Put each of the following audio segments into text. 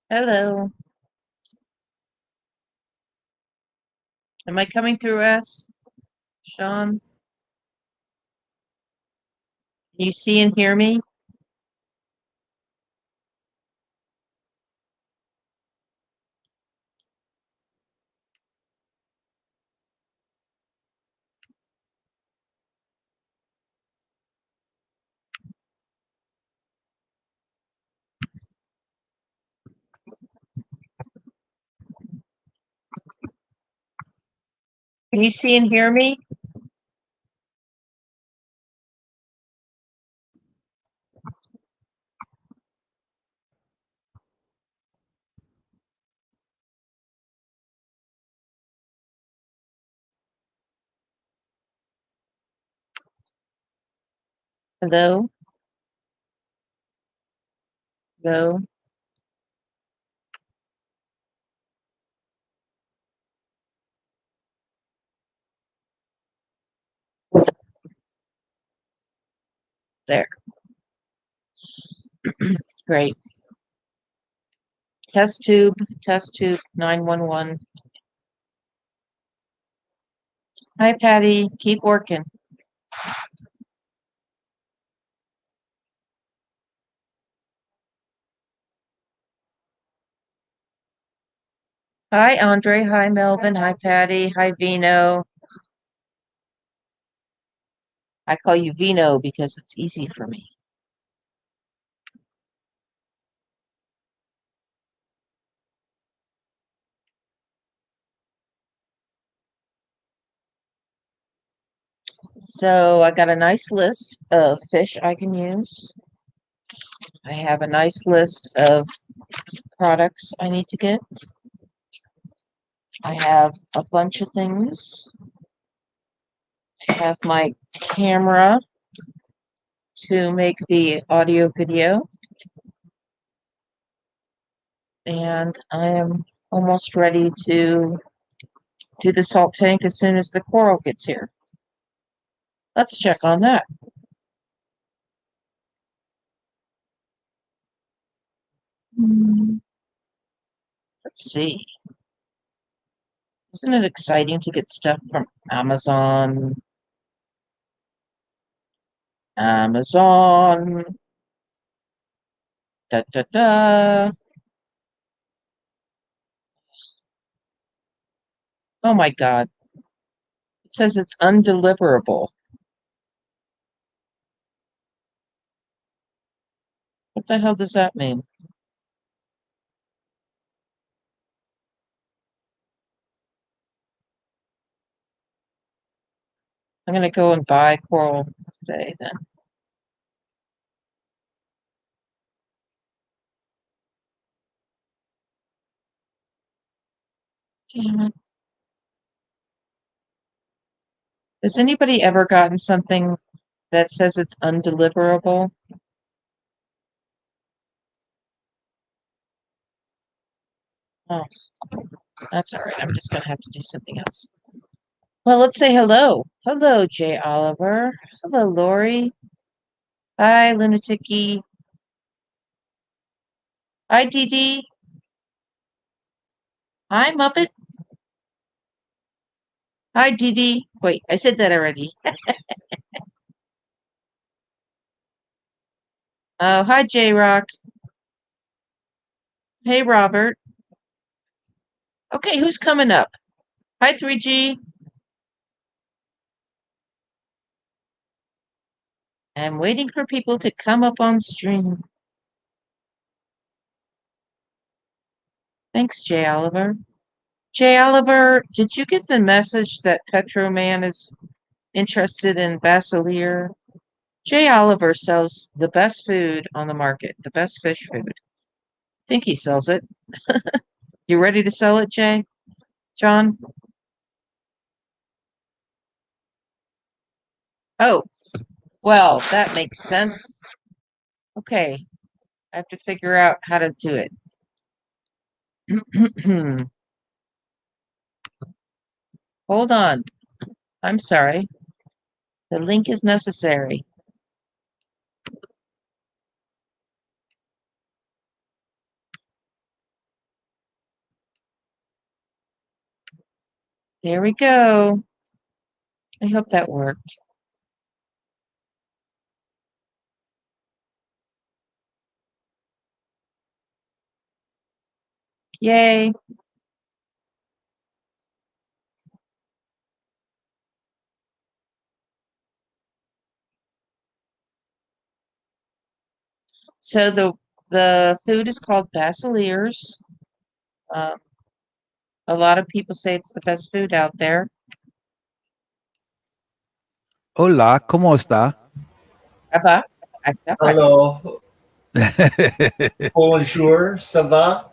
Hello. Am I coming through S, Sean? Can you see and hear me? Can you see and hear me? Hello? Hello? There. Great. Test tube 911. Hi, Patty. Keep working. Hi, Andre. Hi, Melvin. Hi, Patty. Hi, Vino. I call you Vino because it's easy for me. So I got a nice list of fish I can use. I have a nice list of products I need to get. I have a bunch of things. I have my camera to make the audio video, and I am almost ready to do the salt tank as soon as the coral gets here. Let's check on that. Let's see. Isn't it exciting to get stuff from Amazon? Amazon. Da da da. Oh my God. It says it's undeliverable. What the hell does that mean? I'm gonna go and buy coral today then. Damn it. Has anybody ever gotten something that says it's undeliverable? Oh, that's all right. I'm just gonna have to do something else. Well, let's say hello. Hello, Jay Oliver. Hello, Lori. Hi, Lunaticy. Hi, Dee Dee. Hi, Muppet. Hi, Dee Dee. Wait, I said that already. Oh, hi, J Rock. Hey, Robert. Okay, who's coming up? Hi, 3G. I'm waiting for people to come up on stream. Thanks, Jay Oliver. Jay Oliver, did you get the message that Petro Man is interested in Basileer? Jay Oliver sells the best food on the market, the best fish food. I think he sells it. You ready to sell it, Jay? John? Oh, well, that makes sense. Okay, I have to figure out how to do it. Hold on. I'm sorry. The link is necessary. There we go. I hope that worked. Yay. So the food is called Basileers. Um, a lot of people say it's the best food out there. Hola, ¿cómo está? Aba, acaba, Hello. Bonjour. Ça va?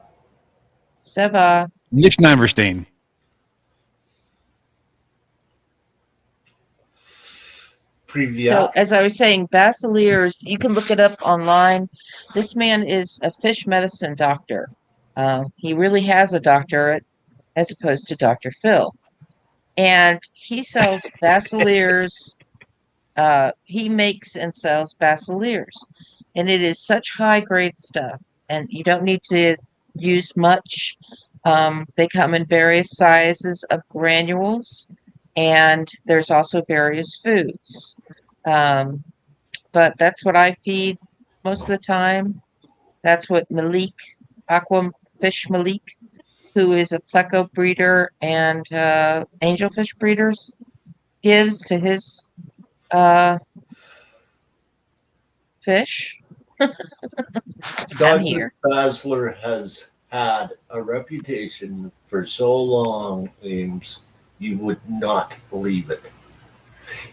Saba. Nicht Neimerstein. So Привет. as I was saying, Basileers, you can look it up online. This man is a fish medicine doctor. He really has a doctorate as opposed to Dr. Phil. And he sells Basileers. He makes and sells Basileers. And it is such high grade stuff. And you don't need to use much. They come in various sizes of granules. And there's also various foods. Um, but that's what I feed most of the time. That's what Malik, Aqua Fish Malik, who is a pleco breeder and angelfish breeders, gives to his fish. I'm Dr. here. Basler has had a reputation for so long, Ames, you would not believe it.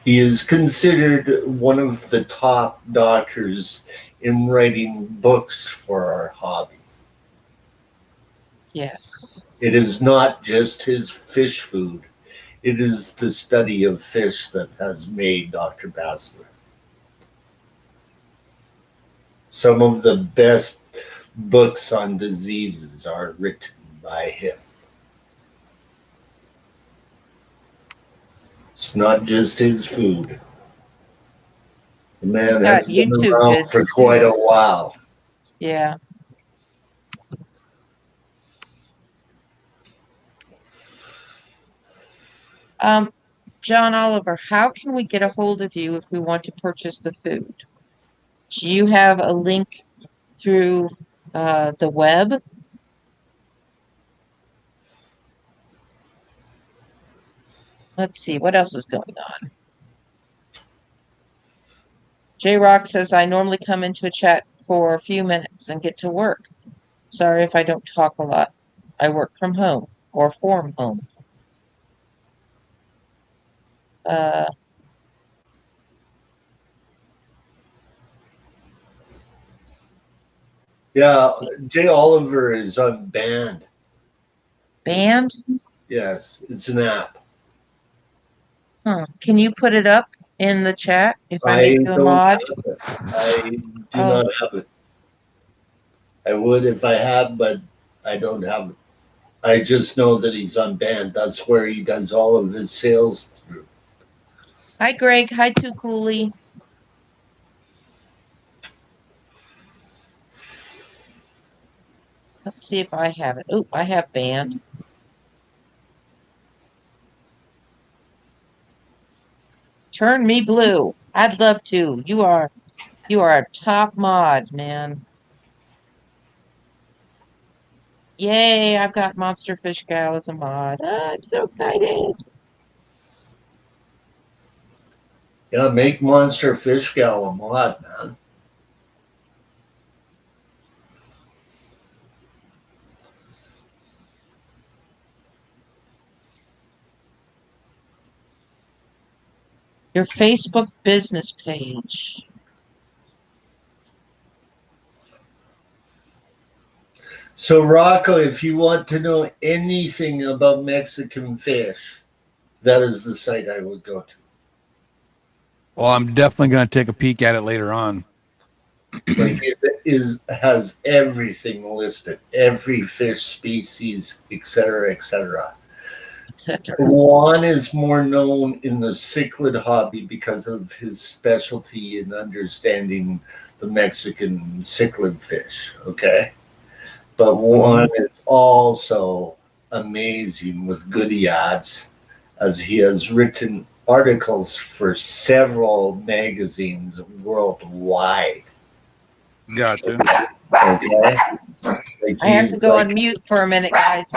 He is considered one of the top doctors in writing books for our hobby. Yes. It is not just his fish food, it is the study of fish that has made Dr. Basler. Some of the best books on diseases are written by him. It's not just his food. The He's man got has been YouTube around for vids quite a too. while. Yeah. John Oliver, how can we get a hold of you if we want to purchase the food? Do you have a link through the web? Let's see, what else is going on? J Rock says, I normally come into a chat for a few minutes and get to work. Sorry if I don't talk a lot. I work from home or from home. Uh, Yeah, Jay Oliver is unbanned. band? Yes, it's an app. Huh. Can you put it up in the chat if I I make you a don't mod? have it. I do Oh, not have it. I would if I had, but I don't have it. I just know that he's unbanned. That's where he does all of his sales through. hi Greg. Hi Too Cooley. Let's see if I have it. Oh, I have band. Turn me blue. I'd love to. You are a top mod, man. Yay, I've got Monster Fish Gal as a mod. Oh, I'm so excited. Yeah, make Monster Fish Gal a mod, man. Your Facebook business page. So, Rocco, if you want to know anything about Mexican fish, that is the site I would go to. Well, I'm definitely going to take a peek at it later on. Like it has everything listed, every fish species, etc., etc. Etc. Juan is more known in the cichlid hobby because of his specialty in understanding the Mexican cichlid fish. Okay, but Juan is also amazing with goody odds as he has written articles for several magazines worldwide. Gotcha. Okay, like I have to go on mute for a minute, guys.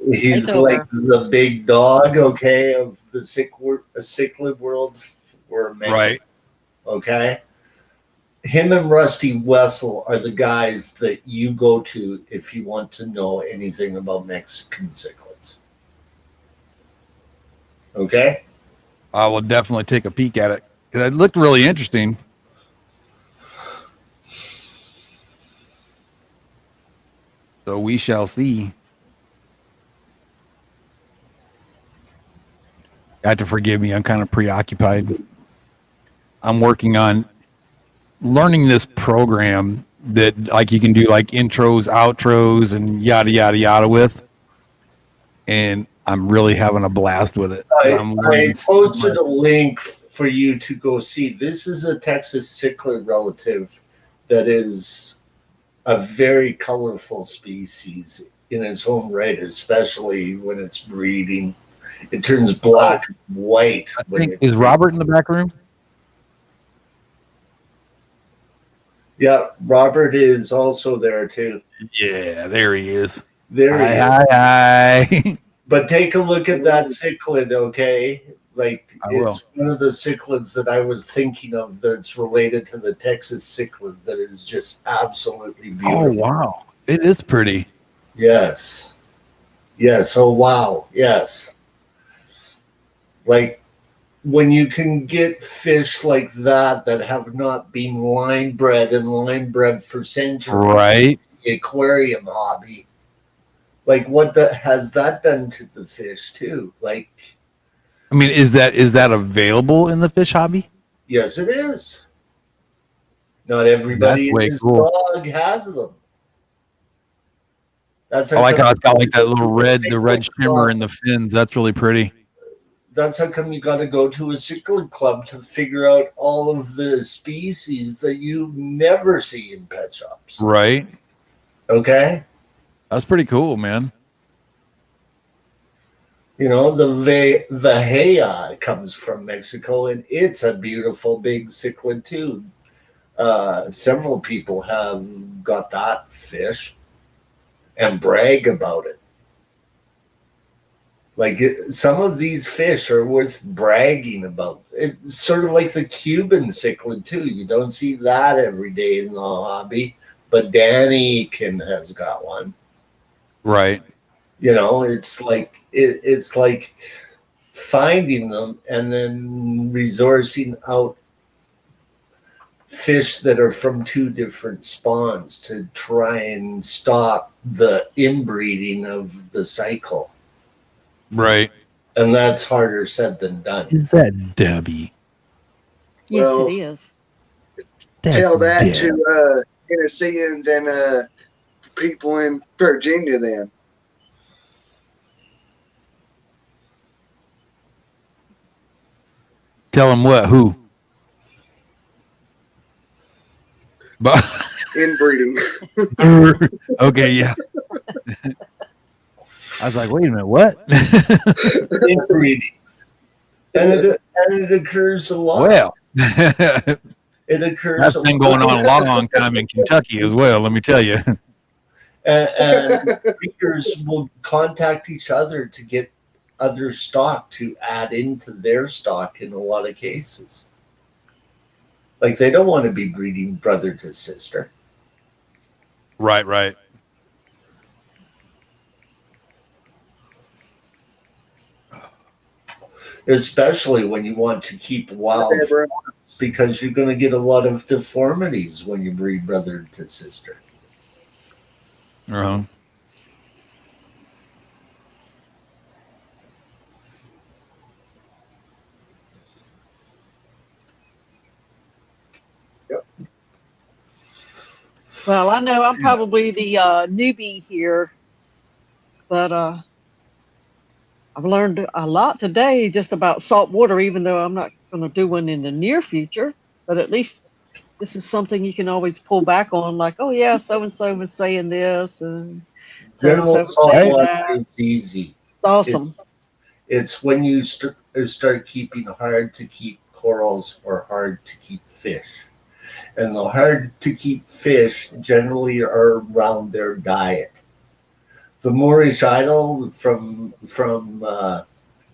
It's he's like over. the big dog, okay, of the cichlid world or Mexico. Right. Okay, him and Rusty Wessel are the guys that you go to if you want to know anything about Mexican cichlids. Okay. I will definitely take a peek at it because it looked really interesting. So we shall see. You have to forgive me. I'm kind of preoccupied. I'm working on learning this program that like you can do like intros, outros, and yada yada yada with. And I'm really having a blast with it. I posted a link for you to go see. This is a Texas cichlid relative that is a very colorful species in its own right, especially when it's breeding. It turns black and white. Is Robert in the back room? Yeah, Robert is also there too. Yeah, there he is. There he is. Hi. But take a look at that cichlid, okay? Like I it's one of the cichlids that I was thinking of that's related to the Texas cichlid that is just absolutely beautiful. Oh wow, it is pretty. Yes. Yes. Oh wow. Yes. Like when you can get fish like that that have not been line bred and line bred for centuries, Right. The aquarium hobby. Like what has that done to the fish too? Like, I mean, is that available in the fish hobby? yes, it is. Not everybody in this dog has them. That's I like how it's got like that little the red shimmer in the fins. That's really pretty. That's how come you got to go to a cichlid club to figure out all of the species that you never see in pet shops. Right. Okay. That's pretty cool, man. You know, the Vajaya comes from Mexico, and it's a beautiful big cichlid too. Several people have got that fish and brag about it. Like some of these fish are worth bragging about. It's sort of like the Cuban cichlid too. You don't see that every day in the hobby, but Danny has got one. Right. You know, it's like it's like finding them and then resourcing out fish that are from two different spawns to try and stop the inbreeding of the cycle. Right. And that's harder said than done. Is that Debbie? Yes, well, it is. Tell that Deb. To Tennesseans and people in Virginia then. Tell them what? Who? But inbreeding. Okay, yeah. I was like, wait a minute, what? Inbreeding. And it occurs a lot. Well, it occurs. That's been going on a long time in Kentucky as well, let me tell you. And breeders will contact each other to get other stock to add into their stock in a lot of cases. Like they don't want to be breeding brother to sister. Right, right. Especially when you want to keep wild because you're going to get a lot of deformities when you breed brother to sister. Uh-huh. Yep. Well, I know I'm probably the newbie here, but I've learned a lot today just about salt water, even though I'm not going to do one in the near future. But at least this is something you can always pull back on, like, oh, yeah, so-and-so was saying this, and so-and-so was saying that. It's easy. It's awesome. It's when you start keeping hard to keep corals or hard to keep fish. And the hard to keep fish generally are around their diet. The Moorish idol from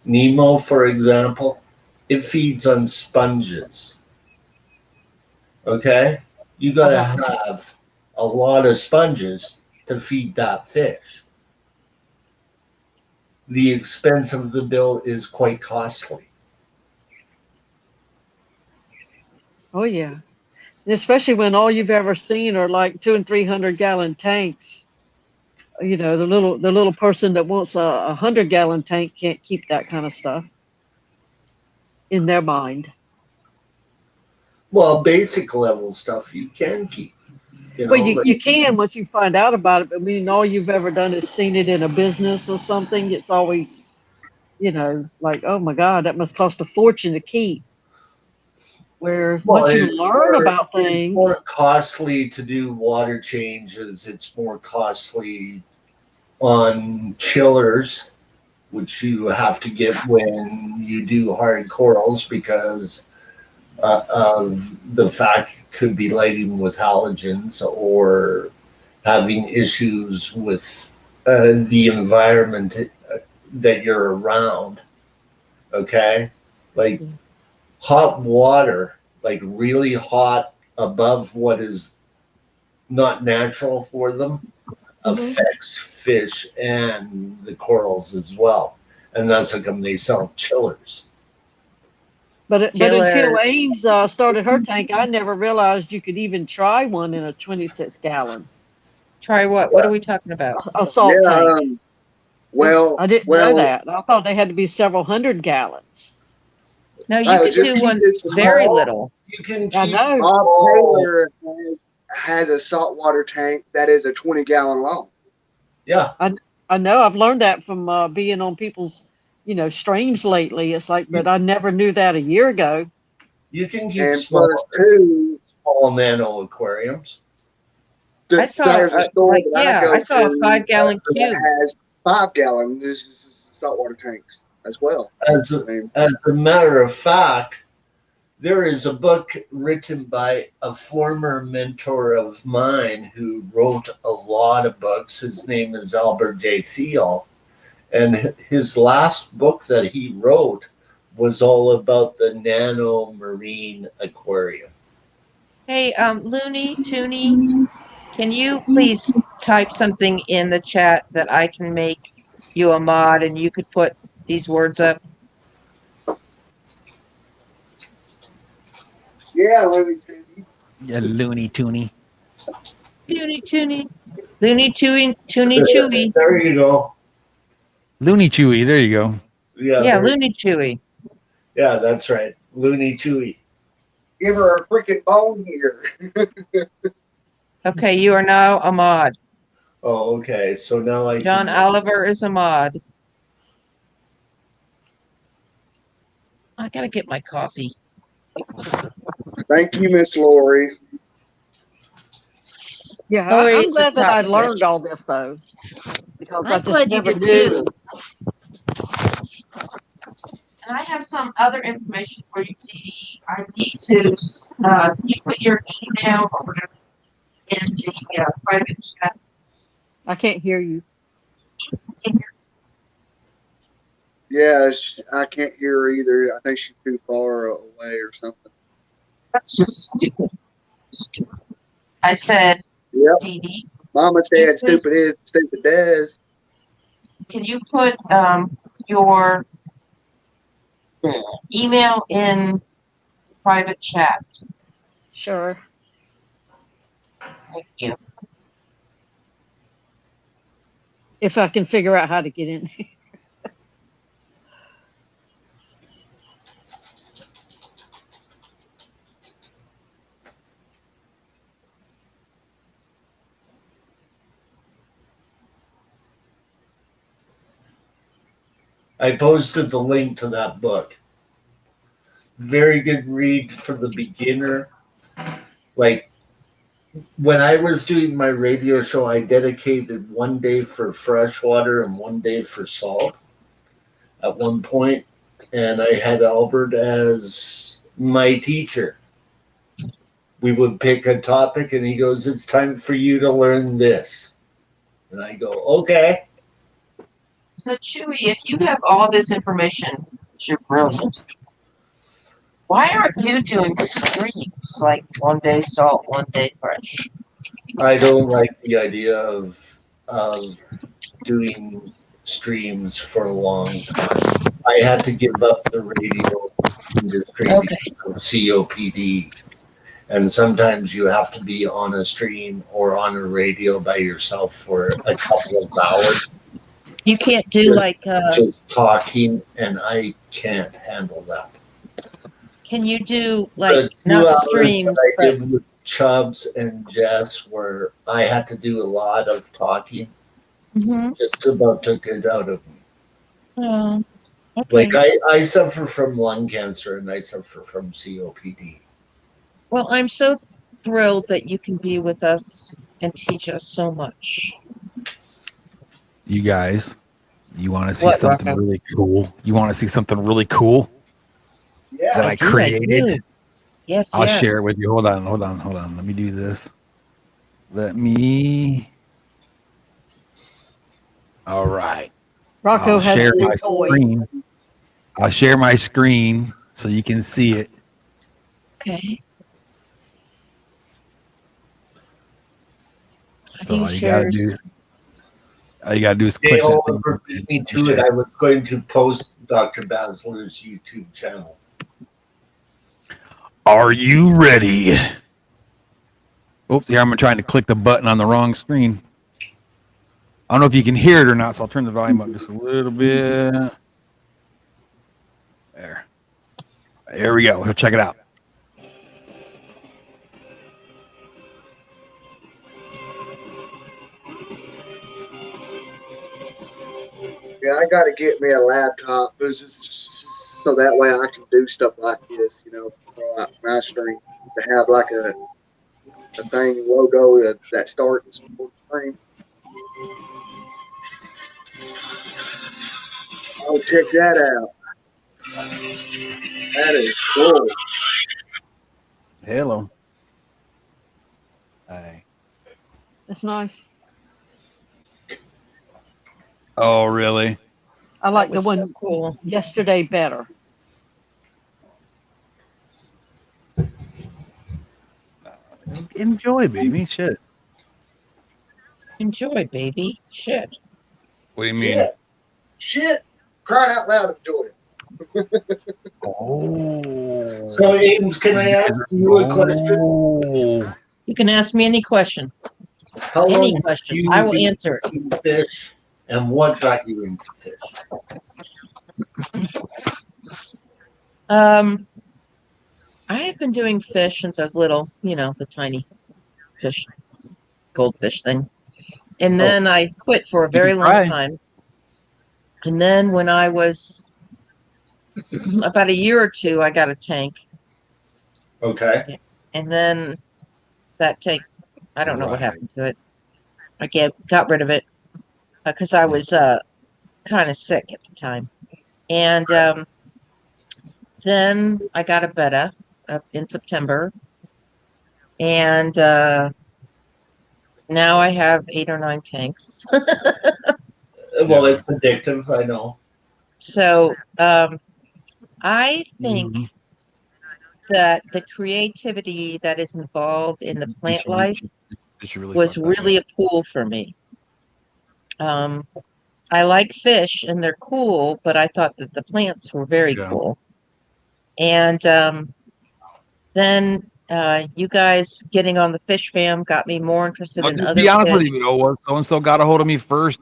Nemo, for example, it feeds on sponges. Okay, you got to have a lot of sponges to feed that fish. The expense of the bill is quite costly. Oh yeah, and especially when all you've ever seen are like 200 and 300 gallon tanks. You know, the little person that wants a 100 gallon tank can't keep that kind of stuff in their mind. Well, basic level stuff you can keep, Well, like, you can once you find out about it, but I mean, all you've ever done is seen it in a business or something. It's always, like, oh my God, that must cost a fortune to keep. Where well, once you learn about it's things, more costly to do water changes. It's more costly on chillers, which you have to get when you do hard corals because of the fact it could be lighting with halogens or having issues with the environment that you're around. Okay, like hot water, like really hot above what is not natural for them, Mhm. affects fish and the corals as well. And that's how come they sell chillers. but Killer. until Ames started her tank, I never realized you could even try one in a 26 gallon Try what? What are we talking about? a Yeah. salt tank. Well, I didn't know well, that. I thought they had to be several hundred gallons. No, you could just do keep one it very small. little. You can I keep know. Bob small. Taylor has a saltwater tank that is a 20-gallon long. Yeah, I know. I've learned that from being on people's, streams lately. It's like, you, but I never knew that a year ago. you can keep And plus, small two, nano aquariums. I saw, there's a store that I I go saw a to 5-gallon that cube. has 5-gallon saltwater tanks as well. As I mean, a matter of fact, there is a book written by a former mentor of mine who wrote a lot of books. His name is Albert J. Thiel. And his last book that he wrote was all about the nano marine aquarium. Hey, Looney, Tooney, can you please type something in the chat that I can make you a mod and you could put these words up? yeah, let me tell you. Yeah, loony toony. Looney, Tooney, Looney, Tooney, Chewy. There you go. Loony Chewy. There you go. Yeah, Yeah, Looney, Chewy. yeah, that's right. Looney Chewy. Give her a freaking bone here. Okay, you are now a mod. Oh, okay. So now I John can. Oliver is a mod. I gotta get my coffee. Thank you, Miss Lori. Yeah, Lori I'm is a glad that top I fish. learned all this though, because I I'm just glad you never did too. knew. And I have some other information for you, TD. I need to, can you put your Gmail or whatever in the private chat? I can't hear you. Yeah, I can't hear her either. I think she's too far away or something. That's just stupid. Stupid. I said, Yep. TD, Mama you said please, stupid is, stupid does. can you put your email in private chat? Sure. Thank you. If I can figure out how to get in. I posted the link to that book. Very good read for the beginner. Like when I was doing my radio show, I dedicated one day for freshwater and one day for salt. at one point, and I had Albert as my teacher. We would pick a topic, and he goes, "It's time for you to learn this." And I go, "Okay." So, Chewy, if you have all this information, you're brilliant. Why aren't you doing streams like one day salt, one day fresh? I don't like the idea of doing streams for a long time. I had to give up the radio industry Okay. because of COPD. And sometimes you have to be on a stream or on a radio by yourself for a couple of hours You can't do just, like, just talking, and I can't handle that. can you do The like, 2 not hours streams, that I but did with Chubbs and Jess, where I had to do a lot of talking, Mhm. just about took it out of me. Oh, okay. Like I suffer from lung cancer and I suffer from COPD. Well, I'm so thrilled that you can be with us and teach us so much. You guys, you want to see What, something Rocco? really cool? You want to see something really cool Yeah. that I do, created? do. Yes, I'll yes. share it with you. Hold on. Let me do this. All right. Rocco I'll has share a new my toy. screen. I'll share my screen so you can see it. Okay. How So do you all you share? gotta do is click Dale that thing. ever beat me and to it. share. I was going to post Dr. Basler's YouTube channel. Are you ready? Oops, here I'm trying to click the button on the wrong screen. I don't know if you can hear it or not, so I'll turn the volume up just a little bit. There. Here we go. We'll check it out. Yeah, I got to get me a laptop so that way I can do stuff like this, for like my stream, to have like a thing logo that starts on the screen. Oh, check that out. That is cool. Hello. Hey. It's nice. Oh, really? I like That the was so one cool. yesterday better. Enjoy, baby. Shit. Enjoy, baby. Shit. What do you mean? Shit. Crying out loud, enjoy it. Oh. So, Ames, can I ask you a question? Oh. You can ask me any question. How Any long have question. you I will been answer it. eating fish, and what got you into fish? I have been doing fish since I was little, the tiny fish, goldfish thing. And Oh, then I quit for a You very can long try. time. And then when I was about a year or two, I got a tank. okay. And then that tank, I don't know what Right. happened to it. I got rid of it because I was kind of sick at the time. And then I got a betta in September. And now I have 8 or 9 tanks. Well, Yeah. it's addictive, I know. So I think Mhm. that the creativity that is involved in the plant life You should really was fuck that way. really a pull for me. I like fish and they're cool, but I thought that the plants were very Yeah. cool. And then you guys getting on the fish fam got me more interested Well, in to other be honest with fish. you, so and so got a hold of me first.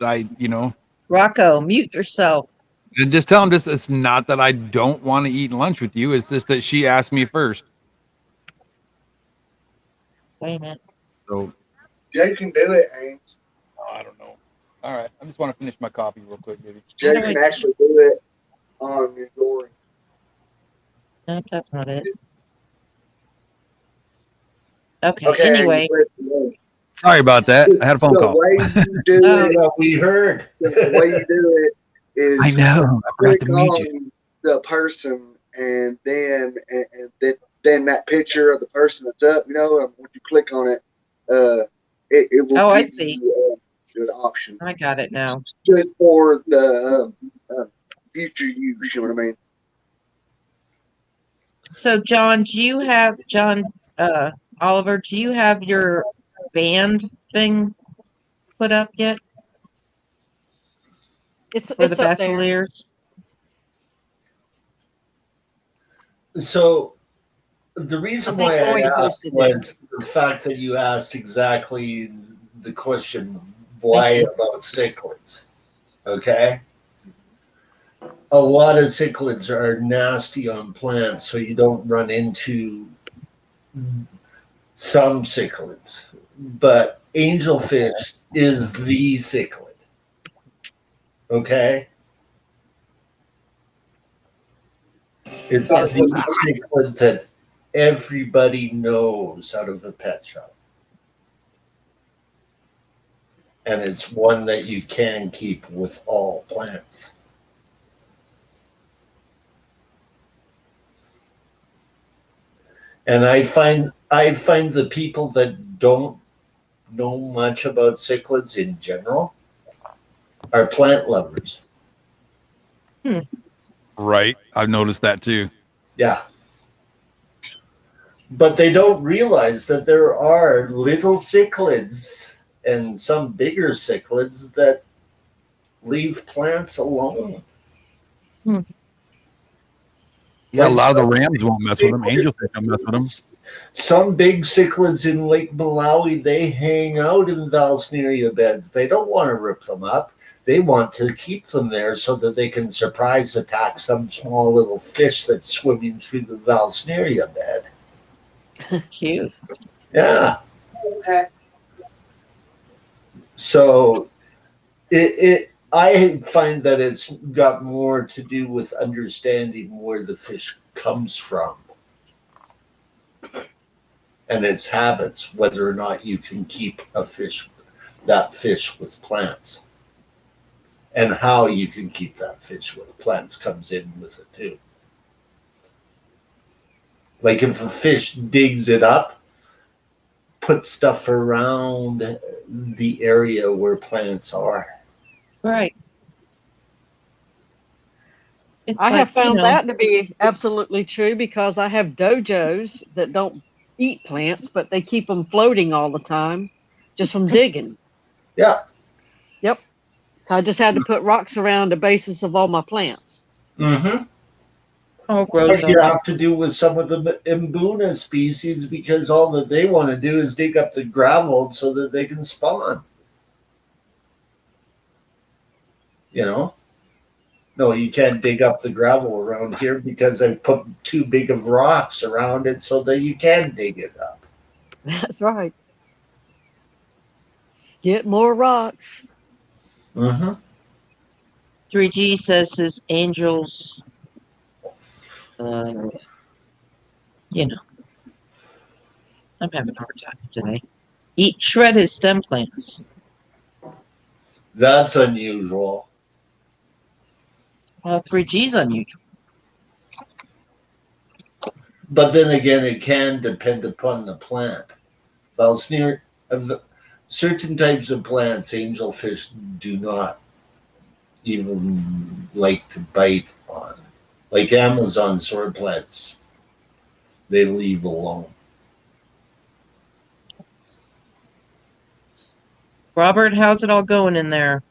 Rocco, mute yourself. And just tell him this. It's not that I don't want to eat lunch with you. It's just that she asked me first. Wait a minute. So Jay can do it, Ames. I don't know. All right, I just want to finish my coffee real quick, baby. Jay How do can I- actually do it on your. Nope, that's not it. Okay, Okay, anyway. Sorry about that. I had a phone the call. way you do Oh. it, Yeah, we heard. the way you do it, is I know. I forgot click to meet you. on the person, and then that picture of the person that's up, and when you click on it, it will Oh, I give see. you the option I got it now. just for the future use. You know what I mean? So, Oliver, do you have your band thing put up yet It's for the up there. Basiliers? So the reason I think why I Lori asked posted it. was the fact that you asked exactly the question, why you. about cichlids? Okay. A lot of cichlids are nasty on plants, so you don't run into some cichlids. But angelfish is the cichlid. Okay. It's Yes. the cichlid that everybody knows out of the pet shop. And it's one that you can keep with all plants. And I find the people that don't know much about cichlids in general are plant lovers. Right. I've noticed that too. Yeah. But they don't realize that there are little cichlids and some bigger cichlids that leave plants alone. Yeah, a Like lot of the rams won't mess with them. Angelfish don't mess with them. some big cichlids in Lake Malawi, they hang out in Valsneria beds. They don't want to rip them up. They want to keep them there so that they can surprise attack some small little fish that's swimming through the Valsneria bed. Cute. Yeah. Okay. So I find that it's got more to do with understanding where the fish comes from and its habits, whether or not you can keep that fish with plants. And how you can keep that fish with plants comes in with it too. Like if a fish digs it up, put stuff around the area where plants are. Right. It's I like, have found that to be absolutely true because I have dojos that don't eat plants, but they keep them floating all the time just from digging. Yeah. Yep. So I just had to put rocks around the bases of all my plants. Mm-hmm. all grows What you up. have to do with some of the Mbuna species because all that they want to do is dig up the gravel so that they can spawn. You know? No, you can't dig up the gravel around here because I put too big of rocks around it so that you can dig it up. That's right. Get more rocks. Mm-hmm. 3G says his angels, uh, you know, I'm having a hard time today. Shred his stem plants. That's unusual. Well, 3G's unusual. But then again, it can depend upon the plant. Certain types of plants, angelfish do not even like to bite on. Like Amazon sword plants, they leave alone. Robert, how's it all going in there?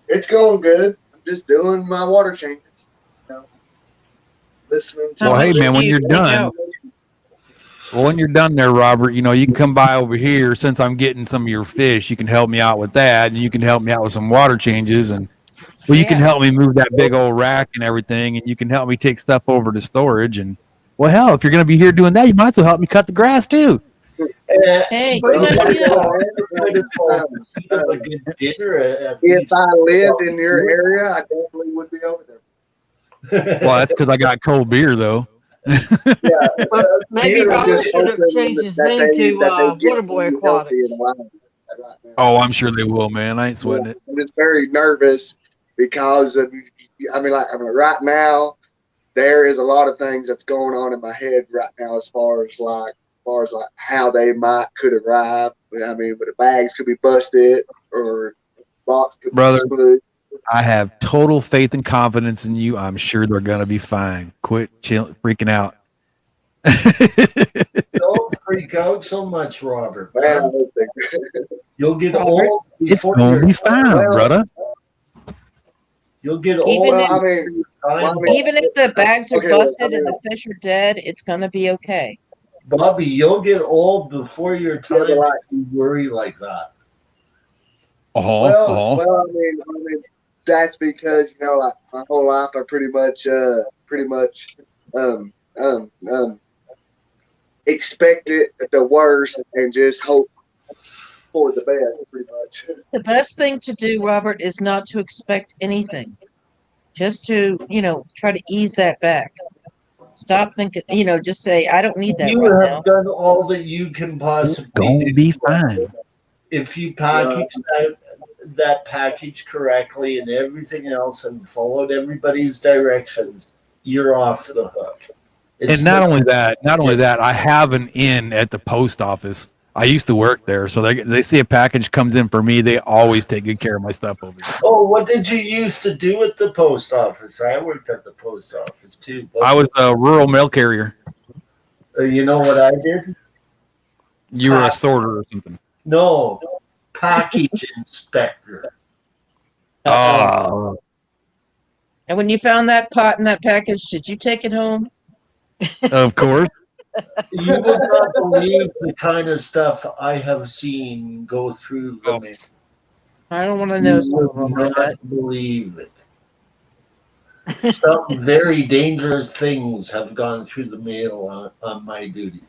It's going good. I'm just doing my water changes. Listening to. How Well, hey, much man, do when you you're change done, out? well, when you're done there, Robert, you can come by over here. Since I'm getting some of your fish, you can help me out with that, and you can help me out with some water changes, and you can Yeah. help me move that big old rack and everything, and you can help me take stuff over to storage. And well, hell, if you're going to be here doing that, you might as well help me cut the grass too. Hey, Well, good idea. A good dinner at If least. I lived in your area, I definitely would be over there. Well, that's because I got cold beer though. Yeah, Well, maybe Peter Robert just should have opened changed his that name to get Waterboy me healthy Aquatics. in a while right now. Oh, I'm sure they will, man. I ain't sweating it. I'm just very nervous because of, right now there is a lot of things that's going on in my head right now as far as how they could arrive. I mean, but the bags could be busted or box could be Brother, split. I have total faith and confidence in you. I'm sure they're gonna be fine. Quit freaking out. Don't freak out so much, Robert. Man, I Man. hope they- You'll get Robert, old It's before gonna your be fine, Well- brother. You'll get Even old. if- well, I mean, Time, Even if the bags are okay, look, busted and the fish are dead, it's gonna be okay. Bobby, you'll get old before your Yeah, time but like- if you worry like that. well, I mean, that's because like my whole life I pretty much expected the worst and just hope for the best, pretty much. The best thing to do, Robert, is not to expect anything. Just to, try to ease that back. Stop thinking, just say, I don't need that You right have now. done all that you can It's possibly gonna do. be fine. If you package that package correctly and everything else and followed everybody's directions, you're off the hook. And not only that, I have an in at the post office. I used to work there, so they see a package comes in for me. They always take good care of my stuff over there. Oh, what did you used to do at the post office? I worked at the post office too. I was a rural mail carrier. You know what I did? You were a sorter or something. No, package inspector. Uh-oh. And when you found that pot in that package, did you take it home? Of course. You would not believe the kind of stuff I have seen go through the mail. I don't want to know You something would like that. not believe it. Some very dangerous things have gone through the mail on my duty.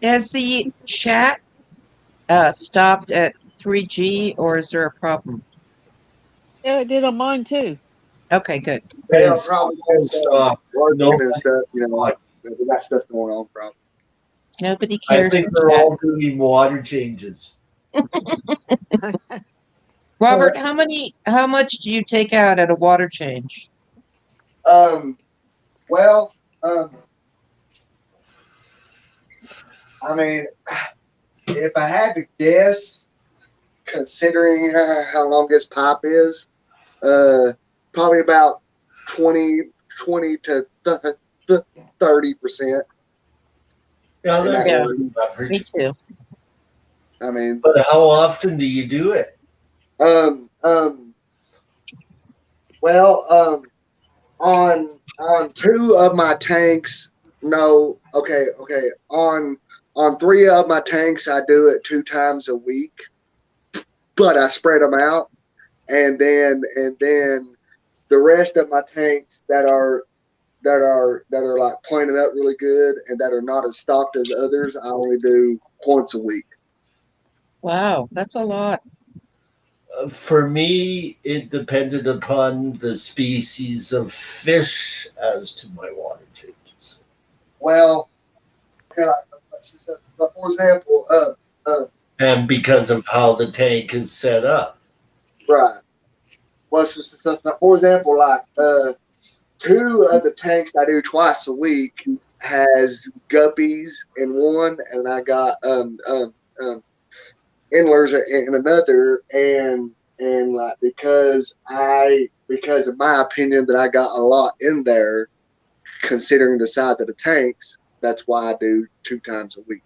Has the chat stopped at 3G, or is there a problem? Yeah, it did on mine too. Okay, good. They'll It's probably all just stopped. working No, and stuff, like they got stuff going on, probably. Nobody I cares. think in they're chat. all doing water changes. Robert, how much do you take out at a water change? Well, I mean, if I had to guess, considering how long this pipe is, probably about 20 to 30%. Yeah, that's Yeah. pretty Me average. too. I mean, But how often do you do it? well, on two of my tanks, no, okay. On three of my tanks, I do it 2 times a week, but I spread them out, and then the rest of my tanks that are like pointed up really good and that are not as stocked as others, I only do once a week. Wow, that's a lot. For me, it depended upon the species of fish as to my water changes. Well, okay, for example, And because of how the tank is set up. right. Well, so for example, like 2 of the tanks I do twice a week has guppies in one, and I got endlers in another, and like because of my opinion that I got a lot in there, considering the size of the tanks, that's why I do 2 times a week.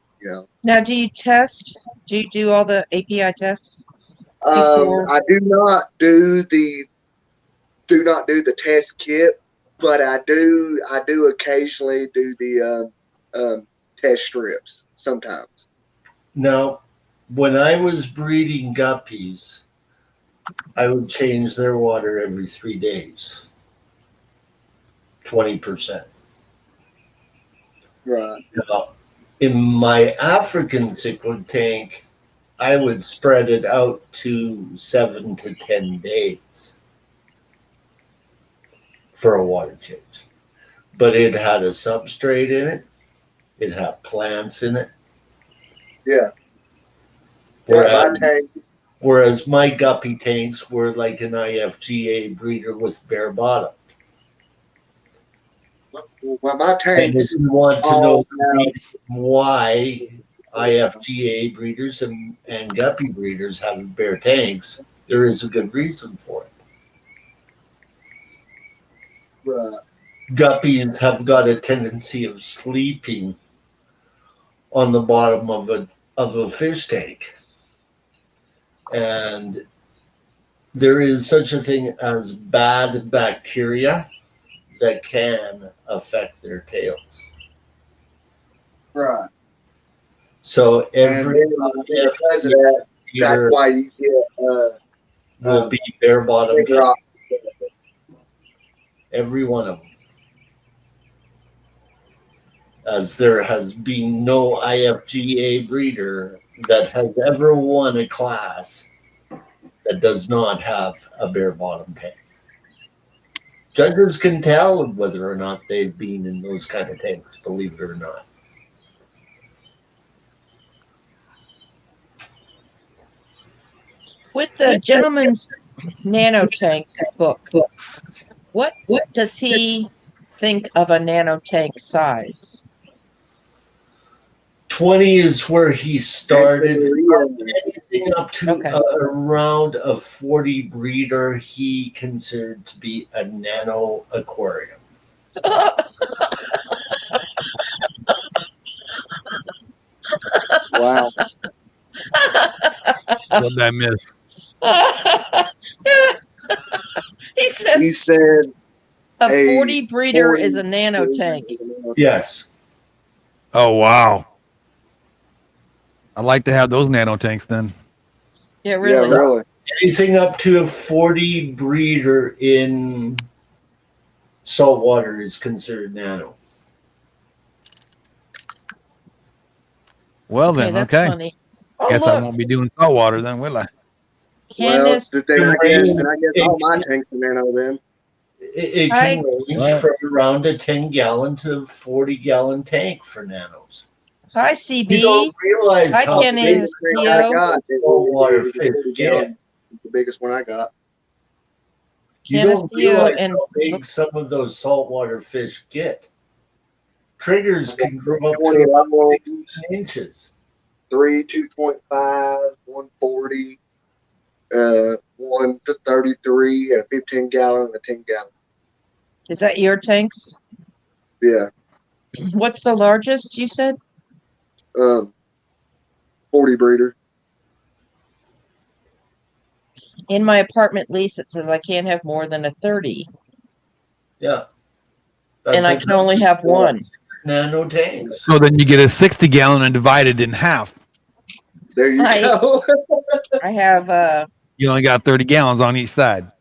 Now, do you test? Do you do all the API tests before? I do not do the test kit, but I do occasionally do the test strips sometimes. Now, when I was breeding guppies, I would change their water every 3 days. 20%. Right. Now, in my African cichlid tank, I would spread it out to 7 to 10 days for a water change. But it had a substrate in it. It had plants in it. Yeah. Whereas, Whereas my guppy tanks were like an IFGA breeder with bare bottom. Well, my And tanks if you want to all know have the reason why IFGA breeders and guppy breeders have bare tanks, there is a good reason for it. Guppies have got a tendency of sleeping on the bottom of a fish tank. And there is such a thing as bad bacteria that can affect their tails. right. So And every because of that, that's breeder why you get will be bare bottom finger tank. off. Every one of them. As there has been no IFGA breeder that has ever won a class that does not have a bare bottom tank. Judges can tell whether or not they've been in those kind of tanks, believe it or not. With the gentleman's nano tank book, what does he think of a nano tank size? 20 is where he started. Yeah. Anything up to Okay. around a 40 breeder, he considered to be a nano aquarium. Wow. What did I miss? He says He said a 40 breeder 40 is a nano tank. Yes. Oh wow! I'd like to have those nano tanks then. Yeah, Yeah, really. really. Anything up to a 40 breeder in saltwater is considered nano. Well Okay, then, that's okay. funny. Oh, Guess I look, won't be doing saltwater then, will I? Well, Candace. then I guess all my tanks are nano then. It Hi. can range Well. from around a 10-gallon to 40-gallon tank for nanos. Hi, You CB. don't realize Hi, how Candace. big Biggest tank I Theo. got, saltwater is fish 40 get. gallon. The biggest one I got. You Candace, don't Theo, realize and how big some of those saltwater fish get. Triggers can grow up 20 to about level, 16 inches. 3, 2.5, 140, 1 to 33, and a 15 gallon and a 10 gallon. is that your tanks? Yeah. What's the largest you said? 40 breeder. In my apartment lease, it says I can't have more than a 30, Yeah. and I can only have one. Nano tanks. So then you get a 60-gallon and divide it in half. There you go. I have You only got 30 gallons on each side.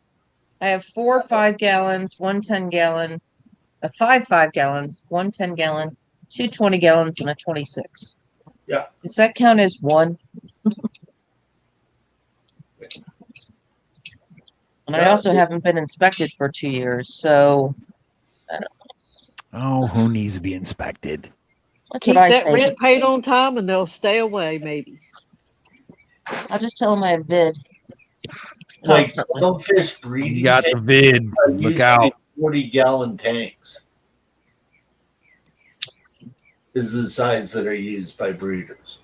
I have 4 5 gallons, 1 10-gallon, a 5 gallons, 1 10-gallon, 2 20-gallons, and a 26. Yeah. Does that count as one? And I also haven't been inspected for 2 years, so I don't know. Oh, who needs to be inspected? That's Keep what I that say. rent paid on time and they'll stay away, maybe. I'll just tell them I have vid. Like Constantly. clownfish You breeding got the tanks vid. are Look usually out. 40-gallon tanks. Is the size that are used by breeders.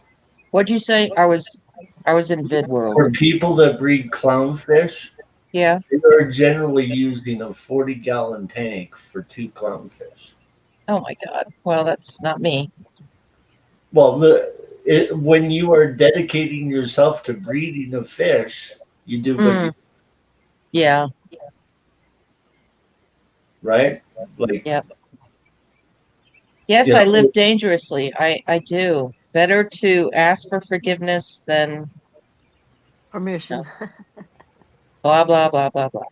What'd you say? I was in vid world. For people that breed clownfish, Yeah. they are generally using a 40-gallon tank for 2 clownfish. Oh my God. Well, that's not me. Well, when you are dedicating yourself to breeding a fish, you do what you Yeah. right? Like, Yep. Yes, you I know, live dangerously. I do. Better to ask for forgiveness than Permission. blah blah blah blah blah.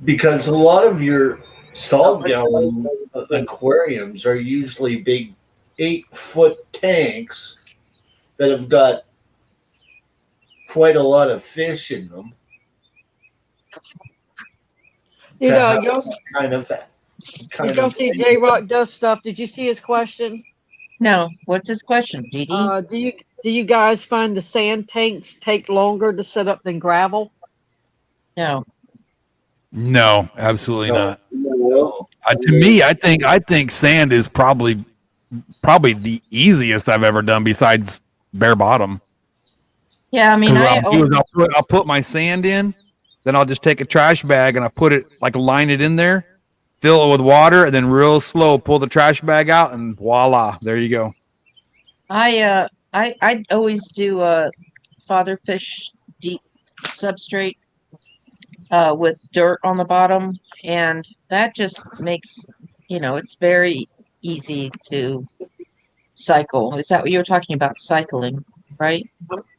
because a lot of your salt gallon aquariums are usually big 8-foot tanks that have got quite a lot of fish in them. Did To have y'all kind of see J Rock does stuff? Did you see his question? No. What's his question, Dee Dee? Do you guys find the sand tanks take longer to set up than gravel? No. No, absolutely No. not. No. To me, I think sand is probably the easiest I've ever done besides bare bottom. Yeah, I mean, Because what I I'll do is I'll put my sand in, then I'll just take a trash bag and I put it like line it in there, fill it with water, and then real slow pull the trash bag out, and voila, there you go. I always do father fish deep substrate with dirt on the bottom, and that just makes it's very easy to cycle. Is that what you were talking about? Cycling, right?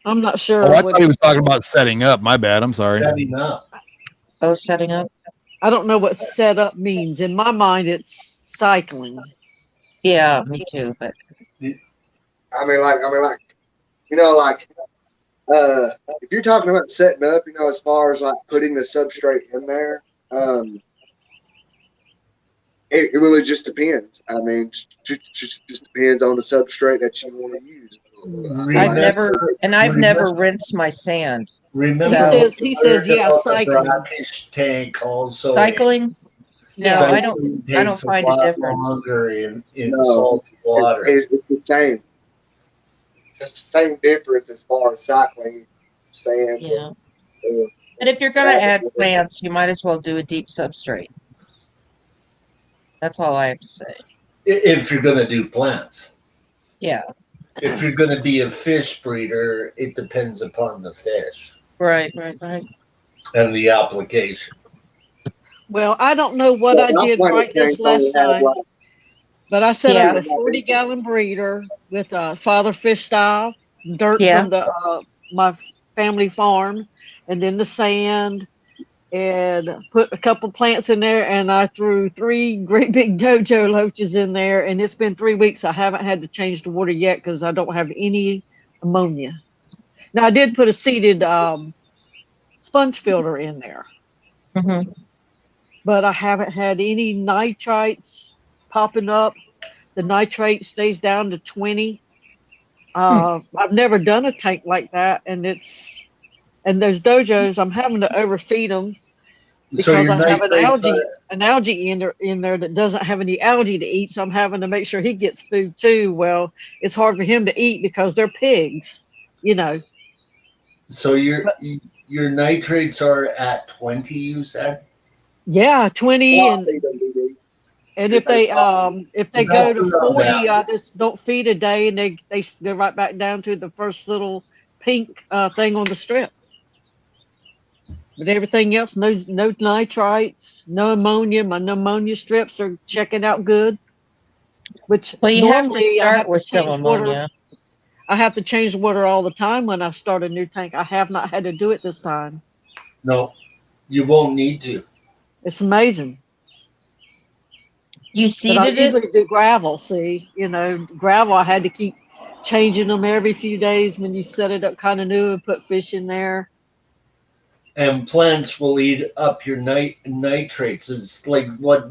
I'm not Oh, sure I what thought he was talking about setting up. My bad. I'm sorry. Setting up. Oh, setting up. I don't know what set up means. In my mind, it's cycling. Yeah, me too. But I mean, like, like, if you're talking about setting up, as far as like putting the substrate in there, it really just depends. I mean, just depends on the substrate that you want to use. I've Remember, never rinsed my sand. remember So- what He you says, learned yeah, about the cycling. brackish tank also. Cycling? No, Yeah. I don't Takes find a lot difference. longer in No. salty water. It's the same. It's the same difference as far as cycling, sand. Yeah. uh, But if you're gonna add plants, you might as well do a deep substrate. That's all I have to say. If you're going to do plants. Yeah. If you're going to be a fish breeder, it depends upon the fish Right. and the application. Well, I don't know what I did right this last time, but I set Yeah. up a 40-gallon breeder with a father fish style, dirt Yeah. from the my family farm, and then the sand, and put a couple plants in there, and I threw 3 great big dojo loaches in there, and it's been 3 weeks. I haven't had to change the water yet because I don't have any ammonia. Now I did put a seeded sponge filter in there, Mm-hmm. but I haven't had any nitrites popping up. The nitrate stays down to 20. I've never done a tank like that, and those dojos, I'm having to overfeed them So because your I have nitrates an algae in there that doesn't have any algae to eat, so I'm having to make sure he gets food too. Well, it's hard for him to eat because they're pigs, you know. so But your nitrates are at 20, you said? yeah, 20, and if they go That's to around 40, I that. just don't feed a day, and they go right back down to the first little pink thing on the strip. But everything else, no nitrites, no ammonia. My ammonia strips are checking out good. Which Well, you have to normally I start have to with some change water. ammonia. I have to change the water all the time when I start a new tank. I have not had to do it this time. No, you won't need to. It's amazing. You But I seeded it? usually do gravel. See, gravel. I had to keep changing them every few days when you set it up kind of new and put fish in there. And plants will eat up your nitrates. It's like what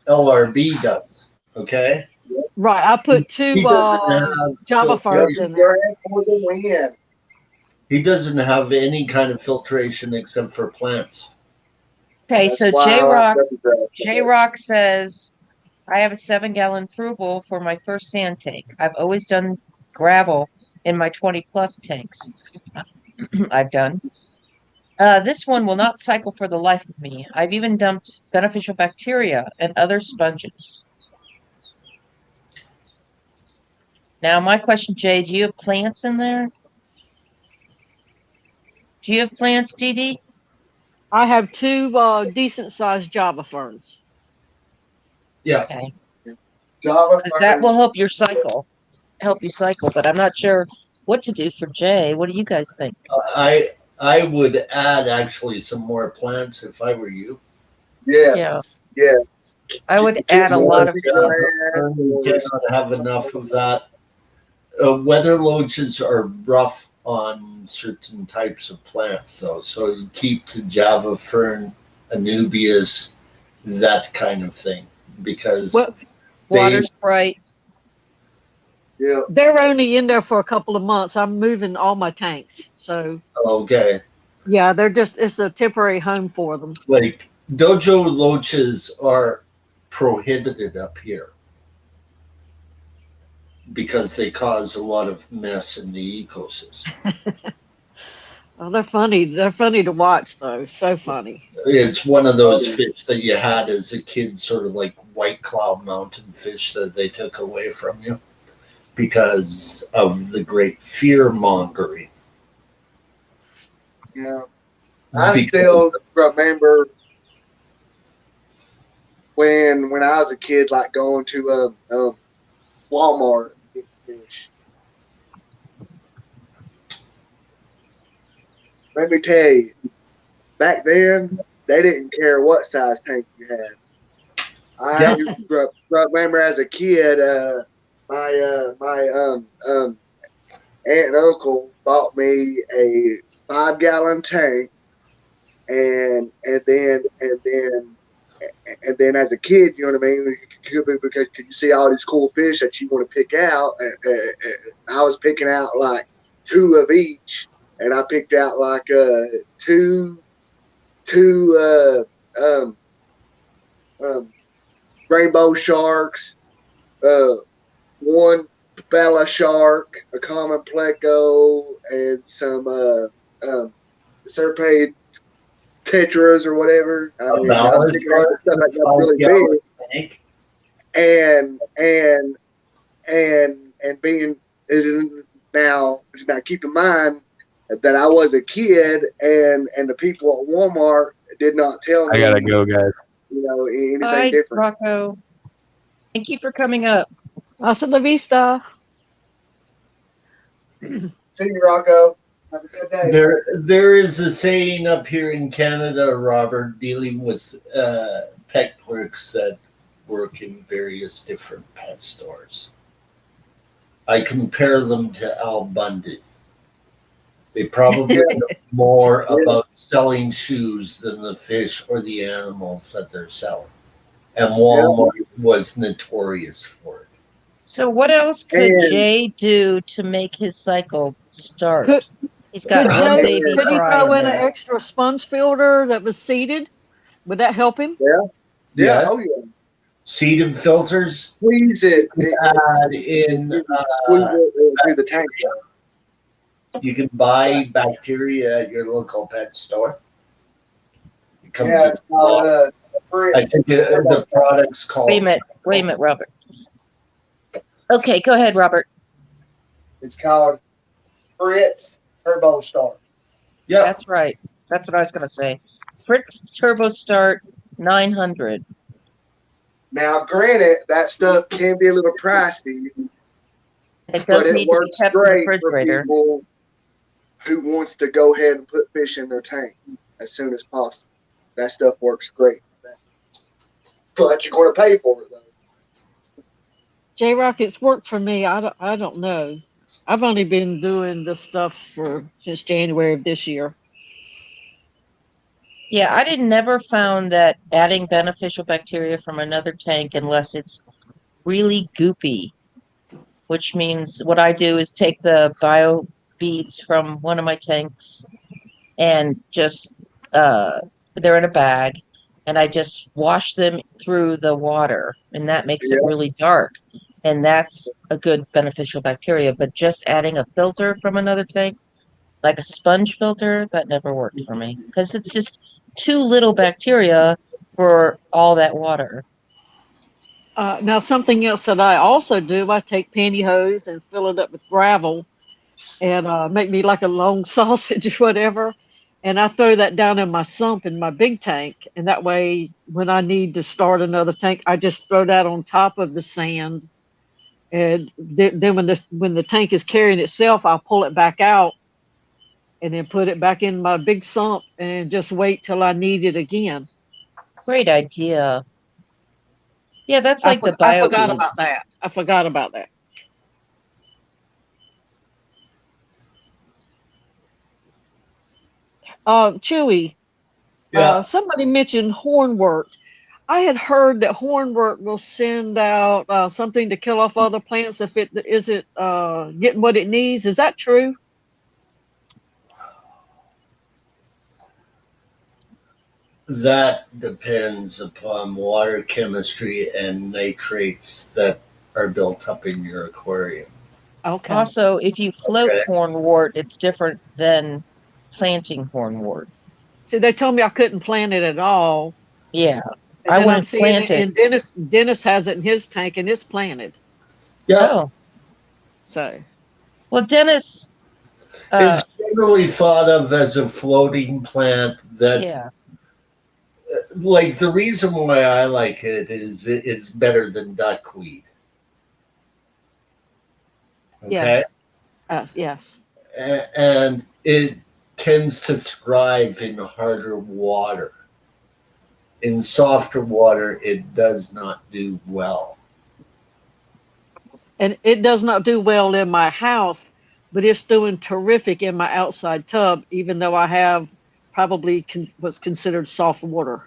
LRB does. Okay, Right. I put 2 he doesn't have Java ferns in there. He doesn't have any kind of filtration except for plants. Okay, That's so why I like J Rock says I have a 7-gallon frugal for my first sand tank. I've always done gravel in my 20 plus tanks. I've done. This one will not cycle for the life of me. I've even dumped beneficial bacteria and other sponges. Now, my question, Jay, do you have plants in there? Do you have plants, Dee Dee? I have 2 decent sized Java ferns. Yeah, Okay. Java 'Cause that will help you cycle, but I'm not sure what to do for Jay. What do you guys think? I would add actually some more plants if I were you. Yes. Yeah. I would add a lot of You cannot have enough of that. Weather loaches are rough on certain types of plants, though. So you keep to Java fern, anubias, that kind of thing, because Well, water they sprite. Yeah. They're only in there for a couple of months. I'm moving all my tanks, so Okay. yeah, they're just—it's a temporary home for them. Like dojo loaches are prohibited up here because they cause a lot of mess in the ecosystem. Oh, they're funny. They're funny to watch, though. So funny. It's one of Oh, those yeah. fish that you had as a kid, sort of like White Cloud Mountain fish that they took away from you because of the great fear mongering. Yeah. I Because still remember when I was a kid, like going to Walmart and getting fish. Let me tell you, back then they didn't care what size tank you had. I yeah, remember as a kid, my aunt and uncle bought me a 5 gallon tank, and then as a kid, you know what I mean? Because you see all these cool fish that you want to pick out, and I was picking out like 2 of each, and I picked out like two um, rainbow sharks, uh, one bella shark, a common pleco, and some serpade tetras or whatever. I a mean, I was ballast picking out shark, stuff that's a really big, 5 gallon tank. and and and being now keep in mind that I was a kid, and the people at Walmart did not tell I gotta me, go, guys. anything Bye, different. Rocco. Thank you for coming up. Hasta la vista. See you, Rocco. Have a good day. There is a saying up here in Canada, Robert, dealing with pet clerks that work in various different pet stores. I compare them to Al Bundy. They probably Yeah, know more yeah, about selling shoes than the fish or the animals that they're selling. And yeah. Walmart was notorious for it. So, what else could And Jay do to make his cycle start? Could He's got could one Jay baby could he fry throw in in an there. extra sponge filter that was seeded? Would that help him? yeah, yeah. Yeah, Oh yeah. seeded filters. Squeeze it. Add in You can squeeze it through the tank. bacteria. You can buy bacteria at your local pet store. It comes Yeah, in it's a called box. I Fritz. think the product's Wait a called. minute. Wait a minute, Robert. Okay, go ahead, Robert. It's called Fritz Turbo Start. Yep. That's right. That's what I was going to say. Fritz Turbo Start 900. Now, granted, that stuff can be a little pricey, It but does it need to be works kept in the great for refrigerator. people who wants to go ahead and put fish in their tank as soon as possible. That stuff works great. But you're going to pay for it, though. J Rock, it's worked for me. I don't know. I've only been doing this stuff for since January of this year. Yeah, I didn't never found that adding beneficial bacteria from another tank unless it's really goopy, which means what I do is take the bio beads from one of my tanks and just they're in a bag and I just wash them through the water and that makes it Yeah. really dark. And that's a good beneficial bacteria, but just adding a filter from another tank, like a sponge filter, that never worked for me because it's just too little bacteria for all that water. Now, something else that I also do, I take pantyhose and fill it up with gravel and make me like a long sausage or whatever. And I throw that down in my sump in my big tank. And that way, when I need to start another tank, I just throw that on top of the sand. And then when the tank is carrying itself, I'll pull it back out and then put it back in my big sump and just wait till I need it again. Great idea. Yeah, that's I, like the for, I bio forgot bead. about that. I forgot about that. Chewy, Yeah. somebody mentioned hornwort. I had heard that hornwort will send out something to kill off other plants if it isn't getting what it needs. Is that true? That depends upon water chemistry and nitrates that are built up in your aquarium. Okay. Also, if you float Okay. hornwort, it's different than planting hornwort. See, they told me I couldn't plant it at all. Yeah, And I then I'm wouldn't seeing plant it, it. and Dennis has it in his tank, and it's planted. Yeah, Oh, So well, Dennis, it's generally thought of as a floating plant that, yeah, like, the reason why I like it is it's better than duckweed. Okay. yes, yes, And it tends to thrive in harder water. In softer water, it does not do well. and it does not do well in my house, but it's doing terrific in my outside tub, even though I have probably what's considered soft water.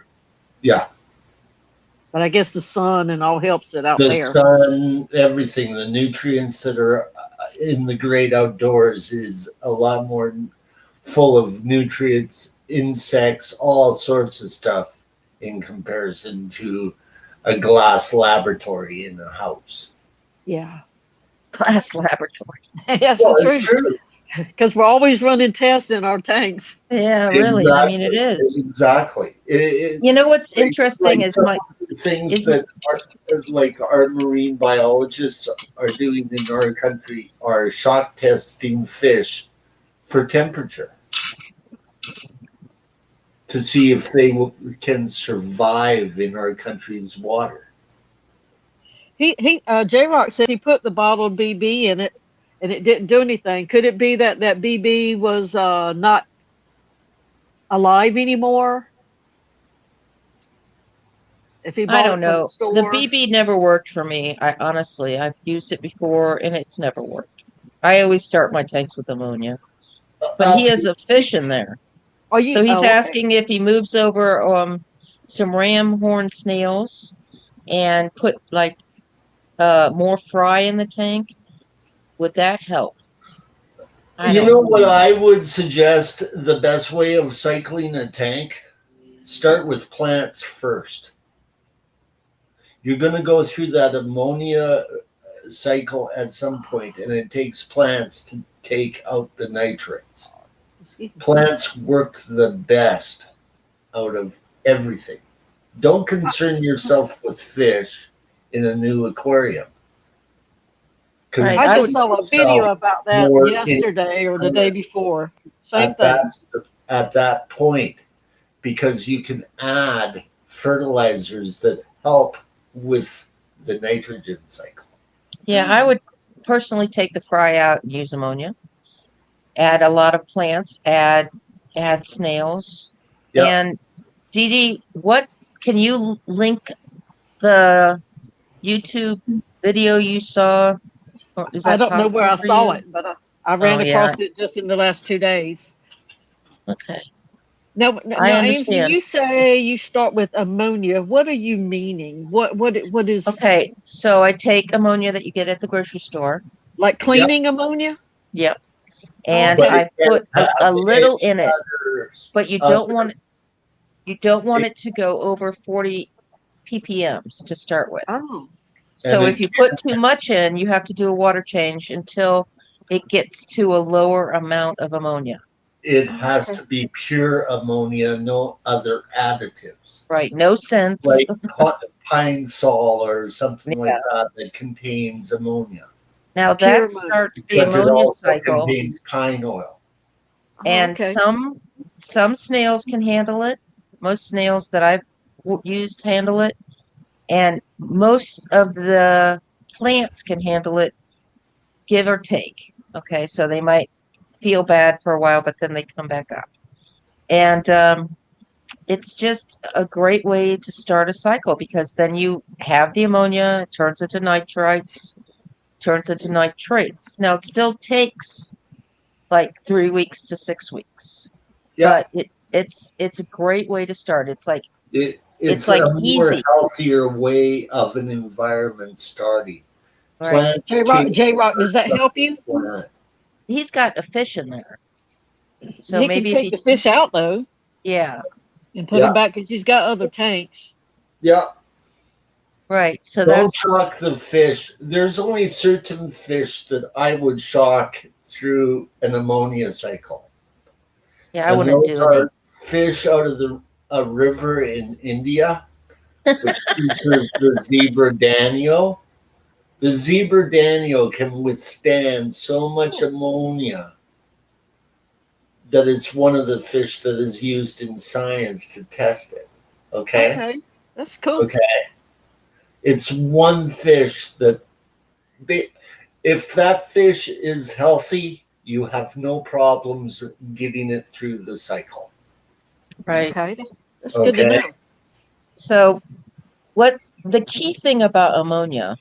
Yeah. But I guess the sun and all helps it out The there. sun, everything, the nutrients that are in the great outdoors is a lot more full of nutrients, insects, all sorts of stuff in comparison to a glass laboratory in a house. Yeah, glass laboratory. that's Well, the it's truth. true. Because we're always running tests in our tanks. Yeah, really. I mean, it Exactly. is. Exactly. You know what's interesting Like is some my of the things is that are, like our marine biologists are doing in our country are shock testing fish for temperature to see if they can survive in our country's water. He J Rock says he put the bottled BB in it, and it didn't do anything. Could it be that that BB was not alive anymore? If he I bought don't it from the know. The store, BB never worked for me. I honestly, I've used it before and it's never worked. I always start my tanks with ammonia. But he has a fish in there. are you? So he's Oh, okay. asking if he moves over some ram horn snails and put like more fry in the tank. Would that help? I You don't know know. what I would suggest the best way of cycling a tank? Start with plants first. You're going to go through that ammonia cycle at some point, and it takes plants to take out the nitrates. Plants work the best out of everything. Don't concern yourself with fish in a new aquarium. Right, I I just would. saw a Yourself video about that more in yesterday or the day before. Same at thing. that point, because you can add fertilizers that help with the nitrogen cycle. Yeah, I would personally take the fry out and use ammonia. Add a lot of plants. Add snails. Yeah. And Dee Dee, what can you link the YouTube video you saw? Or is I that don't know where possible I for saw you? it, but I Oh ran yeah. across it just in the last 2 days. Okay. Now, I Ames, when understand. you say you start with ammonia, what are you meaning? What is Okay, so I take ammonia that you get at the grocery store. like Yeah. cleaning ammonia? Yep. Oh, And But okay. it I can't put have a any little in it, other, but you other don't want it to go over 40 ppms to start with. Oh, and So it if you put too much in, you have to do a water change until it gets to a lower amount of ammonia. it has okay. to be pure ammonia, no other additives, Right? No sense. like pine sol or something like Yeah. that contains ammonia, Now Pure that ammonia. starts the because it ammonia also cycle, contains pine oil. Oh, and okay. some snails can handle it. Most snails that I've used handle it, and most of the plants can handle it, give or take. Okay, so they might feel bad for a while, but then they come back up. And it's just a great way to start a cycle because then you have the ammonia, it turns into nitrites, turns into nitrates. Now it still takes like 3 weeks to 6 weeks, Yeah, but it's a great way to start. It's like it It's like a more easy. healthier way of an environment starting. Right. Plants J Rock, does that help you? plant. He's got a fish in there. So He can maybe if take he, the fish out though yeah, and put Yeah. them back because he's got other tanks. Yeah. right. So Don't that's, shock the fish. There's only certain fish that I would shock through an ammonia cycle. yeah, I And wouldn't those do any. are fish out of a river in India, which features the zebra danio. The zebra danio can withstand so much ammonia that it's one of the fish that is used in science to test it. Okay? Okay, that's cool. Okay. It's one fish that, if that fish is healthy, you have no problems getting it through the cycle. Right. Okay, that's good to Okay. know. So what the key thing about ammonia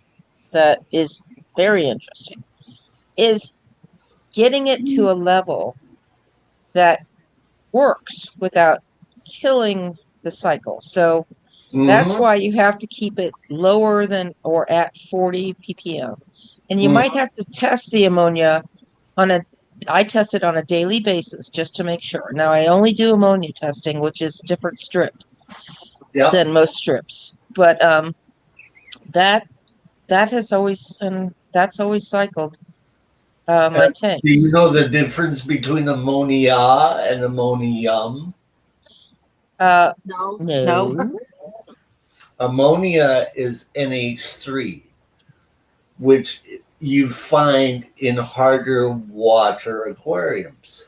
that is very interesting is getting it to a level that works without killing the cycle. So that's Mm-hmm. why you have to keep it lower than or at 40 ppm. And you Mm-hmm. might have to test the ammonia on a, I test it on a daily basis just to make sure. Now I only do ammonia testing, which is different strip Yeah. than most strips. But that has always, and that's always cycled my Do tanks. you know the difference between ammonia and ammonium? No. No. Ammonia is NH3, which you find in harder water aquariums.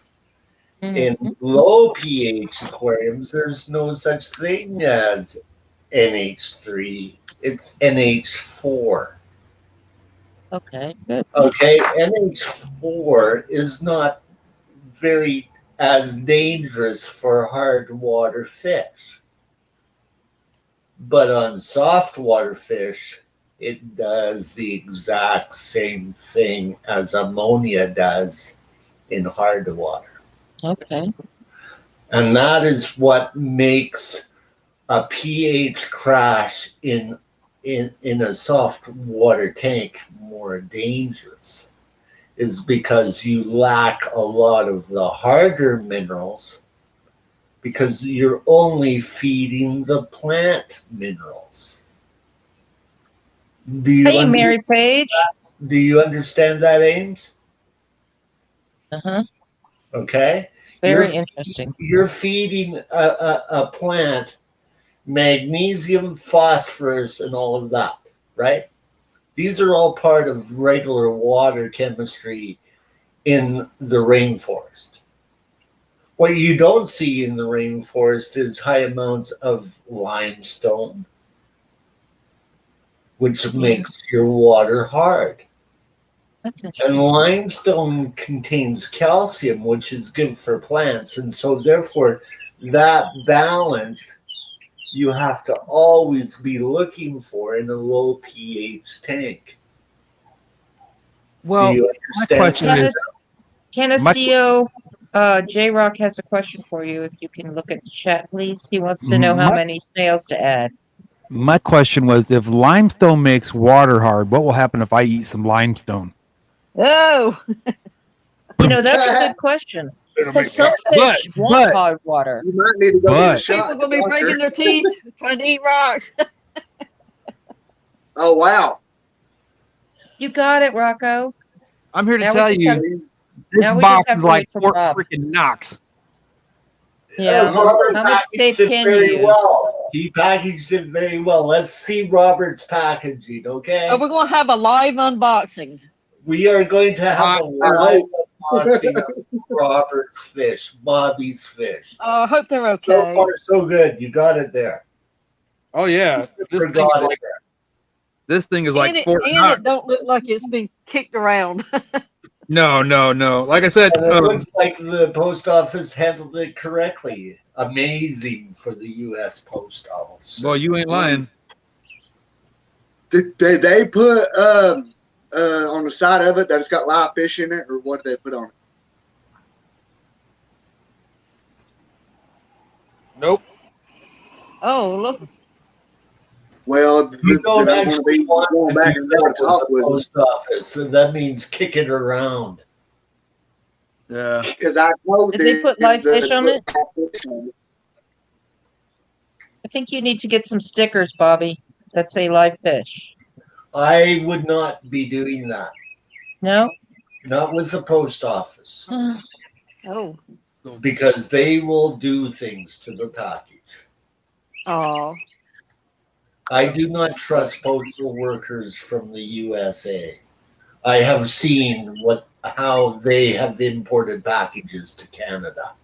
In Mhm. low pH aquariums, there's no such thing as NH3. It's NH4. Okay, good. Okay, NH4 is not very as dangerous for hard water fish. But on soft water fish, it does the exact same thing as ammonia does in hard water. Okay. And that is what makes a pH crash in a soft water tank more dangerous, is because you lack a lot of the harder minerals because you're only feeding the plant minerals. Do you Hey, Mary Page. do you understand that, Ames? Uh-huh. Okay. Very interesting. You're feeding a plant magnesium, phosphorus, and all of that, right? These are all part of regular water chemistry in the rainforest. What you don't see in the rainforest is high amounts of limestone, which makes your water hard. That's And interesting. limestone contains calcium, which is good for plants. And so, therefore, that balance you have to always be looking for in a low pH tank. Well, Do you my understand? question is, Canistio, J Rock has a question for you. If you can look at the chat, please. He wants to know how my, many snails to add. my question was, if limestone makes water hard, what will happen if I eat some limestone? Oh, You know, that's a good question. Because some fish want but hard water. You might need to go get a But- shot. people gonna be breaking their teeth trying to eat rocks. Oh wow! You got it, Rocco. I'm here to Now we tell just you, have- this now we just box have is to like wait for Fort Bob. freaking Knox. Yeah. Robert How much tape packaged it can very you use? well. He packaged it very well. Let's see Robert's packaging, okay? Oh, we're gonna have a live unboxing. We are going to have a live unboxing of Robert's fish, Bobby's fish. I hope they're So okay. far, so good. You got it there. Oh yeah, this thing, Forgot is it like, there. this thing is like And it, Fort and Knox. it don't look like it's been kicked around. No. Like I said, And it looks like the post office handled it correctly. Amazing for the U.S. Post Office. well, you ain't lying. Did they put on the side of it that it's got live fish in it, or what did they put on it? Nope. Oh, look, Well, You don't then I'm going to actually be want going to back do and that forth to with talk the with them post office. So that means kick it around. Yeah. because I told Did they them put live fish on it? it. I think you need to get some stickers, Bobby, that say live fish. I would not be doing that. No? Not with the post office. Oh. Because they will do things to the package. Oh. I do not trust postal workers from the USA. I have seen how they have imported packages to Canada.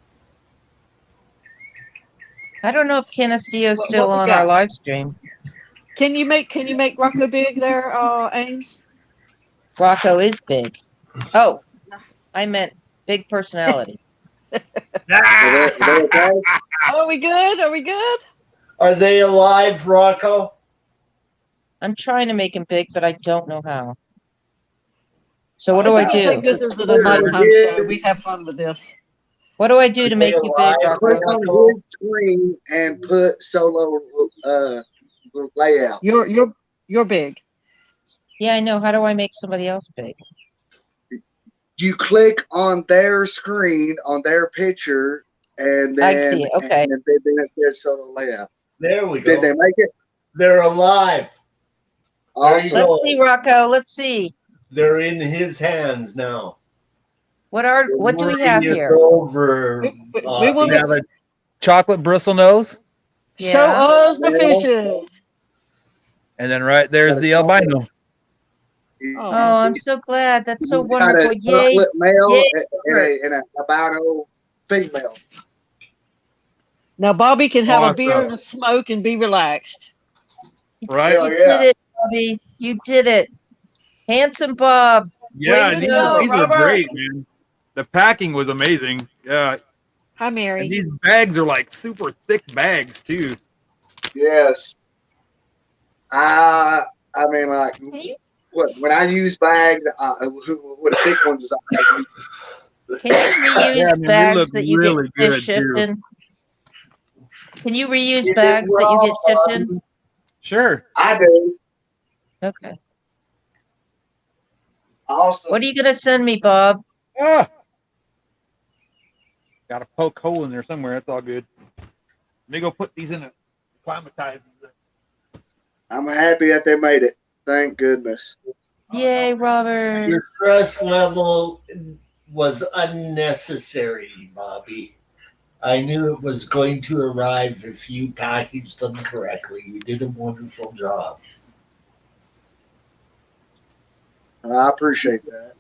I don't know if Canistio's still What we on our got? live stream. Can you make Rocco big there, Ames? Rocco is big. Oh, I meant big personality. Oh, are we good? Are we good? Are they alive, Rocco? I'm trying to make him big, but I don't know how. So what I do I don't think do? this is a nighttime show. We'd have fun with this. What do I do to make you big, Click Rocco? on his screen and put solo layout. You're big. Yeah, I know. How do I make somebody else big? You click on their screen, on their picture, and then, I see it. Okay. and then it says solo layout. There we go. Did they make it? They're alive. Awesome. There you Let's go. see, Rocco. Let's see. They're in his hands now. What do we have It's here? over. We will We have a chocolate bristle nose, show us the fishes. and then right there's the albino. Oh, I'm so glad. That's so You got a wonderful. Yay. chocolate male Yay. and a albino female. Now Bobby can have a Awesome. beer and a smoke and be relaxed. Right? Hell You yeah. did it, Bobby. You did it. Handsome Bob. Yeah, Way and to go. these are Robert. great, man. The packing was amazing. Yeah, Hi, and Mary. these bags are like super thick bags too. Yes. I mean, like, Can you, when I use bags, what the thick ones is can you reuse Yeah, man, they bags look that you really get fish good, shipped too. in? Can you reuse If it bags that you get raw, shipped in? Sure. I do. Okay. Also, What are you going to send me, Bob? Ah, got a poke hole in there somewhere. That's all good. Let me go put these in a climatizer. I'm happy that they made it. Thank goodness. Yay, Robert. Your stress level was unnecessary, Bobby. I knew it was going to arrive if you packaged them correctly. You did a wonderful job. I appreciate that.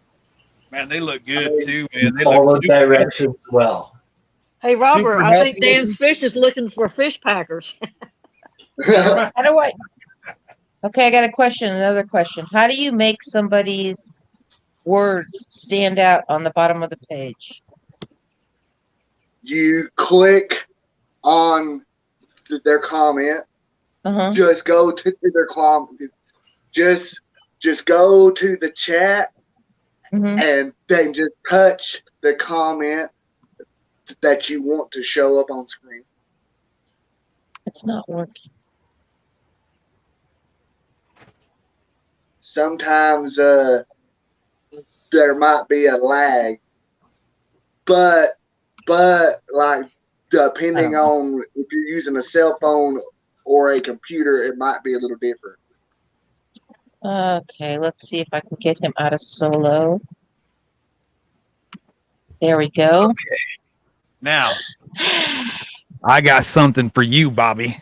Man, they look good too, man. They Follow look super directions well. Hey, Robert, Super I think healthy Dan's Fish is looking for fish packers. How do I? Okay, I got a question. Another question. How do you make somebody's words stand out on the bottom of the page? You click on their comment. Uh-huh. Just go to their comment. Just go to the chat Mm-hmm. and then just touch the comment that you want to show up on screen. It's not working. Sometimes there might be a lag, but like depending on if you're using a cell phone or a computer, it might be a little different. Okay, let's see if I can get him out of solo. There we go. Now, I got something for you, Bobby.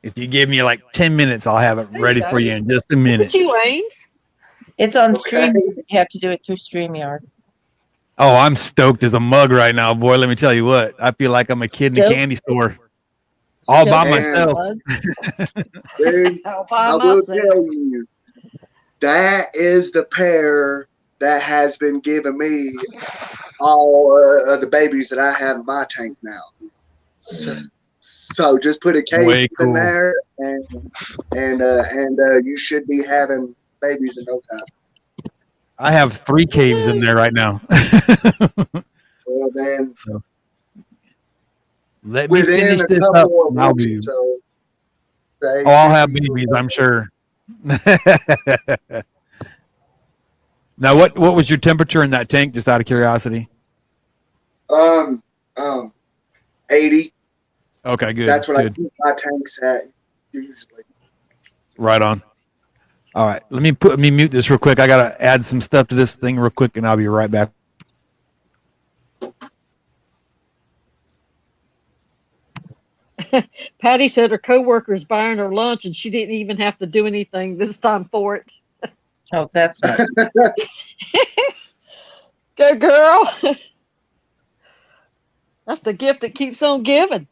If you give me like 10 minutes, I'll have it There you ready go. for you in just a Look minute. at you, Ames. It's on Okay. Stream. You have to do it through StreamYard. Oh, I'm stoked as a mug right now, boy. Let me tell you what. I feel like I'm a kid in a Stoked? candy store. All by Stoked myself. mug. Dude, All by I will myself. tell you, that is the pair that has been giving me all of the babies that I have in my tank now. So just put a case Way in cool. there, and you should be having babies in no time. I have 3 caves in there right now. Well, then So let me within finish a this up. couple of and I'll weeks be or so, Oh, I'll have babies, I'm sure. Now, what was your temperature in that tank, just out of curiosity? 80. Okay, good. That's what I Good. keep my tanks at usually. Right on. All right, let me mute this real quick. I gotta add some stuff to this thing real quick, and I'll be right back. Patty said her coworker's buying her lunch, and she didn't even have to do anything this time for it. Oh, that's nice. Good girl. That's the gift that keeps on giving.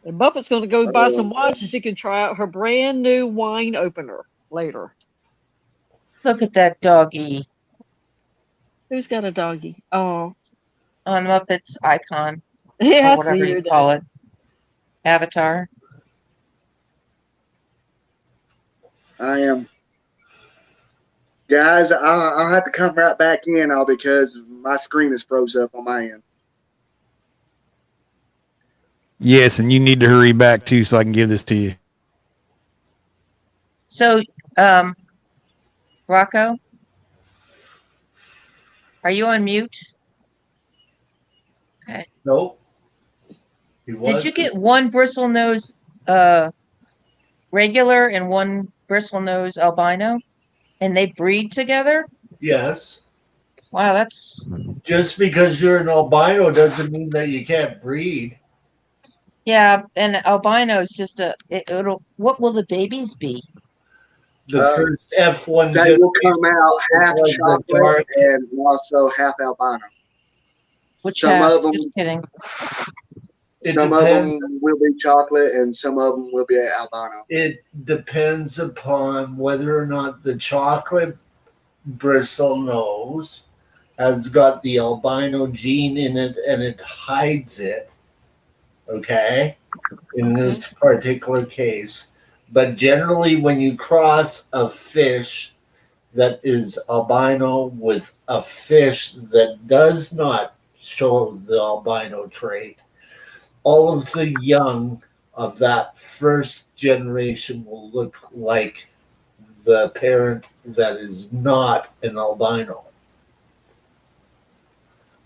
And Buffett's going to go buy some wine so she can try out her brand new wine opener later. Look at that doggy Who's got a doggy? Oh, on Muppet's icon, yeah, or I whatever see you her call there. it. Avatar. I am. Guys, I'll have to come right back in all because my screen is froze up on my end. Yes, and you need to hurry back too, so I can give this to you. So, Rocco, are you on mute? Okay. Nope. Did you get one bristlenose regular and one bristlenose albino, and they breed together? Yes. Wow, that's Just because you're an albino doesn't mean that you can't breed. yeah. And albino is just it'll. What will the babies be? The first F1 They will come out half was the chocolate dark. and also half albino. Which Some half? of them, Just kidding. some of them will be chocolate, and some of them will be albino. It depends upon whether or not the chocolate bristlenose has got the albino gene in it and it hides it. Okay, in this particular case. But generally, when you cross a fish that is albino with a fish that does not show the albino trait, all of the young of that first generation will look like the parent that is not an albino.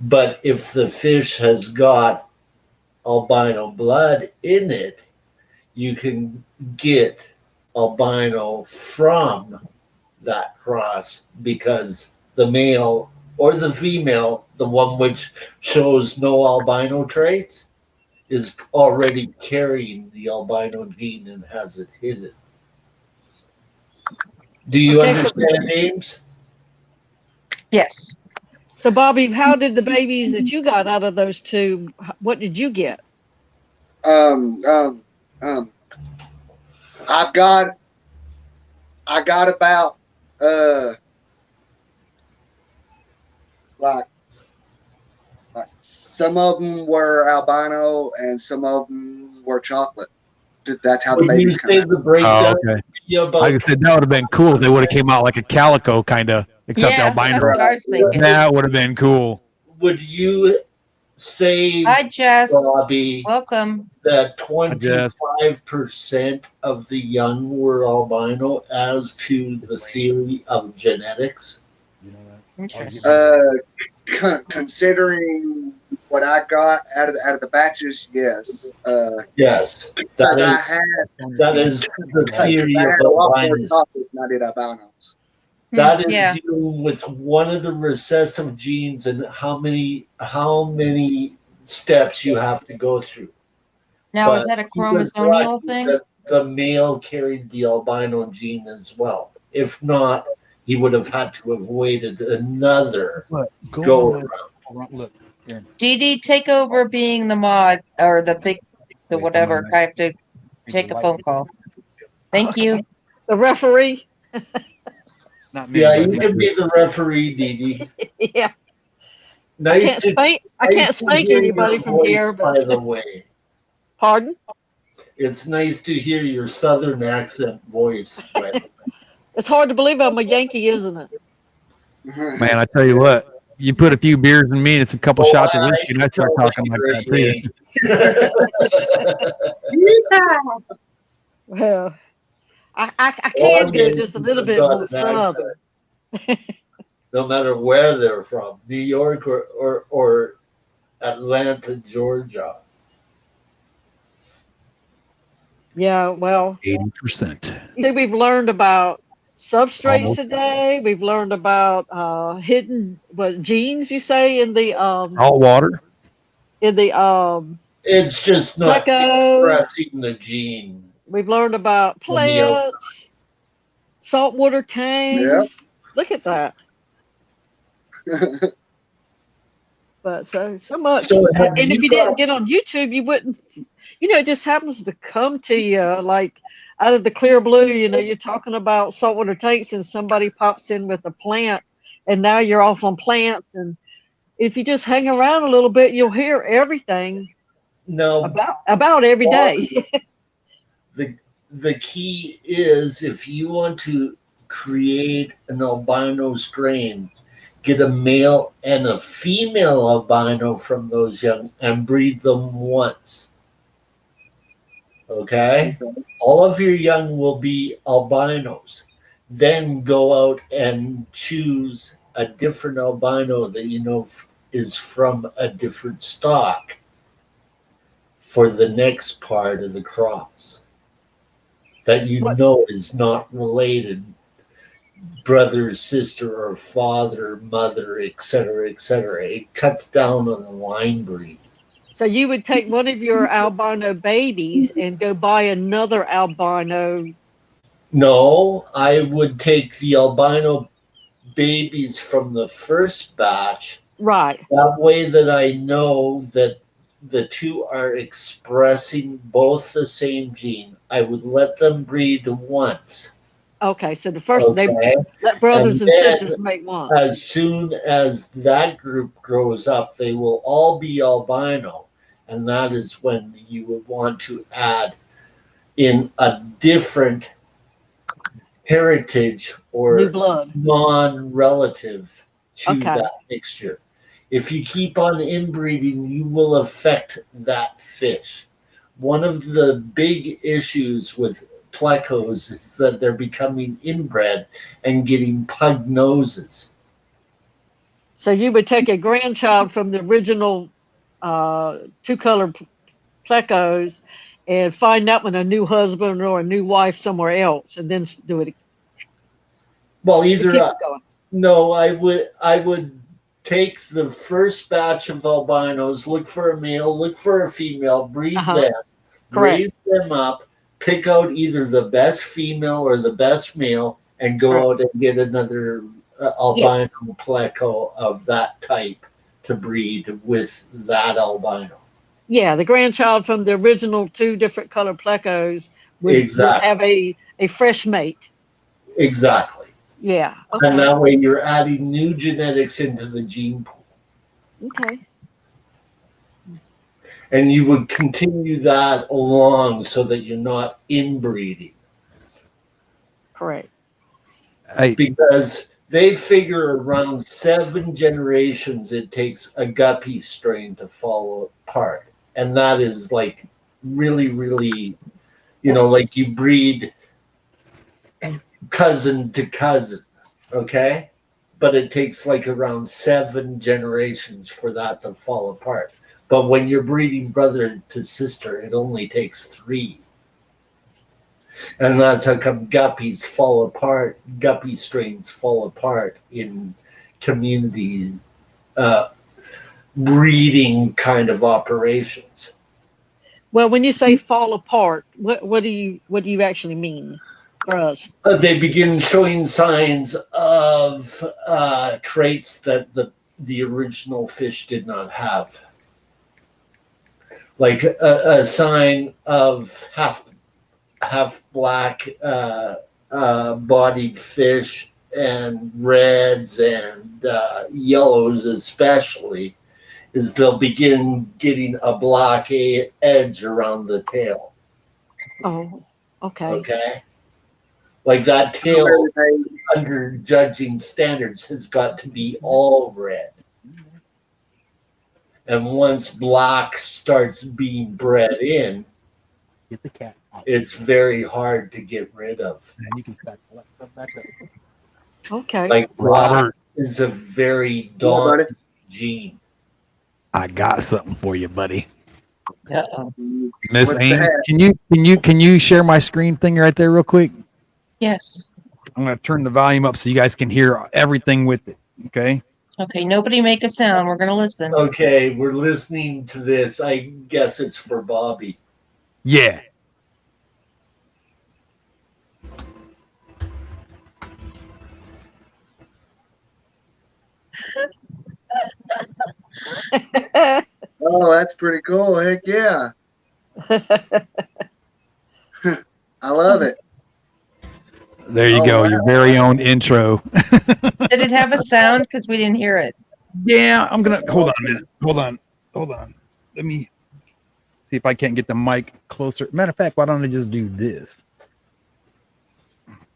But if the fish has got albino blood in it, you can get albino from that cross because the male or the female, the one which shows no albino traits, is already carrying the albino gene and has it hidden. Do you understand, James? Yes. So, Bobby, how did the babies that you got out of those two? What did you get? I got about like some of them were albino and some of them were chocolate. That's how the When you babies come say out. the breakdown, Oh, okay. about Like I said, that would have been cool if they would have came out like a calico kind of, except Yeah, albino. that's what I was thinking. That would have been cool. would you say, Hi, Jess. Bobby, Welcome. that Jess. 25% of the young were albino as to the theory of genetics? Interesting. Considering what I got out of the batches, yes. Yes, that is the theory I of had a lot more albinos. chocolate than I did albinos. That is Yeah. dealing with one of the recessive genes and how many steps you have to go through. Now, is But that a he was chromosomal lucky thing? that the male carried the albino gene as well. If not, he would have had to have waited another go around. Look. Dee Dee, take over being the mod or the whatever. I have to take a phone call. Thank you. The referee? Not me. Yeah, you can be the referee, Dee Dee. Yeah. Nice I can't spank hear anybody your from voice, here, by but the way. pardon? It's nice to hear your southern accent voice. But It's hard to believe I'm a Yankee, isn't it? Man, I tell you what, You put a few beers in me and it's a couple shots of whiskey, and I start talking like that too. Well, I can go just a little bit more southern. No matter where they're from, New York or Atlanta, Georgia. Yeah, well, 80%. We've learned about substrates today. We've learned about hidden genes. You say in the Salt water. It's just not expressing the gene. We've learned about plants, saltwater tanks. Yeah. Look at that. But so much. So and if you didn't get on YouTube, you wouldn't. It just happens to come to you like out of the clear blue. You're talking about saltwater tanks, and somebody pops in with a plant, and now you're off on plants. And if you just hang around a little bit, you'll hear everything. About every day. The key is if you want to create an albino strain, get a male and a female albino from those young and breed them once. Okay? All of your young will be albinos. Then go out and choose a different albino that you know is from a different stock for the next part of the cross that you know is not related, brother, sister, or father, mother, etc., etc. It cuts down on the line breed. So you would take one of your albino babies and go buy another albino? No, I would take the albino babies from the first batch. Right. That way that I know that the two are expressing both the same gene. I would let them breed once. Okay, so the first they let brothers and sisters make one. As soon as that group grows up, they will all be albino, and that is when you would want to add in a different heritage or non-relative to that mixture. If you keep on inbreeding, you will affect that fish. One of the big issues with plecos is that they're becoming inbred and getting pug noses. So you would take a grandchild from the original two-color plecos and find that one a new husband or a new wife somewhere else, and then do it. Well, no, I would take the first batch of albinos, look for a male, look for a female, breed them, raise them up, pick out either the best female or the best male, and go out and get another albino pleco of that type to breed with that albino. Yeah, the grandchild from the original two different color plecos would have a fresh mate. Exactly. Yeah. Okay. And that way you're adding new genetics into the gene pool. Okay. And you would continue that along so that you're not inbreeding. Correct. Because they figure around 7 generations it takes a guppy strain to fall apart. And that is like really, really, like you breed cousin to cousin, okay? But it takes like around 7 generations for that to fall apart. But when you're breeding brother to sister, it only takes 3. And that's how come guppies fall apart, guppy strains fall apart in community breeding kind of operations. Well, when you say fall apart, what do you actually mean for us? They begin showing signs of traits that the original fish did not have, like a sign of half black bodied fish and reds and yellows especially, is they'll begin getting a black edge around the tail. Oh, okay. Okay. Like that tail, under judging standards, has got to be all red. And once black starts being bred in, Get the cat out. it's very hard to get rid of. And you can stack all that stuff back up. Okay. Like black Robert, is a very Yeah, buddy. dominant gene. I got something for you, buddy. Uh-oh. Miss What's Ames, that? can you share my screen thing right there real quick? Yes. I'm gonna turn the volume up so you guys can hear everything with it. Okay. Okay, nobody make a sound. We're gonna listen. Okay, we're listening to this. I guess it's for Bobby. Yeah. Oh, that's pretty cool. Heck yeah. I love it. There you Oh, go. wow. Your very own intro. Did it have a sound? Because we didn't hear it. Yeah, I'm gonna hold on a minute. Hold on. Let me see if I can't get the mic closer. Matter of fact, why don't I just do this?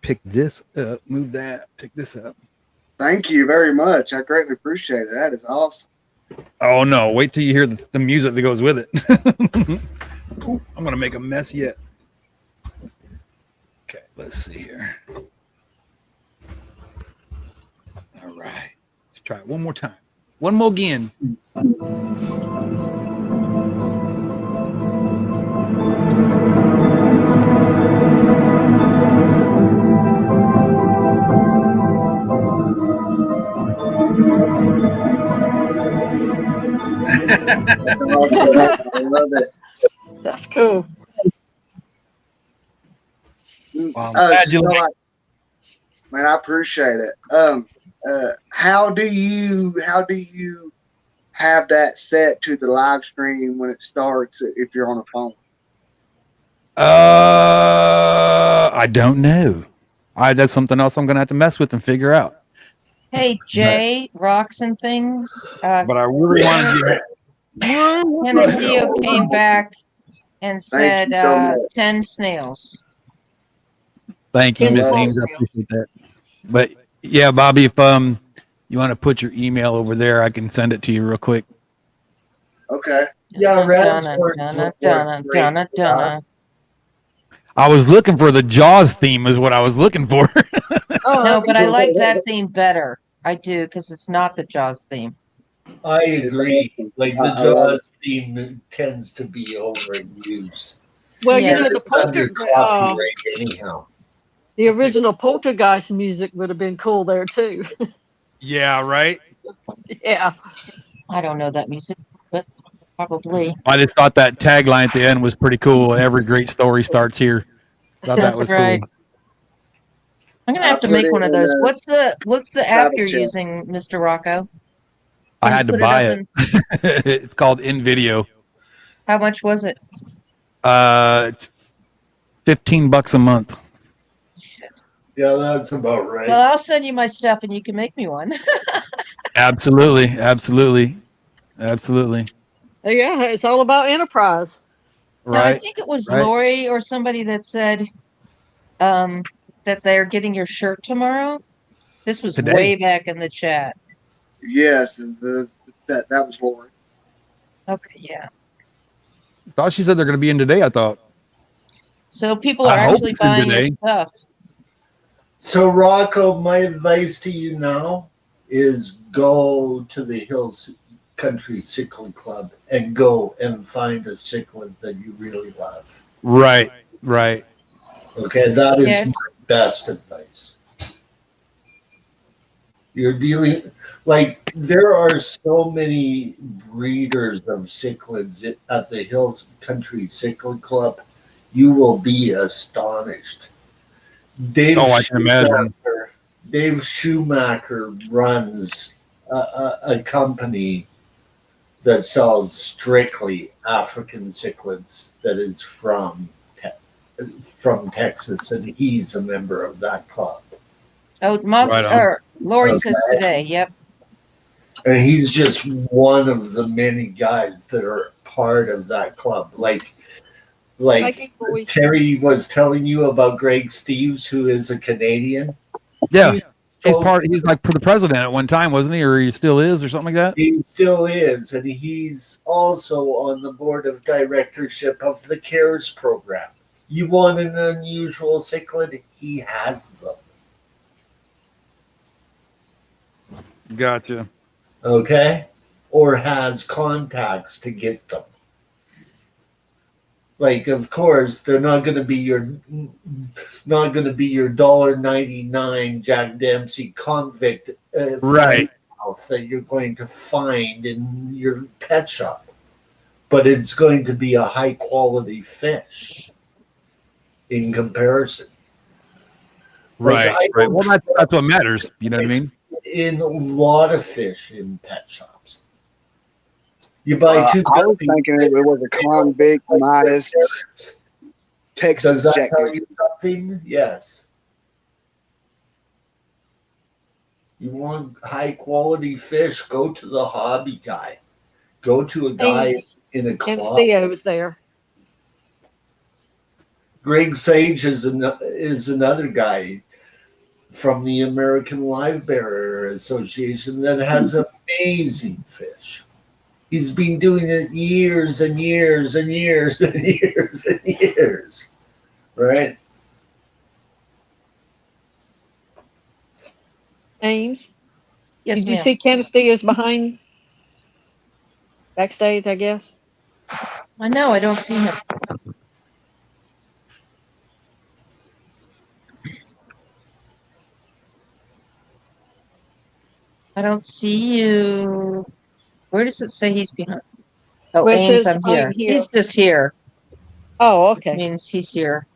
Pick this up, move that, pick this up. Thank you very much. I greatly appreciate it. That is awesome. Oh no, wait till you hear the music that goes with it. Ooh, I'm gonna make a mess yet. Okay, let's see here. All right, let's try it one more time. One more again. Awesome. I love it. That's cool. Well, I'm glad you So, like- man, I appreciate it. How do you have that set to the live stream when it starts if you're on a phone? I don't know. That's something else I'm gonna have to mess with and figure out. Hey, Jay, rocks and things. But I really want to get. Canisteo came back and said Thank you so much. 10 snails. Thank you, Ten Miss small Ames. I snails. appreciate that. But yeah, Bobby, if you want to put your email over there, I can send it to you real quick. Okay. Yeah, Donna, Donna, Donna. I was looking for the Jaws theme, is what I was looking for. Oh, No, but I like that theme better. I do, because it's not the Jaws theme. I agree. Like the I love Jaws theme tends to be overused. well, Yeah. you know, It's under copyright anyhow. the original Poltergeist music would have been cool there too. Yeah, right. Yeah. I don't know that music, but probably. I just thought that tagline at the end was pretty cool. Every great story starts here. Thought that That's was right. cool. I'm gonna have to I'll make put one it of in those. the What's the app private you're chat. using, Mr. Rocco? I Can you had to put buy up it. in- It's called InVideo. How much was it? It's $15 a month. Shit. Yeah, that's about right. Well, I'll send you my stuff and you can make me one. Absolutely. Yeah, it's all about enterprise. Now, I Right. think it was right. Lori or somebody that said that they're getting your shirt tomorrow. This was Today. way back in the chat. Yes, that was Lori. Okay, yeah. Thought she said they're going to be in today. I thought. So people are I hope actually it's in buying your today. stuff. So Rocco, my advice to you now is go to the Hills Country Cichlid Club and go and find a cichlid that you really love. Right. Okay, that is Yes. my best advice. You're dealing like there are so many breeders of cichlids at the Hills Country Cichlid Club. You will be astonished. Dave Oh, I can imagine. Dave Schumacher runs a company that sells strictly African cichlids that is from Texas, and he's a member of that club. Oh, Right on. Lori Okay. says today. Yep. And he's just one of the many guys that are part of that club. Like Terry was telling you about Greg Steves, who is a Canadian. Yeah. He's He's like for the president at one time, wasn't he? Or he still is, or something like that. He still is, and he's also on the board of directorship of the CARES program. You want an unusual cichlid? He has them. Gotcha. Okay? Or has contacts to get them. Like, of course, they're not going to be your $1.99 Jack Dempsey convict Right. mouth that you're going to find in your pet shop, but it's going to be a high quality fish in comparison. Right. Like, Right. Well, that's what matters. You know what I mean? In a lot of fish in pet shops, you buy two. I was thinking it was a convict Midas Does Texas that Jack tell Dempsey. you something? Yes. You want high quality fish? Go to the hobby guy. Go to a guy in a club. Theo was there. Greg Sage is another guy from the American Live Bearer Association that has amazing fish. He's been doing it years and years and years and years and years, right? Ames. Yes, Did you ma'am. see Candace Diaz behind backstage? I guess. I know. I don't see him. I don't see you. Where does it say he's behind? Oh, Where it Ames, says I'm here. I'm here. He's just here. Oh, Which okay. means he's here.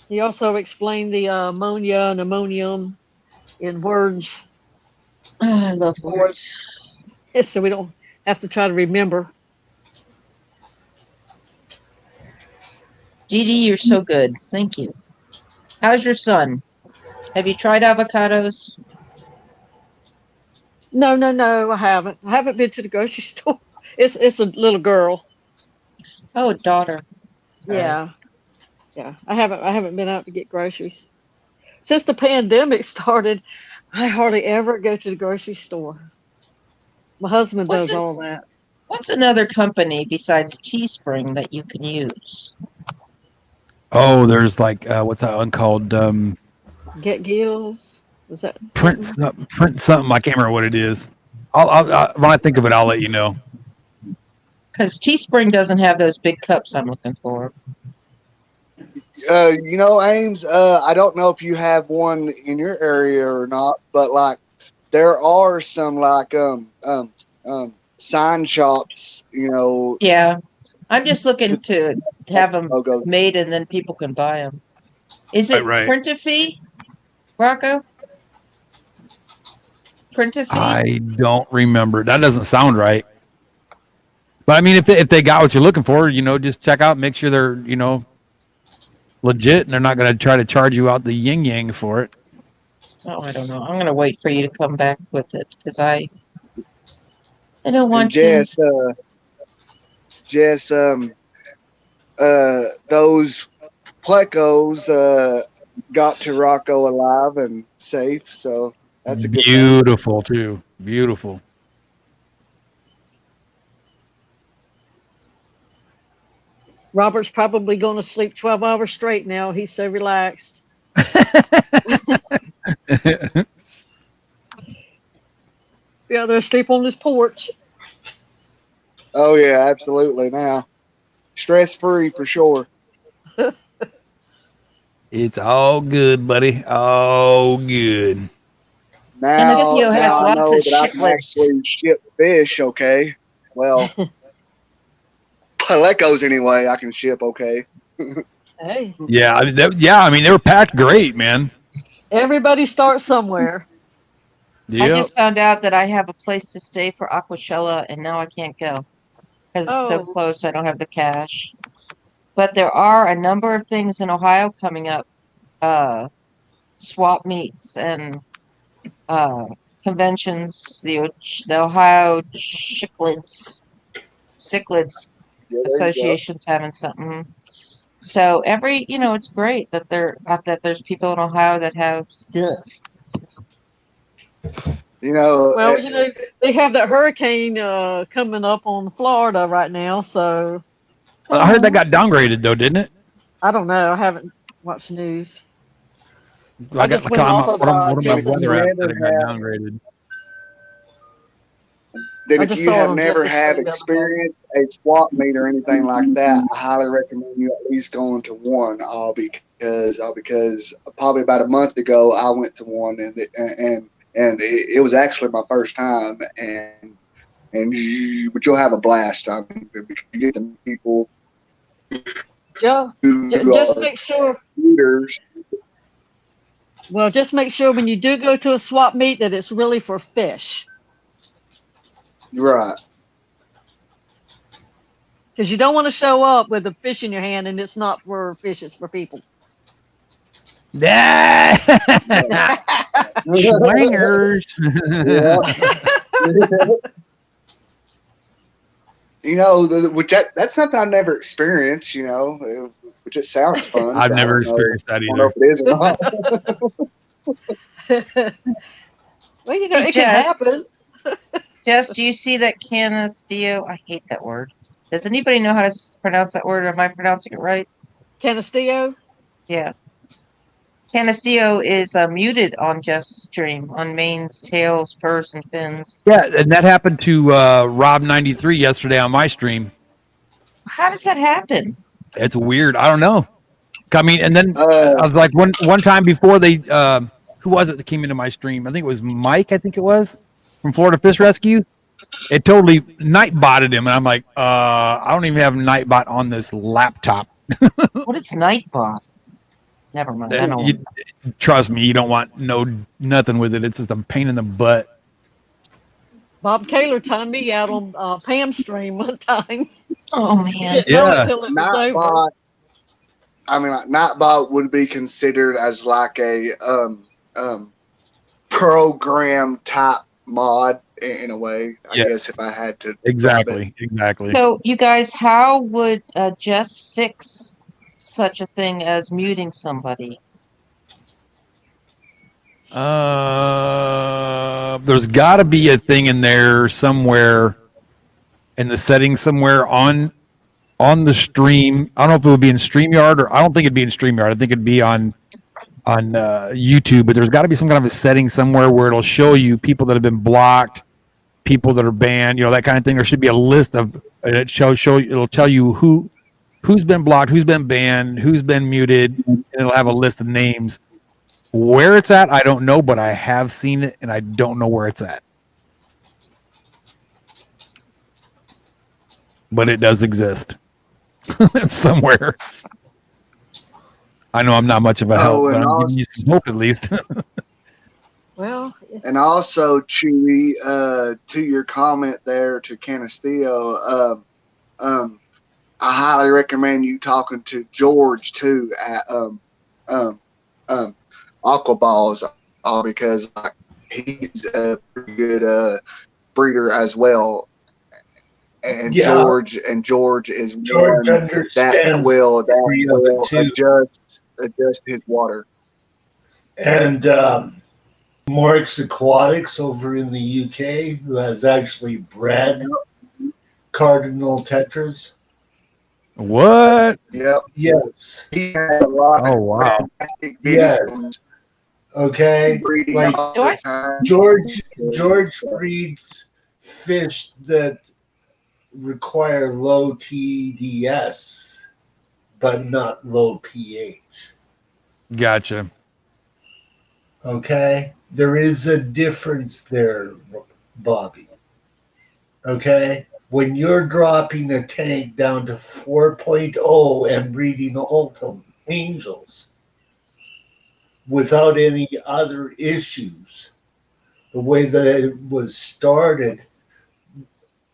He also explained the ammonia and ammonium in words, Oh, I love words. so we don't have to try to remember. Dee Dee, you're so good. Thank you. How's your son? Have you tried avocados? No, I haven't. I haven't been to the grocery store. It's a little girl. Oh, daughter. Sorry. Yeah. I haven't been out to get groceries since the pandemic started. I hardly ever go to the grocery store. My husband does all that. What's another company besides Teespring that you can use? Oh, there's like what's that one called? Get Gills. Was that Print something. I can't remember what it is. I'll when I think of it, I'll let you know. Because Teespring doesn't have those big cups I'm looking for. Ames, I don't know if you have one in your area or not, but like there are some like sign shops, Yeah. I'm just looking to have them logos. made and then people can buy them. Is it Right. Print-a-Fee, Rocco? Print-a-Fee? I don't remember. That doesn't sound right. But I mean, if they got what you're looking for, just check out, make sure they're legit, and they're not going to try to charge you out the yin yang for it. Oh, I don't know. I'm going to wait for you to come back with it because I don't want And Jess, those plecos got to Rocco alive and safe, so that's a good thing. Beautiful too. Beautiful. Robert's probably going to sleep 12 hours straight now. He's so relaxed. Yeah, they're asleep on his porch. Oh yeah, absolutely. Now, stress free for sure. It's all good, buddy. All good. Now, Pinocchio has I lots know of that I can chiclets. actually ship fish. Okay, well, Palecos anyway. I can ship. Okay. Hey, Yeah, I mean, they were packed great, man. everybody starts somewhere. Yeah. I just found out that I have a place to stay for Aquashella, and now I can't go because it's so Oh. close. I don't have the cash. But there are a number of things in Ohio coming up, swap meets and conventions. The Ohio Cichlids Yeah, there you go. Association's having something. So it's great that there's people in Ohio that have stuff. Well, they have that hurricane coming up on Florida right now, so I heard that got downgraded though, didn't it? I don't know. I haven't watched the news. I just got went off of one of my Texas weather apps State. that it got downgraded. Then I if just you saw it have on never Texas had State the other day. experienced a swap meet or anything like that, I highly recommend you at least going to one. Because probably about a month ago I went to one and it was actually my first time but you'll have a blast. I mean, you get the people Yeah, who just are make sure. leaders. Well, just make sure when you do go to a swap meet that it's really for fish, Right. because you don't want to show up with a fish in your hand and it's not for fish; it's for people. Yeah, swingers. That's something I've never experienced. Which it sounds fun. I've but never I don't know. experienced that I don't know either. if it is or not. Well, Hey, it can happen. Jess, do you see that Canisteo? I hate that word. Does anybody know how to pronounce that word? Am I pronouncing it right? Canisteo? Yeah. Canisteo is muted on Jess' stream on mains, tails, furs, and fins. Yeah, and that happened to Rob93 yesterday on my stream. How does that happen? It's weird. I don't know. I mean, and then I was like, one time before they, who was it that came into my stream? I think it was Mike. I think it was from Florida Fish Rescue. It totally Nightbotted him, and I'm like, I don't even have Nightbot on this laptop. What is Nightbot? Never mind. I know. Trust me, you don't want nothing with it. It's just a pain in the butt. Bob Kaler timed me out on Pam's stream one time. Oh man! Yeah. Until it was over. Nightbot would be considered as like a program type mod in a way. I guess if I had to. Exactly. So, you guys, how would Jess fix such a thing as muting somebody? There's got to be a thing in there somewhere in the settings somewhere on the stream. I don't know if it would be in StreamYard or I don't think it'd be in StreamYard. I think it'd be on YouTube, but there's got to be some kind of a setting somewhere where it'll show you people that have been blocked, people that are banned, that kind of thing. There should be a list of it'll tell you who's been blocked, who's been banned, who's been muted, and it'll have a list of names. Where it's at, I don't know, but I have seen it, and I don't know where it's at. But it does exist somewhere. I know I'm not much of a help, but I'm giving you some hope at least. Well, and also, Chewy, to your comment there to Canisteo, I highly recommend you talking to George too at Aquaballs, because he's a pretty good breeder as well. And George is one that will adjust his water. And Morix Aquatics over in the UK, who has actually bred cardinal tetras. What? Yep. Yes. He had a lot of fantastic videos. Yes. Okay. Like George breeds fish that require low TDS, but not low pH. Gotcha. Okay. There is a difference there, Bobby. Okay. When you're dropping a tank down to 4.0 and breeding Ultim Angels without any other issues, the way that it was started,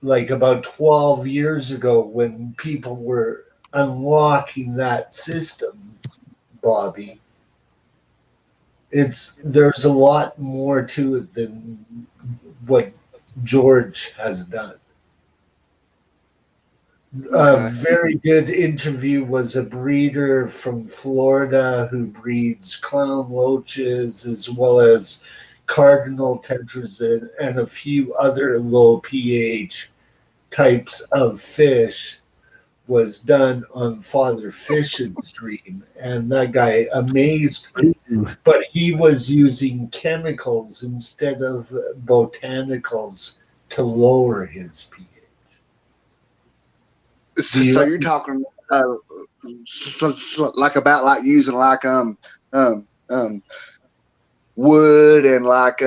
like about 12 years ago when people were unlocking that system, Bobby, there's a lot more to it than what George has done. A Okay. very good interview was a breeder from Florida who breeds clown loaches as well as cardinal tetras and a few other low pH types of fish was done on Father Fish's stream, and that guy amazed me. But he was using chemicals instead of botanicals to lower his pH. Do So you? you're talking like about like using like um wood and like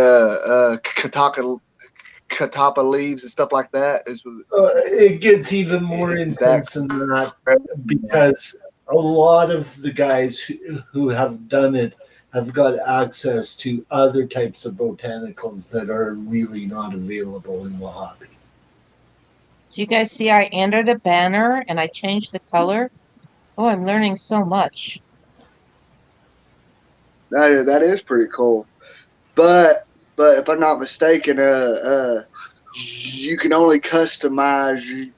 catapa leaves and stuff like that. It gets even more Is that intense than that correct? because a lot of the guys who have done it have got access to other types of botanicals that are really not available in the hobby. Do you guys see I entered a banner and I changed the color? Oh, I'm learning so much. That is pretty cool. But if I'm not mistaken, you can only customize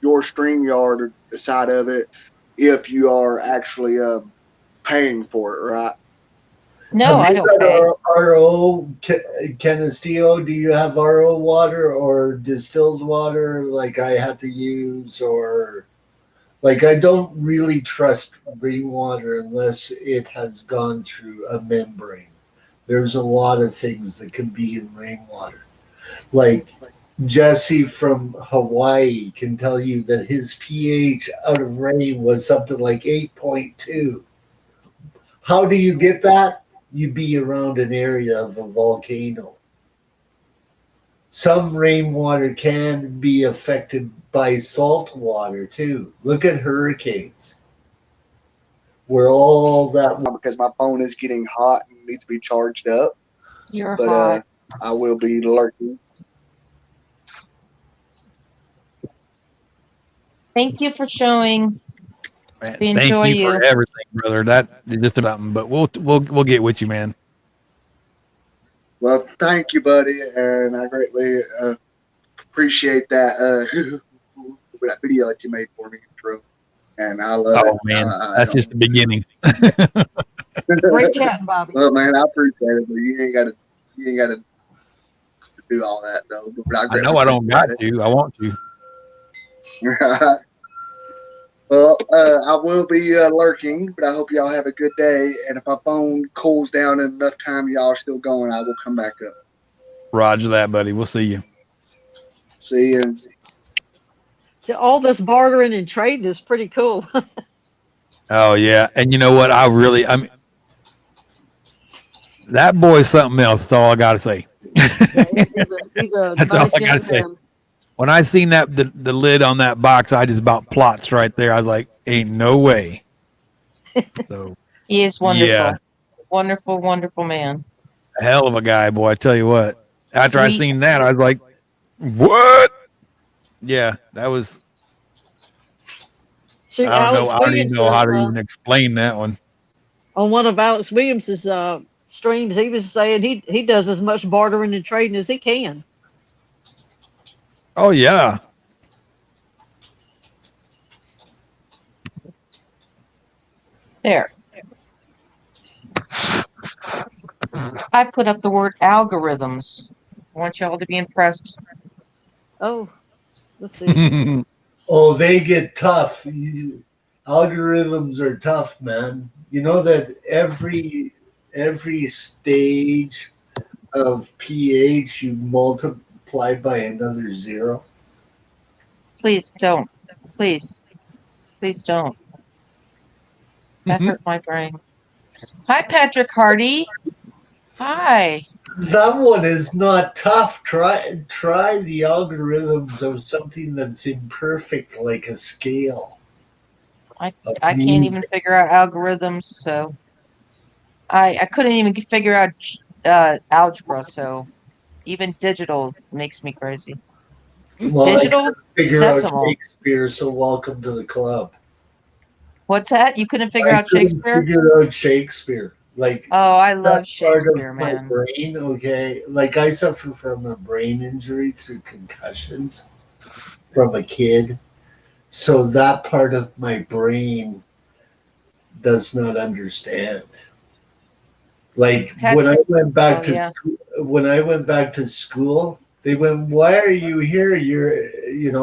your StreamYard side of it if you are actually paying for it, right? No, Have I you don't got pay. RO, Canisteo? Do you have RO water or distilled water like I had to use? Or like I don't really trust rainwater unless it has gone through a membrane. There's a lot of things that can be in rainwater. Like Jesse from Hawaii can tell you that his pH out of rain was something like 8.2. How do you get that? You be around an area of a volcano. Some rainwater can be affected by salt water too. Look at hurricanes, where all that. Because my phone is getting hot and needs to be charged up. You're But hot. I will be lurking. Thank you for showing. Man, We thank enjoy you for you. everything, brother. That is just about, but we'll get with you, man. Well, thank you, buddy, and I greatly appreciate that that video that you made for me, intro, and I love it. Oh man, that's just the beginning. Great chatting, Bobby. Well, man, I appreciate it, but you ain't got to do all that though. But I I greatly know I don't got appreciate to. I want to. it. Well, I will be lurking, but I hope y'all have a good day. And if my phone cools down in enough time, y'all are still going, I will come back up. Roger that, buddy. We'll see you. See you. See, all this bartering and trading is pretty cool. Oh yeah, and you know what? I mean, that boy's something else. That's all I got to say. Yeah, he's a That's all nice I got young to say. man. When I seen that the lid on that box, I just about plots right there. I was like, "Ain't no way." So He is wonderful. yeah, Wonderful, wonderful man. a hell of a guy, boy. I tell you what. After I We seen that, I was like, "What?" Yeah, that was. Shoot, I don't know. Alex I don't even Williams know how to even explain that one. on one of Alex Williams's streams, he was saying he does as much bartering and trading as he can. Oh yeah. there. I put up the word algorithms. I want y'all to be impressed. Oh, let's see. Oh, they get tough. Algorithms are tough, man. You know that every stage of pH you multiply by another zero. Please don't. Please. Please don't. That hurt my brain. Hi, Patrick Hardy. Hi. That one is not tough. Try the algorithms of something that's imperfect, like a scale. I can't even figure out algorithms, so I couldn't even figure out algebra, so even digital makes me crazy. Well, I Digital couldn't figure out decimal. Shakespeare, so welcome to the club. What's that? You couldn't figure I out couldn't Shakespeare? figure out Shakespeare. Like Oh, I that love part of Shakespeare, my man. brain. Okay, like I suffer from a brain injury through concussions from a kid, So that part of my brain does not understand. Like when I Patrick. went back Oh to yeah. when I went back to school, they went, "Why are you here?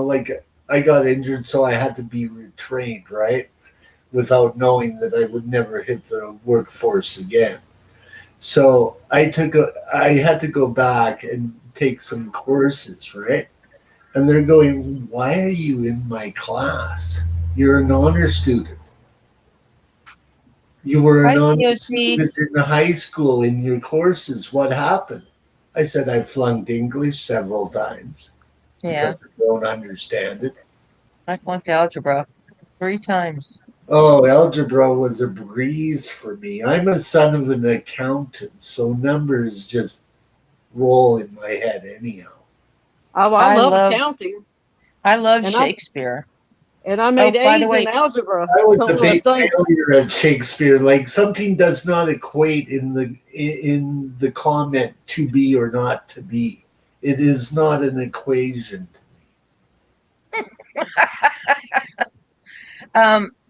Like I got injured, so I had to be retrained, right? Without knowing that I would never hit the workforce again. So I had to go back and take some courses, right? And they're going, "Why are you in my class? You're an honor student. You were Hi, an honor COC. student in high school in your courses. What happened?" I said, "I flunked English several times Yeah, because I don't understand it." I flunked algebra 3 times. Oh, algebra was a breeze for me. I'm a son of an accountant, so numbers just roll in my head anyhow. I I love love accounting, I love and I Shakespeare. made Oh, by the A's in way, algebra. I was Don't a know a big thing. failure at Shakespeare. Like something does not equate in the comment to be or not to be. It is not an equation.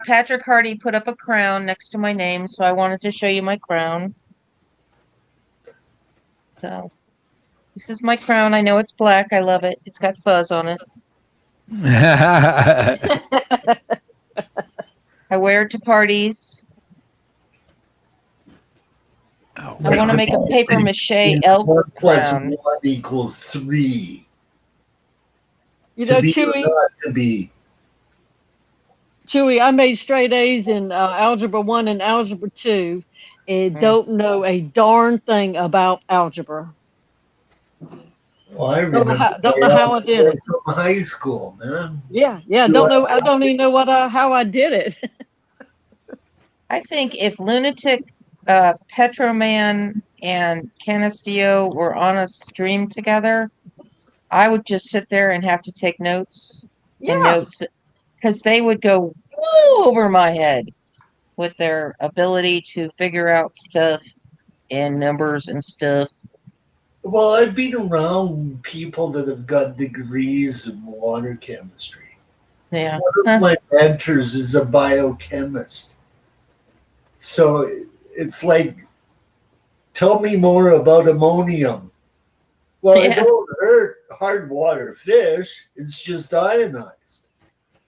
Patrick Hardy put up a crown next to my name, so I wanted to show you my crown. So this is my crown. I know it's black. I love it. It's got fuzz on it. I wear it to parties. I want to make a paper mache elk One plus crown. one equals three. You To know, be or not to be. Chewy, I made straight A's in algebra 1 and algebra 2, and Mm. don't know a darn thing about algebra. Well, I Don't know remember how, don't my know how I did algebra it. from high school, man. Yeah, Do don't know. I I don't even know how I did it. I think if Lunatic, Petroman, and Canisteo were on a stream together, I would just sit there and have to take notes and Yeah, notes because they would go woo over my head with their ability to figure out stuff and numbers and stuff. Well, I've been around people that have got degrees in water chemistry. Yeah. One of Huh. my mentors is a biochemist. So it's like, tell me more about ammonium. Well, it Yeah. don't hurt hard water fish. It's just ionized.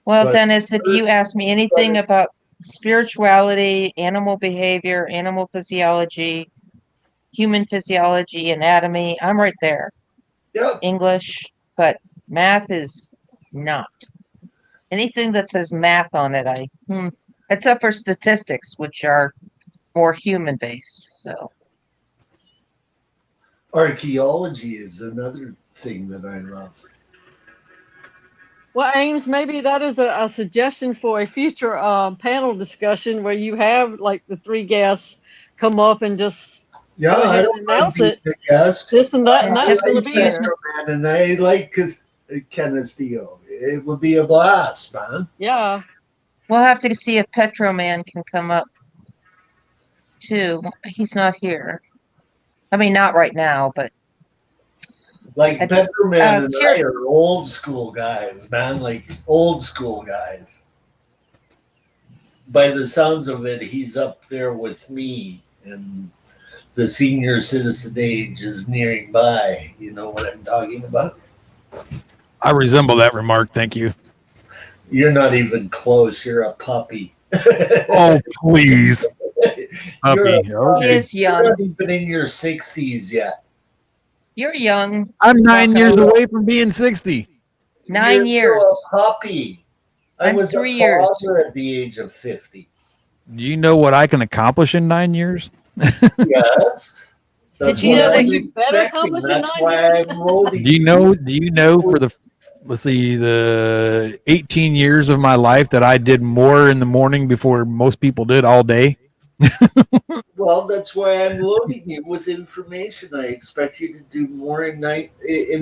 Well, But Dennis, if you ask me anything about spirituality, animal behavior, animal physiology, human physiology, anatomy, I'm right there. yeah, English, but math is not. Anything that says math on it, except for statistics, which are more human based. So, archaeology is another thing that I love. well, Ames, maybe that is a suggestion for a future panel discussion where you have like the three guests come up and just Yeah, go I ahead don't and mind announce being it. a guest. This and that, and and I that's just going to like be confuse me. here. Petroman and I like Canisteo. It would be a blast, man. Yeah. We'll have to see if Petroman can come up too. He's not here. I mean, not right now, but Like uh, Petroman and Pure. I are old school guys, man. Like old school guys. By the sounds of it, he's up there with me, and the senior citizen age is nearing by. You know what I'm talking about? I resemble that remark. Thank you. You're not even close. You're a puppy. Oh, please. You're a Puppy. He Okay. is You're young. not even in your 60s yet. You're young, I'm 9 years Rocco. away from being 60. 9 You're years. still a puppy. I I'm was a 3 years. father at the age of 50. Do you know what I can accomplish in 9 years? Yes. That's Did you what know that I'm What you better expecting. accomplish in That's 9 why years. I'm loading. Do you know for the let's see the 18 years of my life that I did more in the morning before most people did all day? Well, that's why I'm loading you with information. I expect you to do more in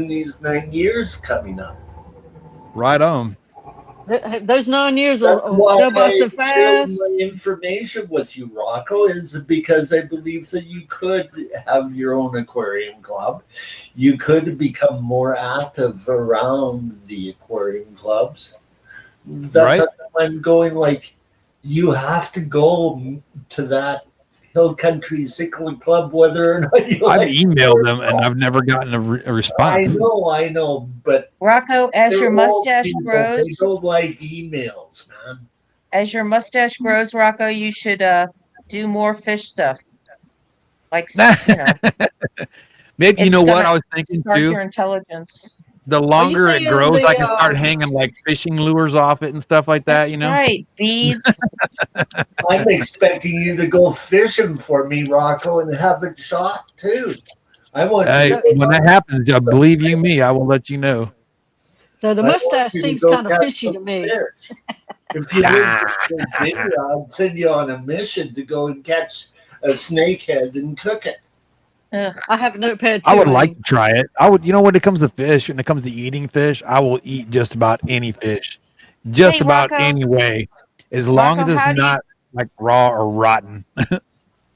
these 9 years coming up. Right on. Those 9 years That's will why go by I'm so sharing fast. my information with you, Rocco, is because I believe that you could have your own aquarium club. You could become more active around the aquarium clubs. That's how I'm going. Like, you have to go to that Hill Country Cycling Club, whether or not you I've like emailed them and I've never gotten a response. I know, but Rocco, as they're your old mustache people. grows, They don't like emails, man. as your mustache grows, Rocco, you should do more fish stuff. Like, you know, Maybe you know it's what I gonna was thinking spark too. your intelligence. The Are you longer it saying grows, I can start the hanging like fishing lures off it and stuff like that. That's You know. right. Beads. I'm expecting you to go fishing for me, Rocco, and have it shot too. I want you to Hey, go when that happens, believe you me, I will let you know. so the I want mustache you to seems go kind of catch fishy some to me. fish. If you lived in Virginia, I'd send you on a mission to go and catch a snakehead and cook it. Ugh. I have a notepad too. I would like to Ames. try it. I would, you know, when it comes to fish, when it comes to eating fish, I will eat just about any fish, just Hey, about Rocco. any way, as long Rocco, as it's how do you not like raw or rotten.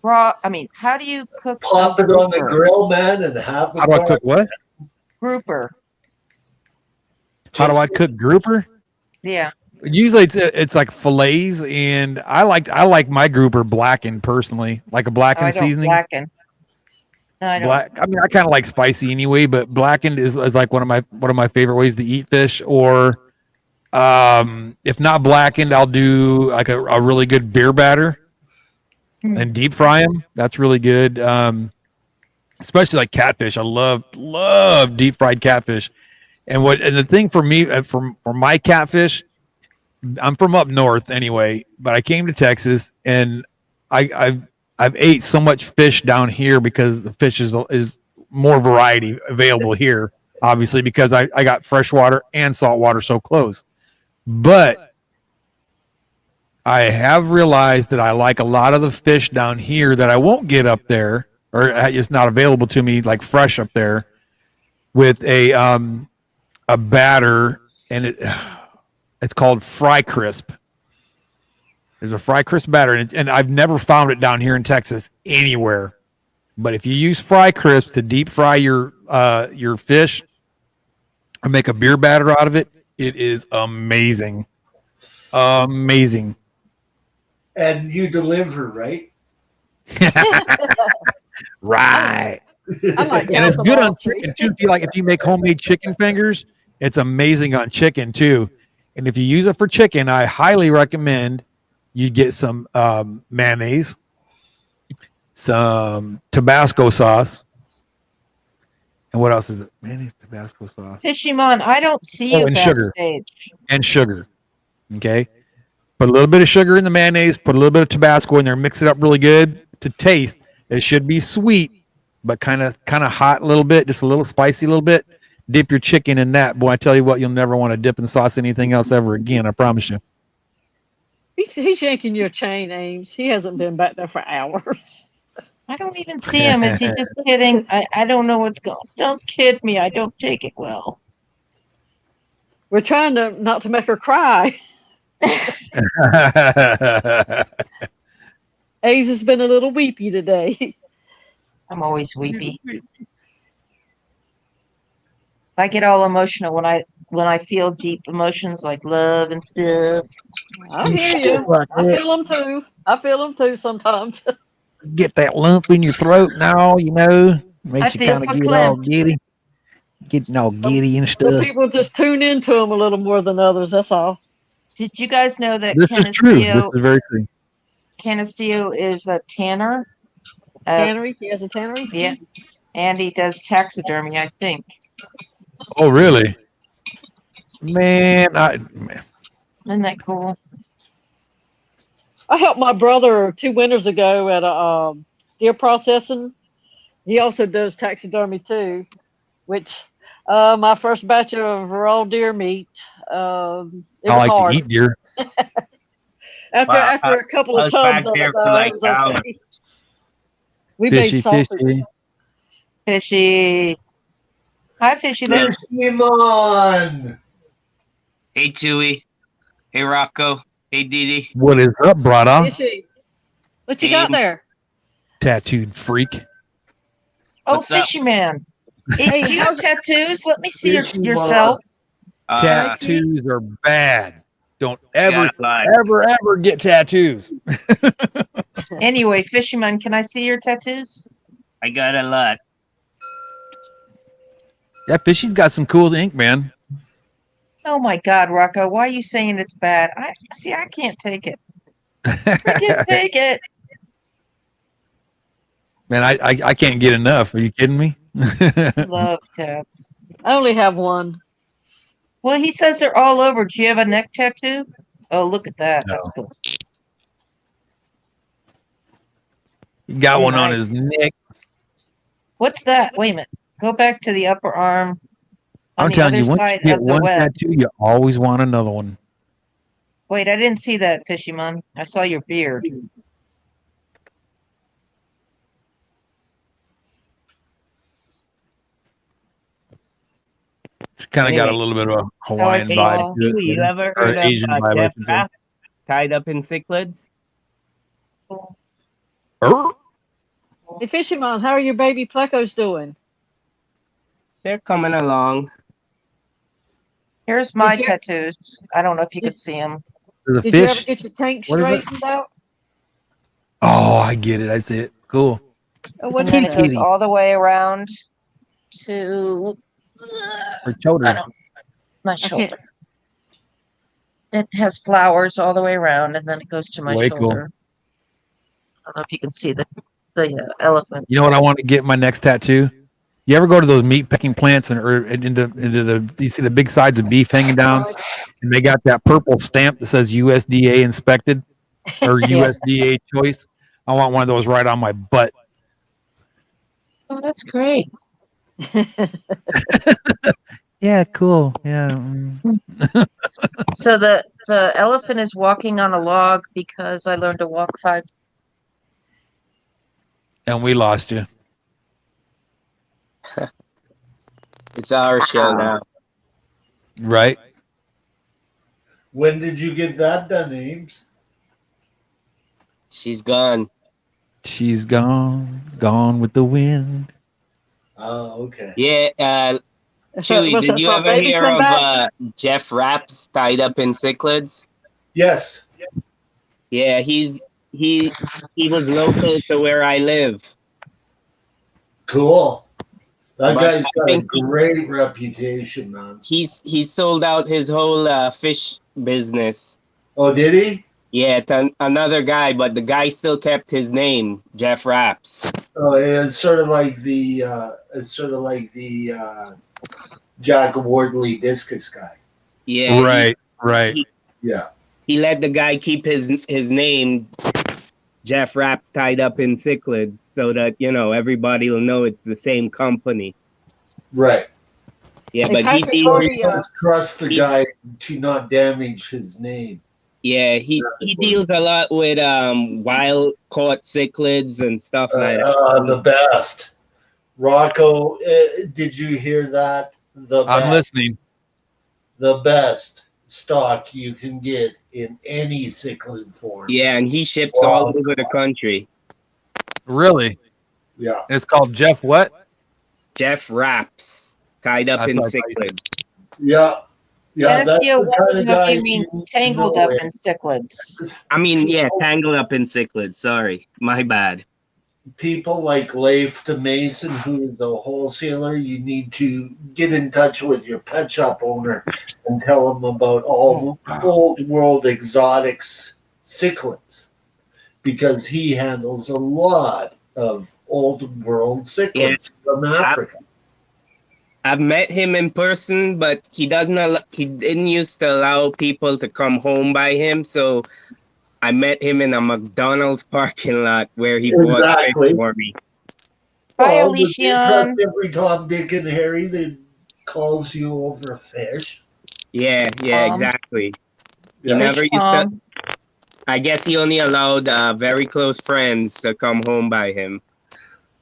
how do you cook Pop a it on the grouper? grill, man, and have How it do I on. cook what? Grouper. How do Just I cook grouper? Yeah. Usually it's like fillets, and I like my grouper blackened personally, like a Oh, I blackened don't seasoning. blacken. No, I don't. Black. I mean, I kind of like spicy anyway, but blackened is like one of my favorite ways to eat fish. Or if not blackened, I'll do like a really good beer batter and deep fry them. That's really good. Especially like catfish. I love deep fried catfish. And the thing for me for my catfish, I'm from up north anyway, but I came to Texas and I've ate so much fish down here because the fish is more variety available here, obviously because I got freshwater and saltwater so close. But I have realized that I like a lot of the fish down here that I won't get up there, or it's not available to me like fresh up there, with a batter, and it's called Fry Crisp. There's a Fry Crisp batter, and I've never found it down here in Texas anywhere. But if you use Fry Crisp to deep fry your fish or make a beer batter out of it, it is amazing. Amazing. and you deliver, right? Right. I like And it's House of good on Archery. chicken too. If you make homemade chicken fingers, it's amazing on chicken too. And if you use it for chicken, I highly recommend you get some mayonnaise, some Tabasco sauce, and what else is it? Mayonnaise, Tabasco sauce, Fishimon, I don't see you and sugar. backstage. and sugar. Okay, put a little bit of sugar in the mayonnaise, put a little bit of Tabasco in there, mix it up really good to taste. It should be sweet, but kind of hot a little bit, just a little spicy a little bit. Dip your chicken in that. Boy, I tell you what, you'll never want to dip in sauce anything else ever again. I promise you. He's yanking your chain, Ames. He hasn't been back there for hours. I don't even see him. Is he just kidding? I don't know what's going. Don't kid me. I don't take it well. We're trying to not to make her cry. Ames has been a little weepy today. I'm always weepy. I get all emotional when I feel deep emotions like love and stuff. I hear you. I feel them too sometimes. Get that lump in your throat now, you know, makes I you feel kind of get all giddy, getting all giddy and Some stuff. people just tune into them a little more than others. That's all. Did you guys know that This is true. This is very true. Canisteo is a tanner? Tannery. He has a tannery. Yeah. And he does taxidermy, I think. Oh, really? Man, Isn't that cool? I helped my brother 2 winters ago at a deer processing. He also does taxidermy too, which my first batch of raw deer meat. It I was like hard. to eat deer. After a couple I of was tubs back of there it, for though, like it was okay. hours. We Fishy, made sausage. fishy. Fishy. Hi, Fishy. Yeah. Lips. Simon! Hey, Chewy. Hey, Rocco. Hey, Didi. What is up, brother? Fishy. What you got there? Tattooed freak. Oh, What's up? Fishy Man. Hey, do you have tattoos? Let me see Fishy yourself. Mom. Can I see? Tattoos are bad. Don't ever, got a lot. ever get tattoos. Anyway, Fisherman, can I see your tattoos? I got a lot. Yeah, Fishy's got some cool ink, man. Oh my God, Rocco, why are you saying it's bad? I can't take it. I can't take it. Man, I can't get enough. Are you kidding me? Love tats. I only have one. Well, he says they're all over. Do you have a neck tattoo? Oh, look at that. No. That's cool. He got one on Nice. his neck. What's that? Wait a minute. Go back to the upper arm. On I'm the telling other you, once side you get of the one web. tattoo, you always want another one. Wait, I didn't see that, Fishyman. I saw your beard. It's kind of got a Anyway. little bit of a Hawaiian Hey, vibe saw. to it. You ever Or heard of Asian vibe, I Jeff should say. Rapp tied up in cichlids? Hey, Fisherman, how are your baby plecos doing? They're coming along. Here's my you- tattoos. I don't know if you could see them. There's a Did you ever fish. get your tank What is it? straightened out? Oh, I get it. I see it. Cool. Oh, And what's then it that? goes all the way around to Or shoulder. I don't my can't- shoulder. It has flowers all the way around, and then it goes to my Way cool. shoulder. I don't know if you can see the elephant. You know what I want to get my next tattoo? You ever go to those meat packing plants or into the you see the big sides of beef hanging down, and they got that purple stamp that says USDA inspected or Yeah. USDA choice? I want one of those right on my butt. Oh, that's great. Yeah, cool. Yeah. So the elephant is walking on a log because I learned to walk 5. And we lost you. It's our show now. Right? When did you get that done, Ames? She's gone. She's gone with the wind. Oh, okay. Yeah, Chewy, What's did that you song, ever Baby hear Come of Back? Jeff Rapp's tied up in cichlids? Yes. Yeah, he was local to where I live. Cool. That But guy's I got a think great reputation, man. He sold out his whole fish business. Oh, did he? Yeah, to another guy, but the guy still kept his name, Jeff Rapps. Oh, it's sort of like the Jack Wardley discus guy. Yeah, Right. Yeah. He let the guy keep his name, Jeff Rapps tied up in cichlids, so that everybody will know it's the same company. Right. Yeah, Hey, but Patrick he Harvey, Don't trust the guy to not damage his name. yeah he deals a lot with wild caught cichlids and stuff like that. The best. Rocco, did you hear that? I'm listening. The best stock you can get in any cichlid form. Yeah, and he ships all over the country. Really? Yeah. It's called Jeff what? Jeff Rapps tied up in That's like- cichlids. Yeah. Yeah, that's Tennessee, the kind of no, guy you mean tangled up in cichlids. I mean, yeah, tangled up in cichlids. Sorry, my bad. People like Leif de Mason, who is a wholesaler, you need to get in touch with your pet shop owner and tell him about all old world exotics cichlids, because he handles a lot of old world cichlids from Africa. I've met him in person, but he didn't used to allow people to come home by him, so I met him in a McDonald's parking lot where he bought fish for me. Bye, Well, would you Alician. trust every Tom, Dick, and Harry that calls you over fish? Yeah, exactly. Yeah. He never used to. Tom. I guess he only allowed very close friends to come home by him.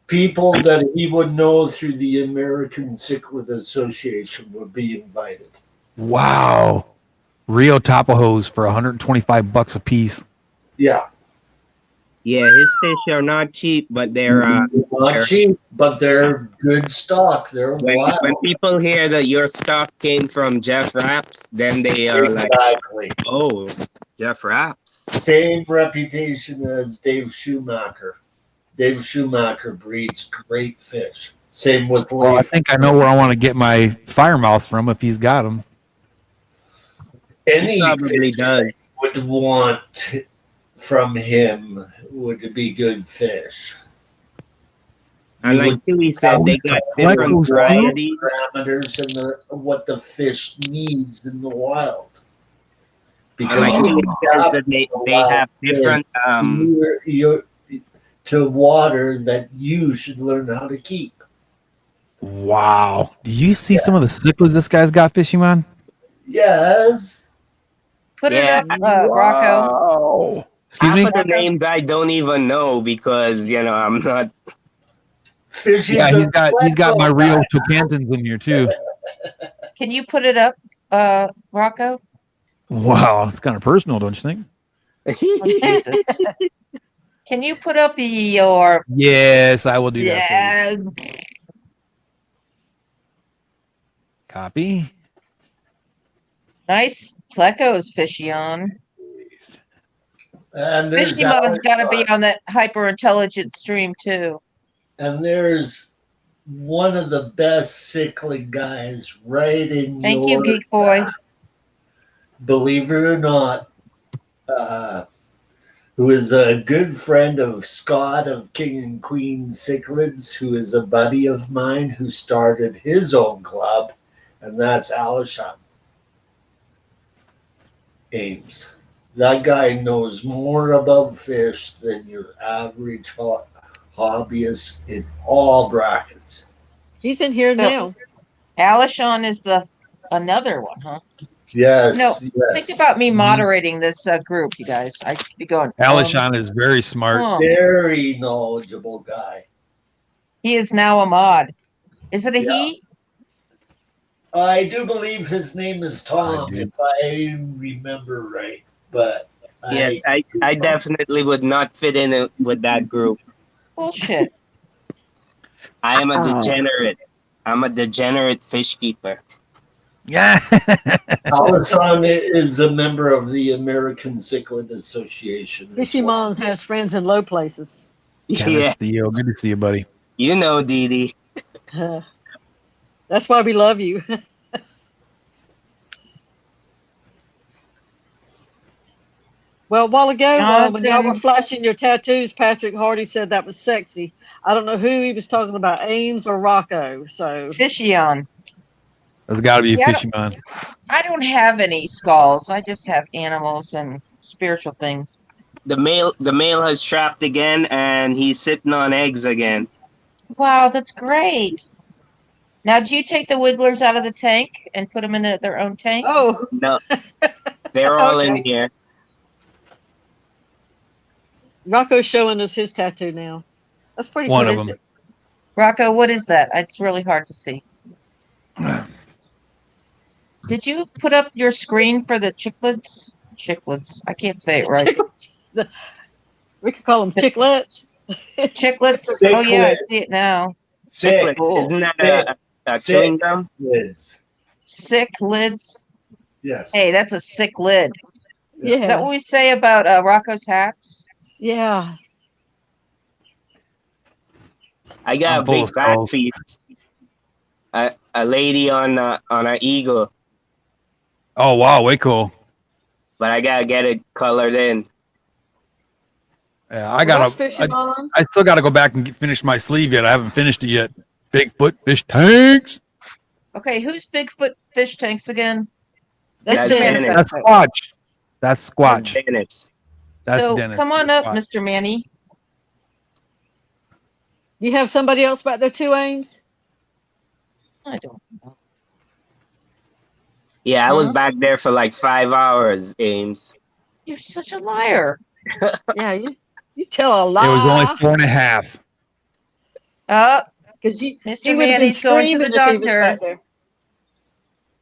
People that he would know through the American Cichlid Association would be invited. Wow. Rio Tapajos for $125 a piece. Yeah. Yeah, his fish are not cheap, but Not cheap, but they're good stock. They're when wild. people hear that your stock came from Jeff Raps, then they are like, Exactly. "Oh, Jeff Raps." Same reputation as Dave Schumacher. Dave Schumacher breeds great fish. Same with Well, I Leif. think I know where I want to get my fire mouths from if he's got them. He Any probably fish does. that you would want from him would be good fish. And You like would Chewy said, they got Like different those too? varieties. parameters and what the fish needs in the wild. And like Because you Chewy says adapt that they, the they wild have fish different you're, to water that you should learn how to keep. Wow. Do you see some of the cichlids this guy's got fishing on? Yes. Put it Yeah, up, Rocco. Wow. Excuse half me? of the names I don't even know because I'm not. Fish Yeah, is a he's got my flexible real guy. Tocantins in here too. Can you put it up, Rocco? Wow, it's kind of personal, don't you think? Oh, Jesus. Can you put up your Yes, I will do that for you. yeah? Copy. Nice plecos, Fishy on. And there's Fishy Mon's got to be Alex, on that hyper intelligent stream too. and there's one of the best cichlid guys right in Thank you, your Geek Boy. believe it or not, who is a good friend of Scott of King and Queen Cichlids, who is a buddy of mine who started his own club, and that's Alishon Ames. That guy knows more about fish than your average hobbyist in all brackets. He's in here So now. Alishon is the another one, huh? Yes, No, yes. think about me Mhm. moderating this group, you guys. I should be going. Alishon is very smart. Very knowledgeable guy. He is now a mod. Is it a Yeah. he? I do believe his name is Tom, do. if I remember right. But Yes, I definitely would not fit in with that group. Bullshit. I am a degenerate. I'm a degenerate fish keeper. Yeah. Alison is a member of the American Cichlid Association. as Fishy well. Mons has friends in low places. Yeah, Theo, good to see you, buddy. you know, Dee. That's why we love you. Well, a while ago, when y'all were Jonathan. flashing your tattoos, Patrick Hardy said that was sexy. I don't know who he was talking about, Ames or Rocco. So Fishy on. There's got to be a Yeah, fishy man. I don't have any skulls. I just have animals and spiritual things. The male has trapped again, and he's sitting on eggs again. Wow, that's great. Now, do you take the wigglers out of the tank and put them in their own tank? oh, No, they're all in Okay. here. Rocco's showing us his tattoo now. That's pretty One cool. of is them. it? Rocco, what is that? It's really hard to see. Did you put up your screen for the chicklets? Chicklets. I can't say it right. We could call them chiclets. Chicklets. Oh yeah, I see it now. Sick. Cool. Isn't that a Sick. chewing gum? Lids. Sick lids. Yes. Hey, that's a sick lid. Is that Yeah. what we say about Rocco's hats? Yeah. I got I'm a full big of back skulls. piece. A lady on an eagle, Oh, wow. Way cool. but I gotta get it colored in. Yeah, That's Fishy Mon. I still got to go back and finish my sleeve yet. I haven't finished it yet. Bigfoot fish tanks. Okay, who's Bigfoot fish tanks again? That's That's Mr. Dennis. That's Manifesto. Squatch. That's That's Squatch. Dennis. That's So Dennis. come on That's up, Squatch. Mr. Manny. You have somebody else back there too, Ames? I don't know. Yeah, I was Huh? back there for like 5 hours, Ames. You're such a liar. Yeah, you tell a It was only lie. 4.5. Because he Mr. would have been Manny's going to the screaming if he was doctor. back there.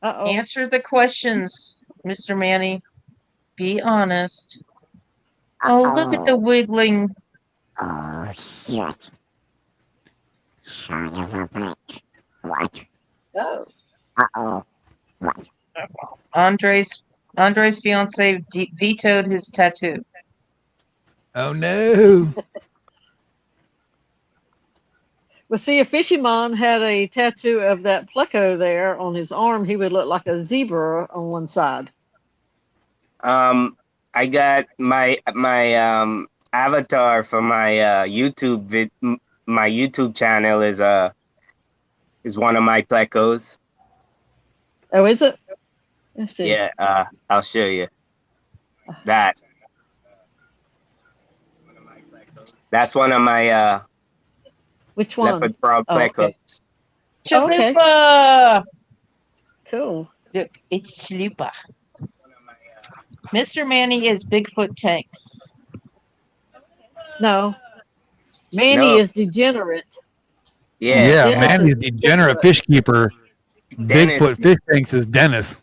Uh-oh. Answer the questions, Mr. Manny. Be honest. Oh, look at the wiggling Oh, shit. Son of a bitch. What? Oh. Uh-oh. What? Andre's fiance vetoed his tattoo. Oh no. Well, see, if Fishymon had a tattoo of that pleco there on his arm, he would look like a zebra on one side. I got my avatar for my my YouTube channel is one of my plecos. Oh, is it? Let's see. Yeah, I'll show you that. That's one of my Which one? leopard frog Oh, plecos. okay. Oh, okay. Chalupa! Cool. Look, it's Chalupa. Mr. Manny is Bigfoot Tanks. No. Manny No. is degenerate. Yeah. Yeah, man, he's degenerate fish keeper. Dennis. Bigfoot fish tanks is Dennis.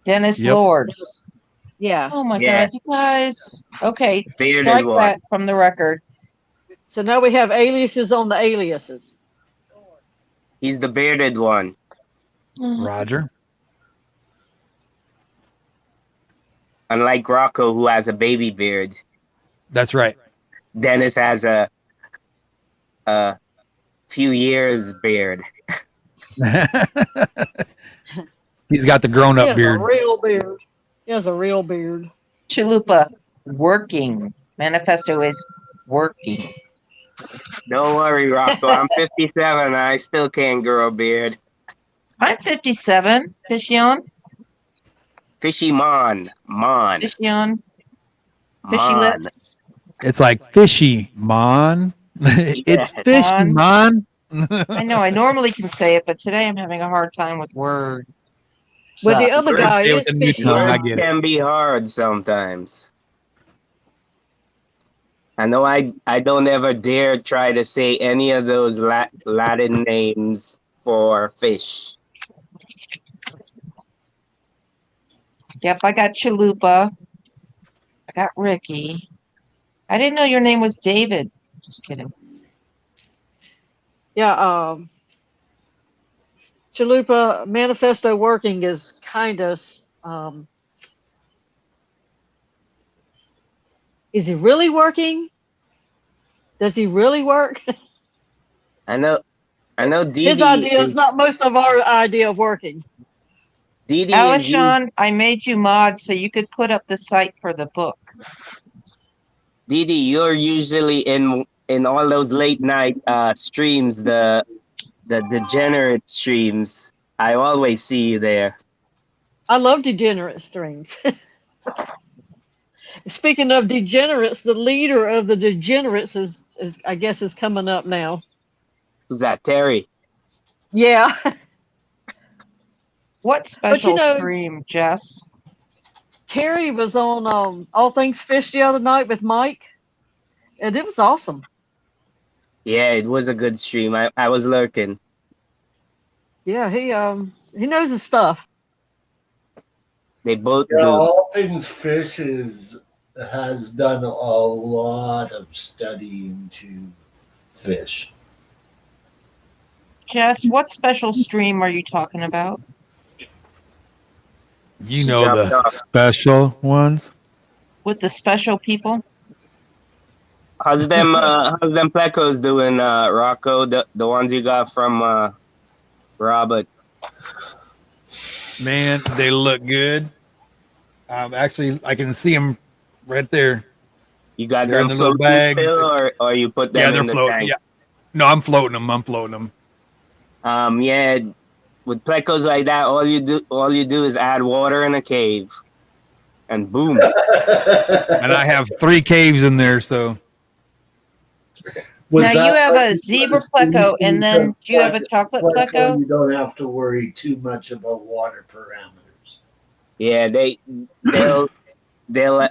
Dennis Yep. Lord. Yeah. Oh my Yeah. God, you guys. Okay, Bearded strike one. that from the record. So now we have aliases on the aliases. He's the bearded one. Roger. Unlike Rocco, who has a baby beard, That's right. Dennis has a few years beard. He's got the He grown-up has beard. a real beard. He has a real beard. Chalupa, working. Manifesto is working. Don't worry, Rocco. I'm 57 and I still can't grow a beard. I'm 57. Fishion. Fishy Mon. Fishion. Fishy lips. It's like fishy, man. It's Yeah. fishy, man. I know, I normally can say it, but today I'm having a hard time with words. But the other guy Birthday is with a new fishy. tongue, I Words get it. can be hard sometimes. I know I don't ever dare try to say any of those Latin names for fish. Yep, I got Chalupa. I got Ricky. I didn't know your name was David. Just kidding. Yeah. Chalupa manifesto working is kind of. Is he really working? Does he really work? I know Didi His idea is not most of our idea of working. Didi is Alishon, I made you mod so you could put up the site for the book. Didi, you're usually in all those late night streams, the degenerate streams. I always see you there. I love degenerate streams. Speaking of degenerates, the leader of the degenerates is I guess is coming up now. Who's that, Terry? Yeah. What special know- stream, Jess? Terry was on All Things Fish the other night with Mike, and it was awesome. Yeah, it was a good stream. I was lurking. Yeah, he knows his stuff. They both Yeah, do. All Things Fish has done a lot of study into fish. Jess, what special stream are you talking about? You She know dropped the off. special ones. With the special people? How's them plecos doing, Rocco? The ones you got from Robert. Man, they look good. Actually, I can see them right there. You got They're in them the little floating bag. still, or you put them Yeah, in they're the floating. tank? Yeah. No, I'm floating them. Yeah, with plecos like that, all you do is add water in a cave, and boom. And I have 3 caves in there, so Now you have a zebra pleco, and then do you have a chocolate pleco? You don't have to worry too much about water parameters. Yeah, they'll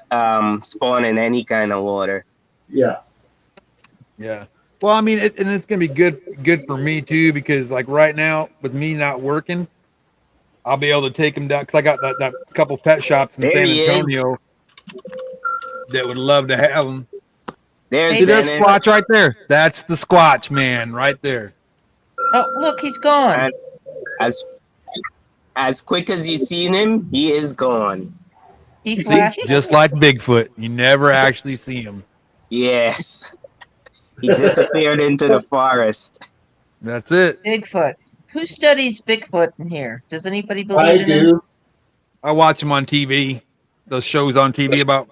spawn in any kind of water. Yeah. yeah. Well, I mean, and it's gonna be good for me too, because like right now with me not working, I'll be able to take them down because I got that couple pet shops in There San he is. Antonio that would love to have them. There's See that Dennis. Squatch right there? That's the Squatch man right there. Oh, look, he's gone. And as quick as you seen him, he is gone. He See, flashed. just like Bigfoot, you never actually see him. Yes. He disappeared into the forest. That's it. Bigfoot. Who studies Bigfoot in here? Does anybody I believe in him? do. I watch him on TV. Those shows on TV about,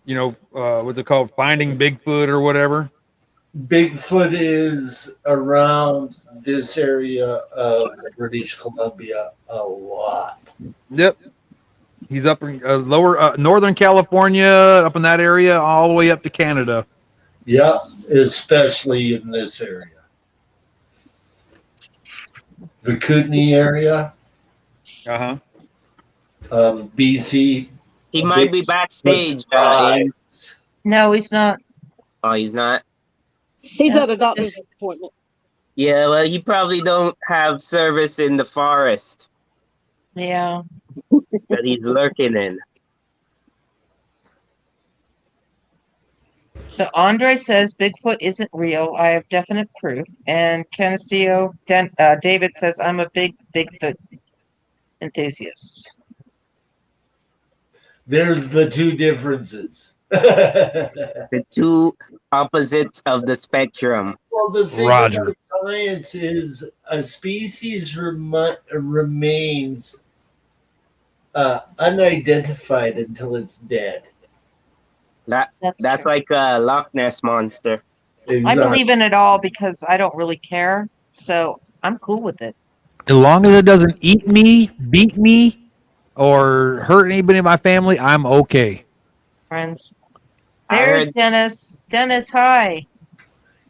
what's it called? Finding Bigfoot or whatever. Bigfoot is around this area of British Columbia a lot. Yep. He's up in lower Northern California, up in that area, all the way up to Canada. Yeah, especially in this area. The Kootenai area Uh-huh. of BC. He might be backstage. No, he's not. Oh, he's not? He's Yeah, at a doctor's just- appointment. Yeah, well, he probably don't have service in the forest Yeah. that he's lurking in. So Andre says Bigfoot isn't real. I have definite proof. And Canestio David says I'm a big Bigfoot enthusiast. There's the two differences. The two opposites of the spectrum. Well, the thing Roger. about science is a species remains unidentified until it's dead. That's true. like a Loch Ness monster. I believe in it all because I don't really care. So I'm cool with it. As long as it doesn't eat me, beat me, or hurt anybody in my family, I'm okay. Friends. I There's heard- Dennis. Dennis, hi.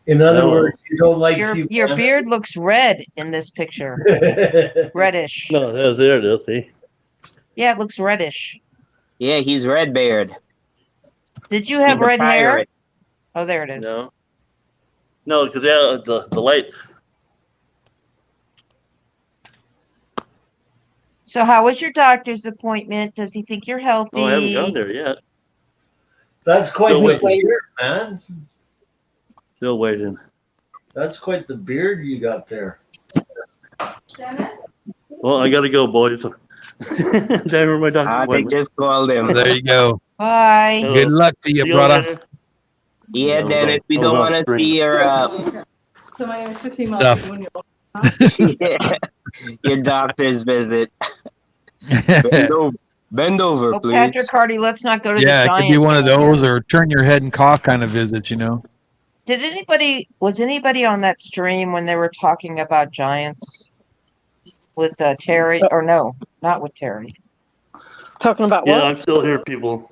In other No. words, you don't like Your humanity. beard looks red in this picture. Reddish. No, there it is. See? Yeah, it looks reddish. Yeah, he's red beard. Did you have He's a red hair? pirate. Oh, there it is. No, because the light. So how was your doctor's appointment? Does he think you're healthy? Oh, I haven't gone there yet. That's quite Still the waiting. beard, man. Still waiting. That's quite the beard you got there. Well, I gotta go, boys. Time for my doctor's They appointment. just called him. There you go. Bye. Hello. Good luck to you, See brother. later. Yeah, No, Dennis, we no, don't no, want to stream. see your So my name is 15 Stuff. your doctor's visit. Bend over, Oh, please. Patrick Hardy, let's not go to Yeah, the it giant. could be one of one. those or turn your head and cough kind of visits, Was anybody on that stream when they were talking about giants with Terry? Or no, not with Terry. Talking about Yeah, what? I'm still here, people.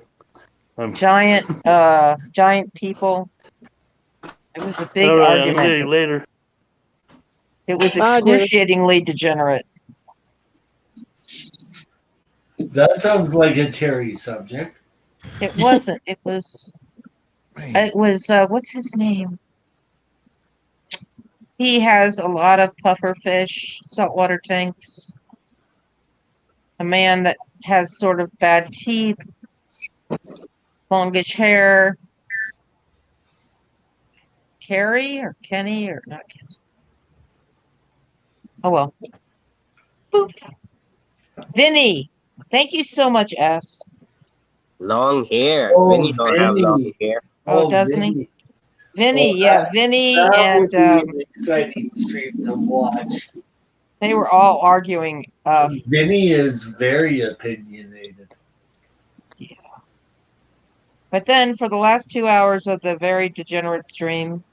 Giant people. It was a big All right, I'll see you argument. later. It was I did. excruciatingly degenerate. That sounds like a Terry subject. It wasn't. It was. It was. What's his name? He has a lot of puffer fish, saltwater tanks. A man that has sort of bad teeth, longish hair. Carrie or Kenny or not Kenny? Oh well. Boop. Vinny. Thank you so much, S. Long hair. Oh, Vinny don't have long Vinny. hair. Oh, doesn't he? Vinny. Vinny, Oh, yeah, Vinny That and would be an exciting stream to watch. they were all arguing. Vinny is very opinionated. But then for the last 2 hours of the very degenerate stream,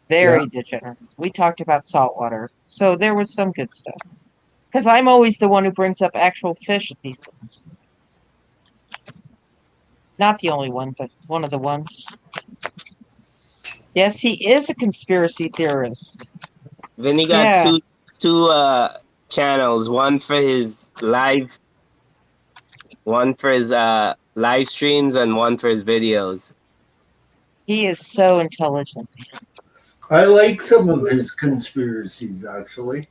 very degenerate, we talked about saltwater. So there was some good stuff. Because I'm always the one who brings up actual fish at these things. Not the only one, but one of the ones. Yes, he is a conspiracy theorist. Vinny got Yeah. two channels. One for his live streams and one for his videos. He is so intelligent. I like some of his conspiracies, actually.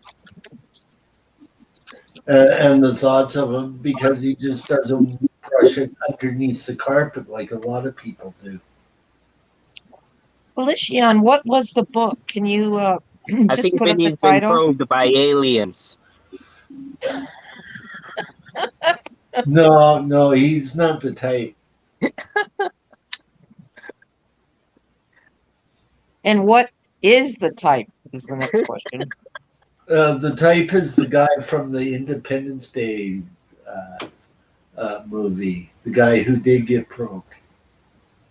And the thoughts of him, because he just doesn't brush it underneath the carpet like a lot of people do. Felician, what was the book? Can you I just think put that up the he's been title? probed by aliens. No, he's not the type. And what is the type? Is the next question. The type is the guy from the Independence Day movie, the guy who did get probed.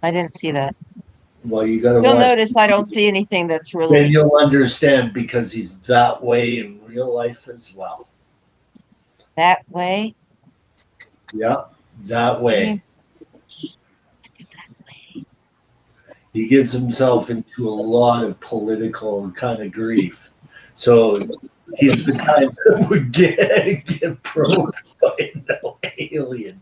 I didn't see that. Well, you got to You'll watch. notice I don't see anything that's Then really you'll understand because he's that way in real life as well. that way. Yeah, that way. It's that way. He gets himself into a lot of political kind of grief. So he's the guy that would get probed by an alien.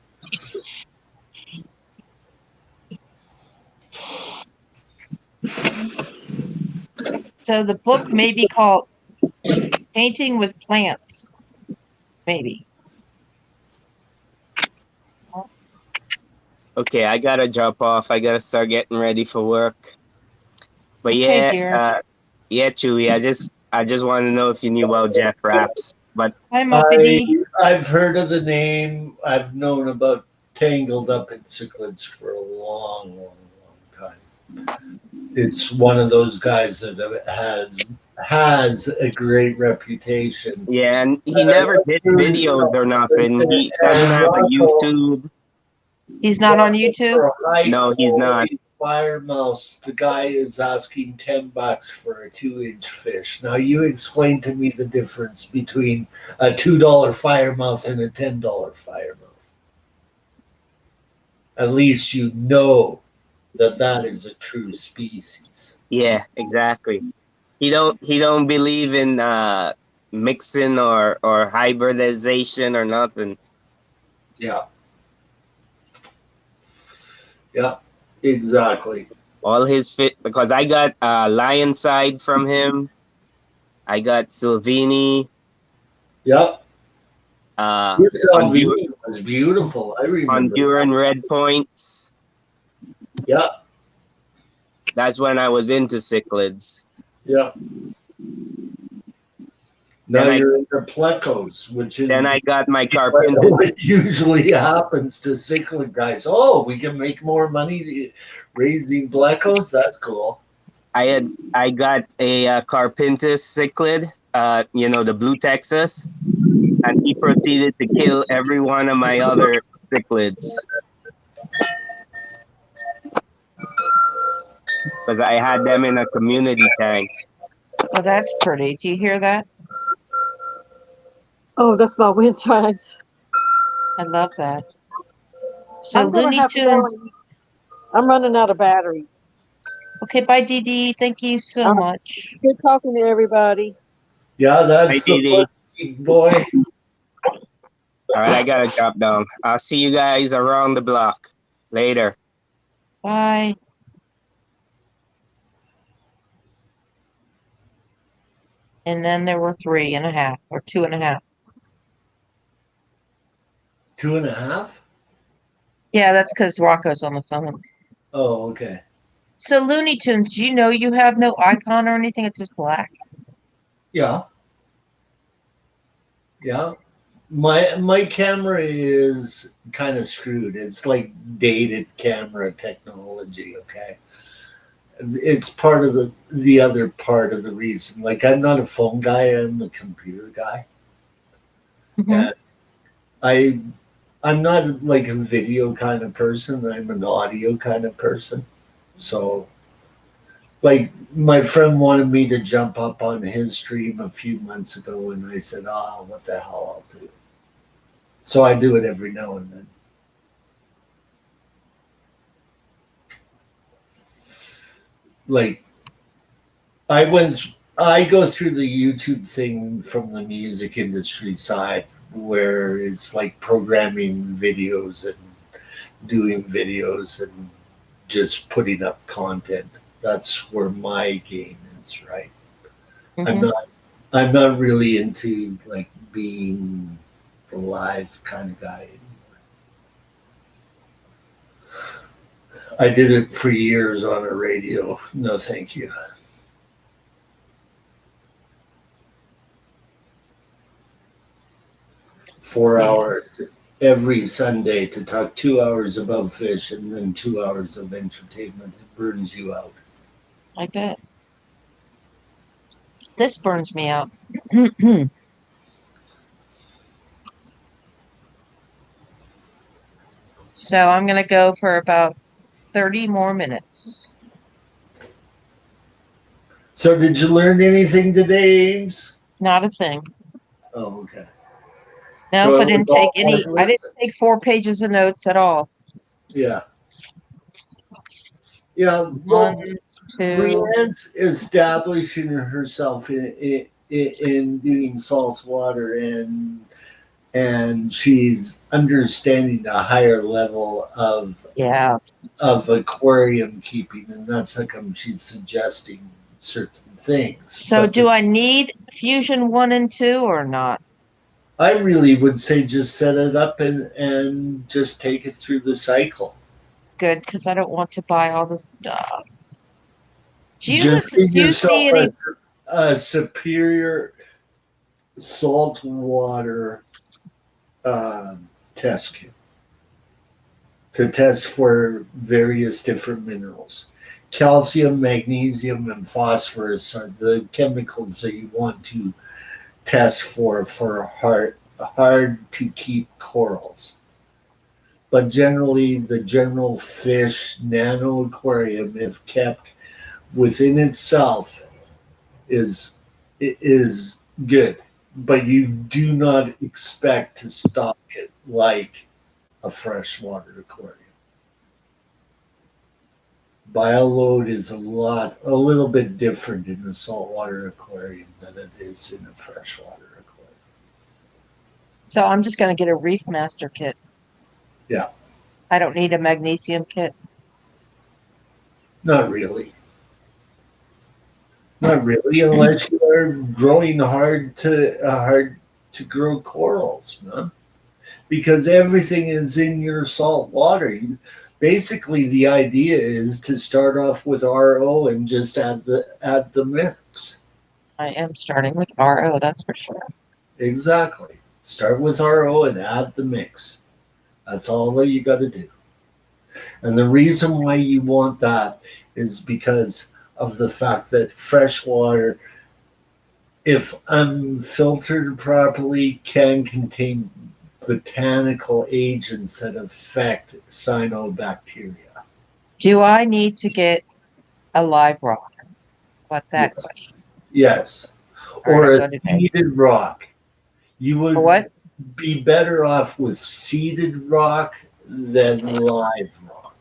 So the book may be called Painting with Plants. Maybe. Okay, I gotta jump off. I gotta start getting ready for work. But Okay, yeah, dear. yeah, Chewy. I just want to know if you knew about Jeff Raps. But Hi, Mopedy. I've heard of the name. I've known about Tangled Up in Cichlids for a long, long, long time. It's one of those guys that has a great reputation. yeah, and he never did videos or nothing. He doesn't have a YouTube. He's not on YouTube? For a high No, he's not. quality fire mouse, the guy is asking $10 for a 2-inch fish. Now you explain to me the difference between a $2 fire mouth and a $10 fire mouth. At least you know that is a true species. Yeah, exactly. He don't believe in mixing or hybridization or nothing. Yeah. Yeah, exactly. All his fit because I got Lion Side from him. I got Silvini. Yep. Your Honduran, Salvini was beautiful. I remember Honduran that. Red Points. Yeah. That's when I was into cichlids. Yeah. Now Then you're into plecos, which is I got my carpenter. what usually happens to cichlid guys. Oh, we can make more money raising plecos. That's cool. I got a carpintis cichlid. The blue Texas, and he proceeded to kill every one of my other cichlids because I had them in a community tank. Oh, that's pretty. Do you hear that? Oh, that's my wind chimes. I love that. So I'm gonna Looney have to go. Tunes. I'm running out of batteries. Okay, bye, Dee. Thank you so much. Good talking to everybody. Yeah, Hi, that's the Dee. big boy. All right, I gotta drop down. I'll see you guys around the block later. Bye. And then there were 3.5 or 2.5. 2.5? Yeah, that's because Rocco's on the phone. Oh, okay. So Looney Tunes, do you know you have no icon or anything? It's just black. Yeah. Yeah. My camera is kind of screwed. It's like dated camera technology, okay? It's part of the other part of the reason. Like I'm not a phone guy, I'm a computer guy. Mm-hmm. And I'm not like a video kind of person. I'm an audio kind of person. So like my friend wanted me to jump up on his stream a few months ago and I said, what the hell I'll do. So I do it every now and then. Like I go through the YouTube thing from the music industry side where it's like programming videos and doing videos and just putting up content. That's where my game is, right? Mm-hmm. I'm not really into like being the live kind of guy anymore. I did it for years on a radio. No, thank you. Four Yeah. hours every Sunday to talk 2 hours about fish and then 2 hours of entertainment. It burns you out. I bet. This burns me out. So I'm going to go for about 30 more minutes. So, did you learn anything today, Ames? Not a thing. Oh, okay. Nope, So I it was didn't take all any. I didn't pointless? take 4 pages of notes at all. Yeah. Yeah. One, Well, two. Brienne's establishing herself in doing salt water, and she's understanding a higher level Yeah. of aquarium keeping, and that's how come she's suggesting certain things. So do I need Fusion 1 and 2 or not? I really would say just set it up and just take it through the cycle. Good, because I don't want to buy all this stuff. Do you Just listen? give Do you yourself see any? a superior salt water test kit to test for various different minerals. Calcium, magnesium, and phosphorus are the chemicals that you want to test for hard to keep corals. But generally, the general fish nano aquarium, if kept within itself, is good. But you do not expect to stock it like a freshwater aquarium. Bioload is a little bit different in a saltwater aquarium than it is in a freshwater aquarium. So I'm just going to get a Reef Master kit. Yeah. I don't need a magnesium kit. Not really. Not really, unless you are growing hard to grow corals, man. Because everything is in your salt water. Basically, the idea is to start off with RO and just add the mix. I am starting with RO, that's for sure. Exactly. Start with RO and add the mix. That's all that you got to do. And the reason why you want that is because of the fact that fresh water, if unfiltered properly, can contain botanical agents that affect cyanobacteria. Do I need to get a live rock? What that Yes. question? Yes. All right, Or I'll a go today. seeded rock. You For would what? be better off with seeded rock than live rock.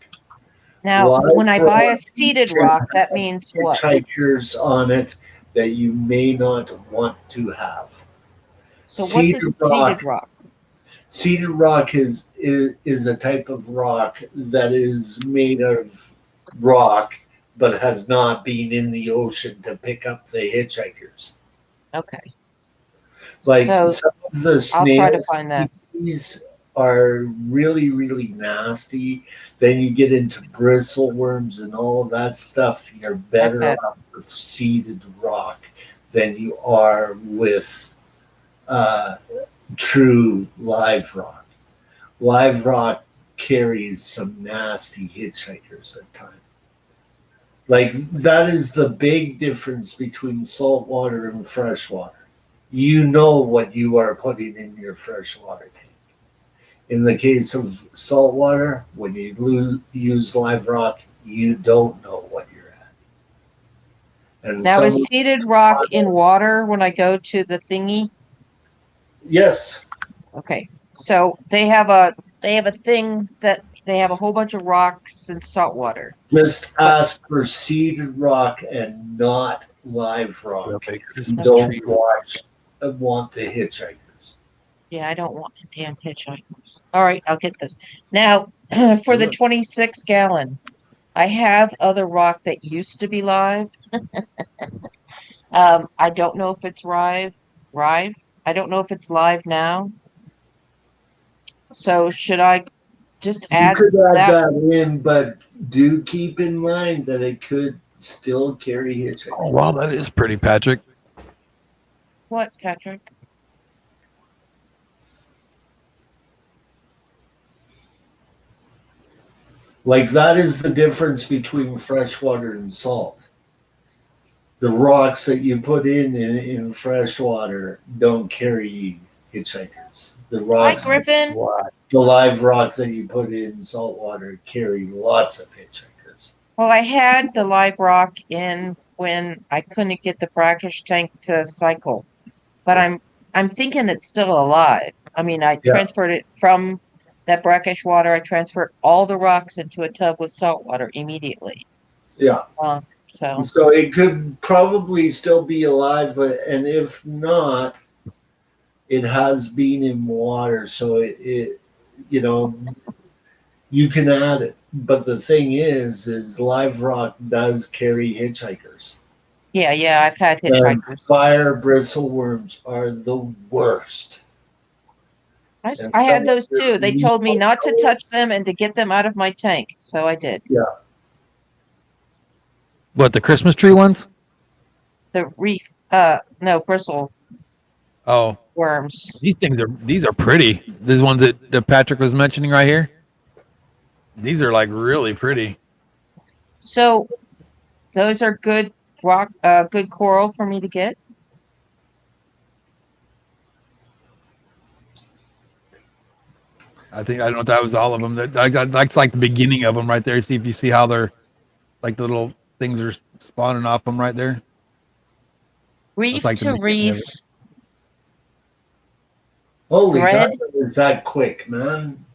Now, Live when I buy a rock seeded can rock, that have means what? hitchhikers on it that you may not want to have. So what's a seeded rock? Seeded rock is a type of rock that is made of rock but has not been in the ocean to pick up the hitchhikers. Okay. Like So some of the I'll try to snail find that. species are really, really nasty. Then you get into bristle worms and all of that stuff. You're better bet. off with seeded rock than you are with uh, true live rock. Live rock carries some nasty hitchhikers at times. Like that is the big difference between saltwater and freshwater. You know what you are putting in your freshwater tank. In the case of saltwater, when you use live rock, you don't know what you're at. And Now, some is seeded rock in water when I go to the thingy? yes, Okay. So they have a thing that they have a whole bunch of rocks and salt water. just But ask for seeded rock and not live rock. Well, If Christmas you tree. don't want the hitchhikers. yeah, I don't want damn hitchhikers. All right, I'll get those. Now, for the 26 gallon, I have other rock that used to be live. I don't know if it's live. I don't know if it's live now. So should I just You add could add that. that in, but do keep in mind that it could still carry hitchhikers. Oh, wow, that is pretty, Patrick. What, Patrick? Like that is the difference between freshwater and salt. The rocks that you put in freshwater don't carry hitchhikers. The Hi, rocks, Griffin. the live rock that you put in saltwater carry lots of hitchhikers. Well, I had the live rock in when I couldn't get the brackish tank to cycle, but I'm thinking it's still alive. I mean, I Yeah. transferred it from that brackish water. I transferred all the rocks into a tub with salt water immediately. Yeah. So So it could probably still be alive, and if not, it has been in water. So it you know, you can add it. But the thing is live rock does carry hitchhikers. yeah, I've had And hitchhikers. fire bristleworms are the worst. And I some had of those your too. They told me not to touch them and to get them out of my tank, so I did. Yeah. What, the Christmas tree ones? The reef, no, bristle Oh, worms. these are pretty. These ones that Patrick was mentioning right here. These are like really pretty. So those are good good coral for me to get. I don't know if that was all of them. That's like the beginning of them right there. See if you see how they're like the little things are spawning off them right there. Reef That's like the to beginning of reef. it. Holy Thread. God, is that quick, man?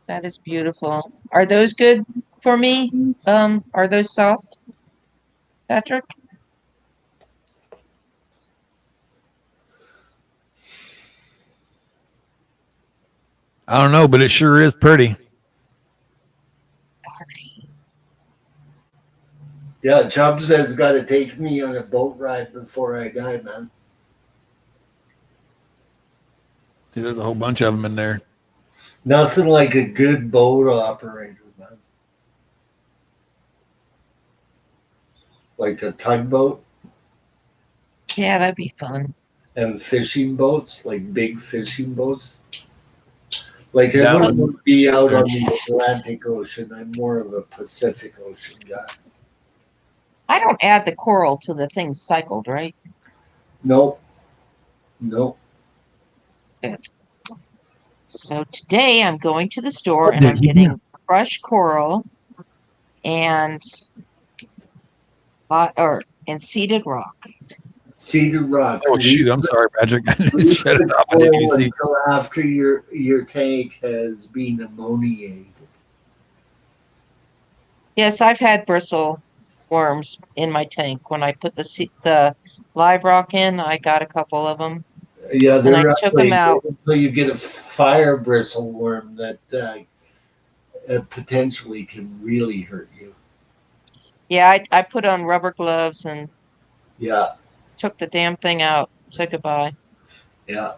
That is beautiful. Are those good for me? Are those soft, Patrick? I don't know, but it sure is pretty. Yeah, Chubb says got to take me on a boat ride before I die, man. See, there's a whole bunch of them in there. Nothing like a good boat operator, man. Like a tugboat Yeah, that'd be fun. and fishing boats, like big fishing boats. Like I Down wouldn't want to be out there. on the Atlantic Ocean. I'm more of a Pacific Ocean guy. I don't add the coral to the thing cycled, right? Nope. Nope. Good. So today I'm going to the store Oh, and I'm Dick, yeah. getting crushed coral and seeded rock. Cedar Rock. Oh shoot! I'm sorry, Patrick. I just shut it off. I didn't even see. Until after your tank has been ammoniated. Yes, I've had bristle worms in my tank. When I put the live rock in, I got a couple of them. Yeah, And I they're took them ugly out. until you get a fire bristle worm that potentially can really hurt you. Yeah, I put on rubber gloves and Yeah, took the damn thing out. Said goodbye. yeah,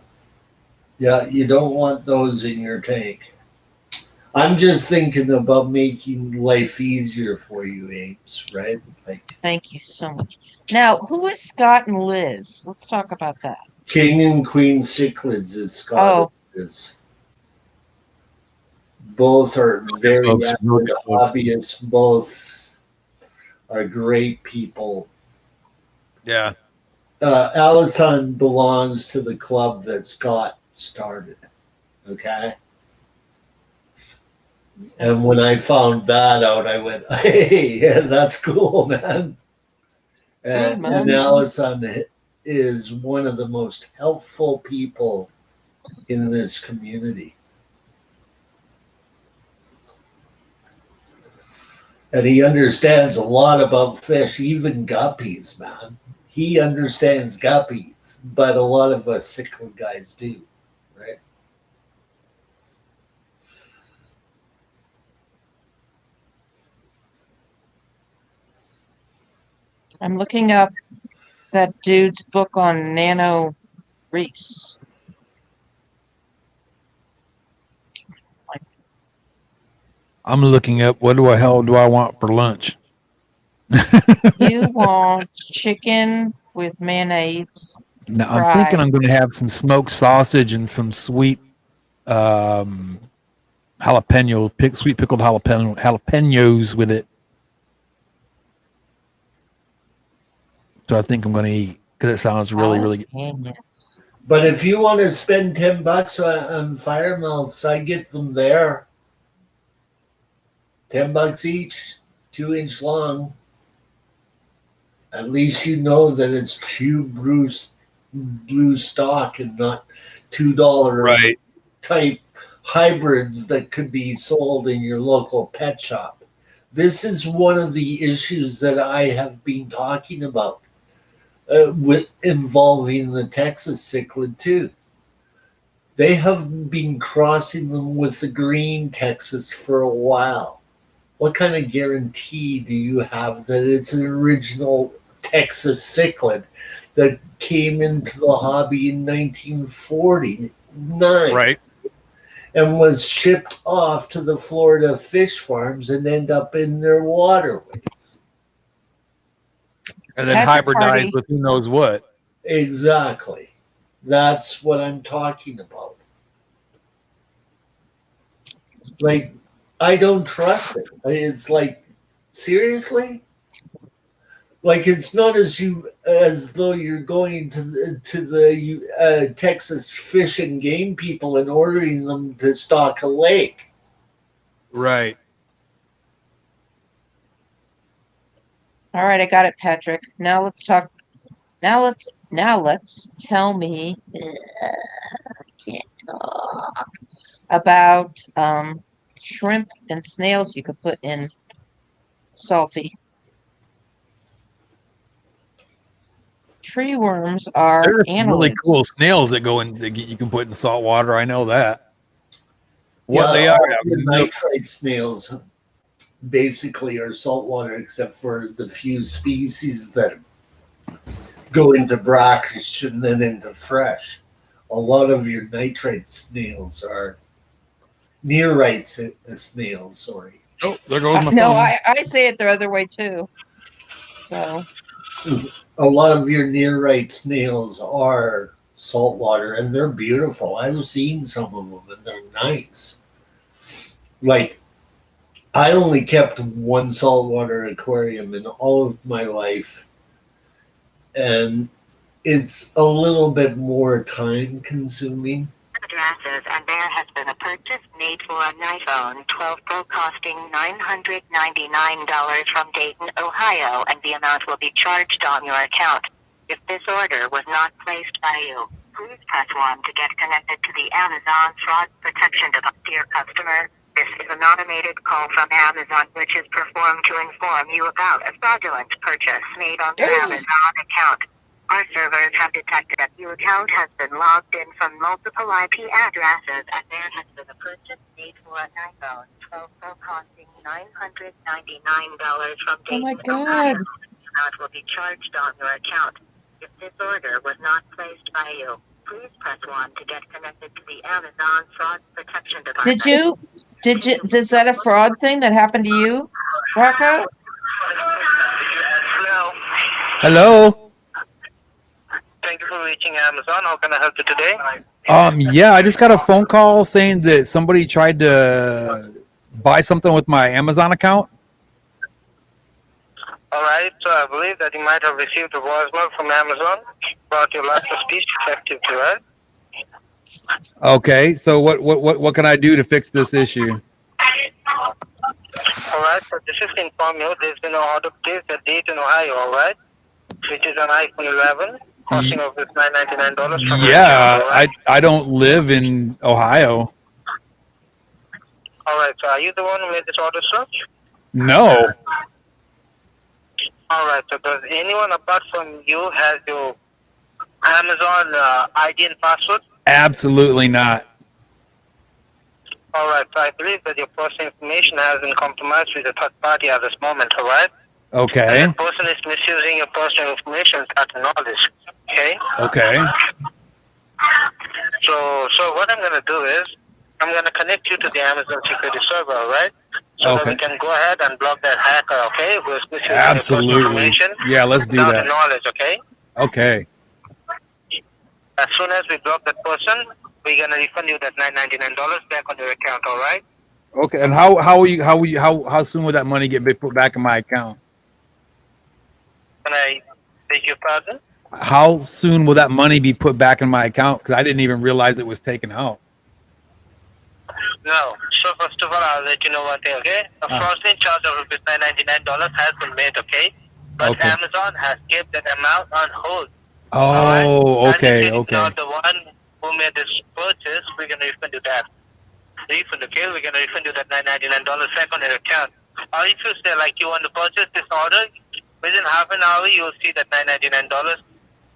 yeah. You don't want those in your tank. I'm just thinking about making life easier for you, Ames. Right? Like Thank you so much. Now, who is Scott and Liz? Let's talk about that. King and Queen Cichlids is Scott. Oh. Is. Both are very Folks, active look at folks. hobbyists. Both are great people. Yeah. Allison belongs to the club that Scott started. Okay. And when I found that out, I went, hey, yeah, that's cool, man. And Allison is one of the most helpful people in this community. And he understands a lot about fish, even guppies, man. He understands guppies, but a lot of us cichlid guys do, right? I'm looking up that dude's book on nano reefs. I'm looking up what the hell do I want for lunch? You want chicken with mayonnaise, Now I'm thinking fried. I'm going to have some smoked sausage and some sweet sweet pickled jalapenos with it. So I think I'm going to eat because it sounds really, really good. Jalapenos. But if you want to spend $10 on fire melts, I get them there. $10 each, 2-inch long. At least you know that it's true blue stock and not $2 Right. type hybrids that could be sold in your local pet shop. This is one of the issues that I have been talking about with involving the Texas cichlid too. They have been crossing them with the green Texas for a while. What kind of guarantee do you have that it's an original Texas cichlid that came into the hobby in 1949? Right. And was shipped off to the Florida fish farms and end up in their waterways. And then Hatch hybridized party. with who knows what. Exactly. That's what I'm talking about. Like, I don't trust it. It's like, seriously? Like, it's not as though you're going to the Texas Fish and Game people and ordering them to stock a lake. Right. All right, I got it, Patrick. Now let's talk. Now let's tell me. I can't talk about shrimp and snails you could put in salty. Tree worms are There's some really annelids. cool snails that go in that you can put in the salt water. I know that. What Yeah, they all are, the nitrite snails basically are saltwater, except for the few species that go into brackish and then into fresh. A lot of your nitrite snails are nearite snails. Sorry, oh, there goes my No, phone. I say it the other way too. So a lot of your nearite snails are saltwater, and they're beautiful. I've seen some of them, and they're nice. Like, I only kept one saltwater aquarium in all of my life, and it's a little bit more time consuming. Addresses, and there has been a purchase made for an iPhone 12 Pro costing $999 from Dayton, Ohio, and the amount will be charged on your account. If this order was not placed by you, please press 1 to get connected to the Amazon Fraud Protection Device. Dear customer, this is an automated call from Amazon which is performed to inform you about a fraudulent purchase made on your Amazon account. Our servers have detected that your account has been logged in from multiple IP addresses, and there has been a purchase made for an iPhone 12 Pro costing $999 from oh my Dayton, god. Ohio. The amount will be charged on your account. If this order was not placed by you, please press 1 to get connected to the Amazon Fraud Protection Department. Is that a fraud thing that happened to you, Rocco? Hello. Hello. Thank you for reaching Amazon. How can I help you today? Yeah, I just got a phone call saying that somebody tried to buy something with my Amazon account. All right, so I believe that you might have received a voicemail from Amazon about your loss of speech effective to it. Okay, so what can I do to fix this issue? All right, so this is to inform you there's been an order placed at Dayton, Ohio, all right, which is an iPhone 11, costing of this $999 from Yeah, your account, I don't live in Ohio. All right, so are you the one who made this order, sir? No. All right, so does anyone apart from you has your Amazon ID and password? Absolutely not. All right, so I believe that your personal information has been compromised with a third party at this moment, all right? Okay. And the person is misusing your personal information without knowledge, okay? Okay. So what I'm going to do is, I'm going to connect you to the Amazon security server, all right? so that Okay. we can go ahead and block that hacker, okay? Who is misusing your personal Absolutely. information Yeah, let's do without that. the knowledge, okay? Okay. As soon as we block that person, we're gonna refund you that $999 back on your account, all right? Okay. And how soon will that money get put back in my account? Can I take your pardon? How soon will that money be put back in my account? Because I didn't even realize it was taken out. No. So first of all, I'll let you know one thing, okay? A fraudulent charge of rupees $999 has been made, okay? But Okay. Amazon has kept that amount on hold. Oh, And okay, if it's okay. not the one who made this purchase, we're gonna refund you that. Refund, okay? We're gonna refund you that $999 back on your account. Or if you say like you want to purchase this order, within half an hour you will see that $999.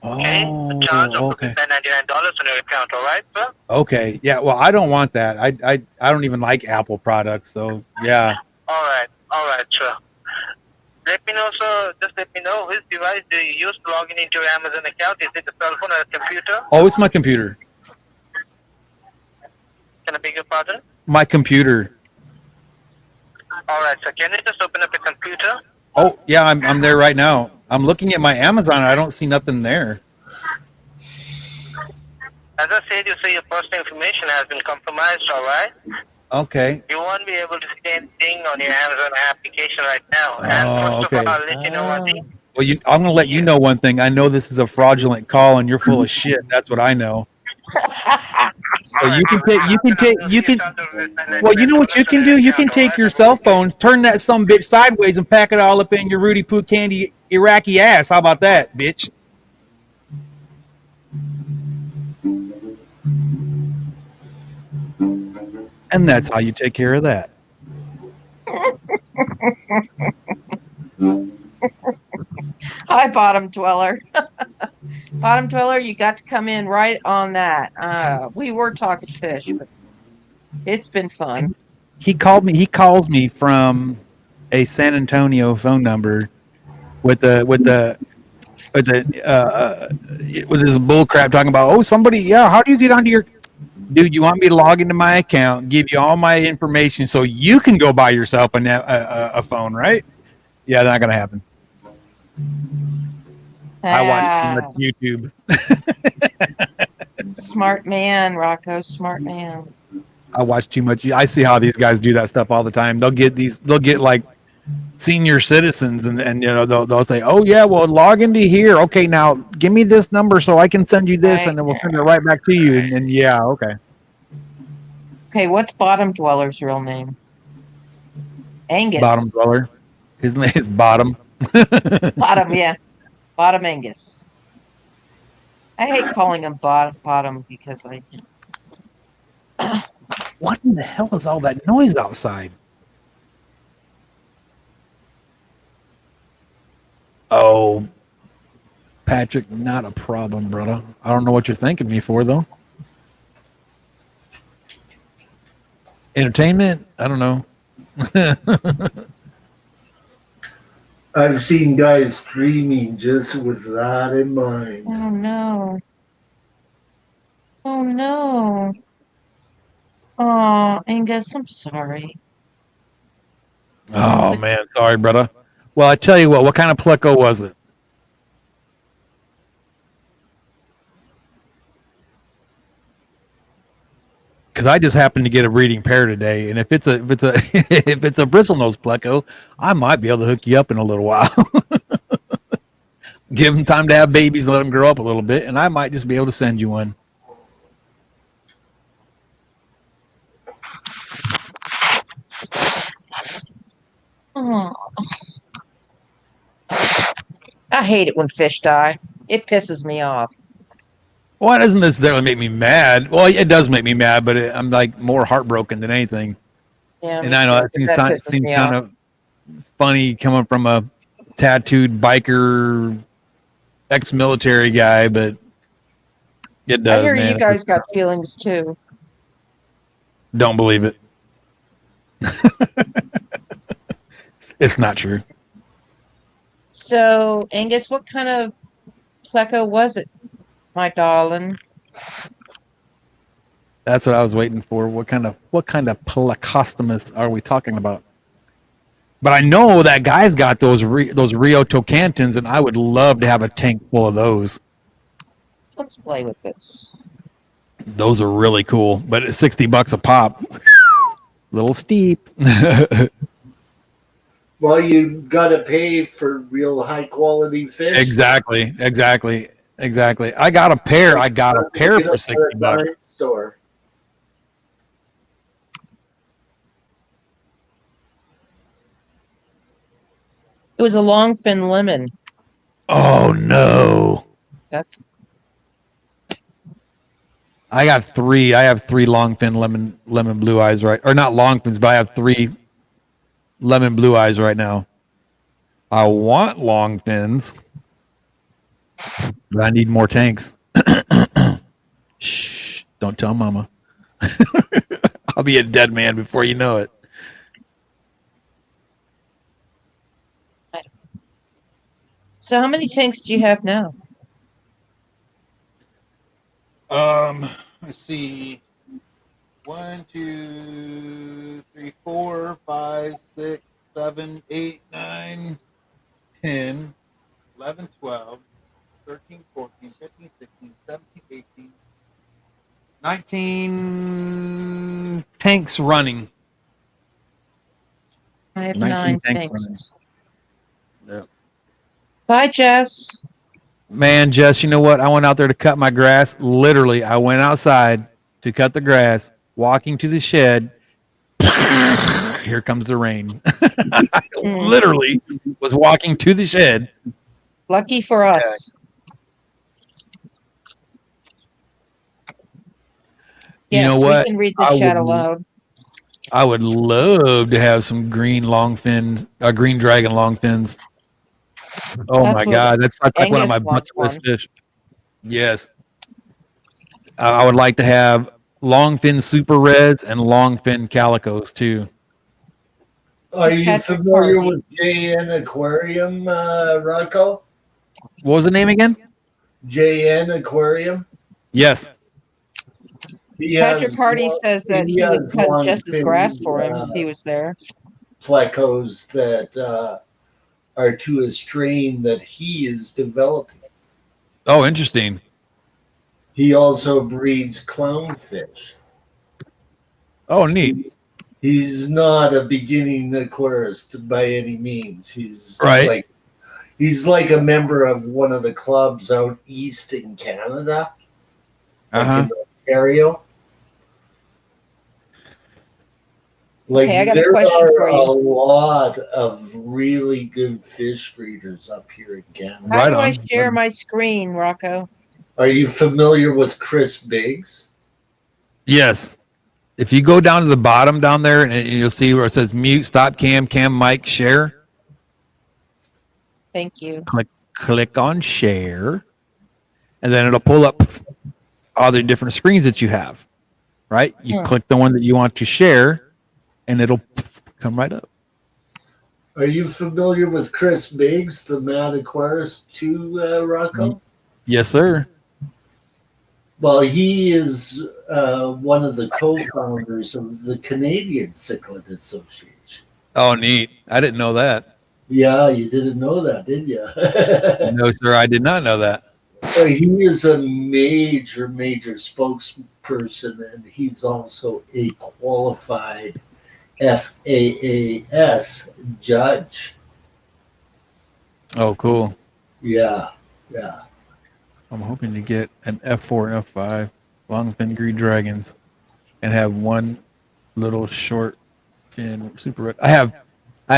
Okay? The charge of Okay. $999 on your account, alright, sir? Okay. Yeah. Well, I don't want that. I don't even like Apple products. So yeah. Alright, sure. Let me know, sir. Just let me know which device do you use to log in into your Amazon account. Is it a cell phone or a computer? Oh, it's my computer. Can I beg your pardon? My computer. Alright, sir. Can you just open up your computer? Oh, yeah. I'm there right now. I'm looking at my Amazon. I don't see nothing there. As I said, you say your personal information has been compromised, alright? Okay. You won't be able to see anything on your Amazon application right now. And first okay. of all, I'll let you know one thing. Well, I'm going to let you know one thing. I know this is a fraudulent call, and you're full of shit. That's what I know. So you can take. Well, you know what you can do? You can take your cell phone, turn that some bitch sideways, and pack it all up in your Rudy Poo Candy Iraqi ass. How about that, bitch? And that's how you take care of that. Hi, Bottom Dweller. Bottom Dweller, you got to come in right on that. We were talking fish, but it's been fun. He calls me from a San Antonio phone number with this bull crap talking about, oh, somebody, yeah, how do you get onto your dude? You want me to log into my account, give you all my information so you can go buy yourself a phone, right? Yeah, not gonna happen. I watch YouTube. Smart man, Rocco. Smart man. I watch too much. I see how these guys do that stuff all the time. They'll get like senior citizens and you know they'll say, oh yeah, well log into here. Okay, now give me this number so I can send you this, and then we'll send it right back to you. And yeah, okay. Okay, what's Bottom Dweller's real name? Angus. Bottom Dweller. His name is Bottom. Bottom, yeah. Bottom Angus. I hate calling him bottom because I. What in the hell is all that noise outside? Oh, Patrick, not a problem, brother. I don't know what you're thanking me for, though. Entertainment? I don't know. I've seen guys streaming just with that in mind. Oh no. Oh no. Oh, Angus, I'm sorry. Oh man, sorry, brother. Well, I tell you what kind of pleco was it? Because I just happened to get a breeding pair today, and if it's a if it's a bristlenose pleco, I might be able to hook you up in a little while. Give them time to have babies, let them grow up a little bit, and I might just be able to send you one. Oh. I hate it when fish die. It pisses me off. Well, it doesn't necessarily make me mad. Well, it does make me mad, but I'm like more heartbroken than anything. Yeah, and I know that seems kind of funny coming from a tattooed biker ex-military guy, but it does. I hear man. you guys got feelings too. Don't believe it. It's not true. So, Angus, what kind of pleco was it, my darling? That's what I was waiting for. What kind of plecostomus are we talking about? But I know that guy's got those Rio Tocantins, and I would love to have a tank full of those. Let's play with this. Those are really cool, but it's $60 a pop. Little steep. Well, you got to pay for real high quality fish. Exactly. I got a pair for $60. Store. It was a longfin lemon. Oh no. That's I got 3. I have 3 longfin lemon blue eyes right, or not longfins, but I have 3 lemon blue eyes right now. I want longfins, but I need more tanks. Shh! Don't tell Mama. I'll be a dead man before you know it. so. How many tanks do you have now? Let's see. 1, 2, 3, 4, 5, 6, 7, 8, 9, 10, 11, 12, 13, 14, 15, 16, 17, 18, 19 tanks running. I have 19 9 tanks tanks. Yeah. Bye, Jess. Man, Jess, you know what? I went out there to cut my grass. Literally, I went outside to cut the grass, walking to the shed. Here comes the rain. I literally was walking to the shed. Lucky for us. You Yes, know what? we can read the chat aloud. I would love to have some green dragon longfins. Oh That's my what God, that's like one of Angus my wants bucket list one. fish. Yes, I would like to have longfin super reds and longfin calicos too. Are you Patrick familiar Hardy. with JN Aquarium, Rocco? What was the name again? JN Aquarium. Yes. Patrick Hardy says that he would has cut Jess's longfin, grass for him if he was there. Plecos that are to a strain that he is developing. Oh, interesting. He also breeds clownfish. Oh, neat. He's not a beginning aquarist by any means. He's Right. he's like a member of one of the clubs out east in Canada, like in Ontario. Like Hey, I got a there question are for a you. lot of really good fish breeders up here in Canada. How do I share my screen, Rocco? Are you familiar with Chris Biggs? Yes. If you go down to the bottom down there and you'll see where it says mute, stop cam, mic, share. Thank you. Click on share, and then it'll pull up all the different screens that you have. Right? You click the one that you want to share, and it'll come right up. Are you familiar with Chris Biggs, the Mad Aquarist too, Rocco? Yes, sir. Well, he is one of the co-founders of the Canadian Cichlid Association. Oh, neat. I didn't know that. Yeah, you didn't know that, did you? No, sir, I did not know that. He is a major spokesperson, and he's also a qualified FAAS judge. Oh, cool. Yeah. I'm hoping to get an F4 and F5 longfin green dragons and have one little short fin super red. I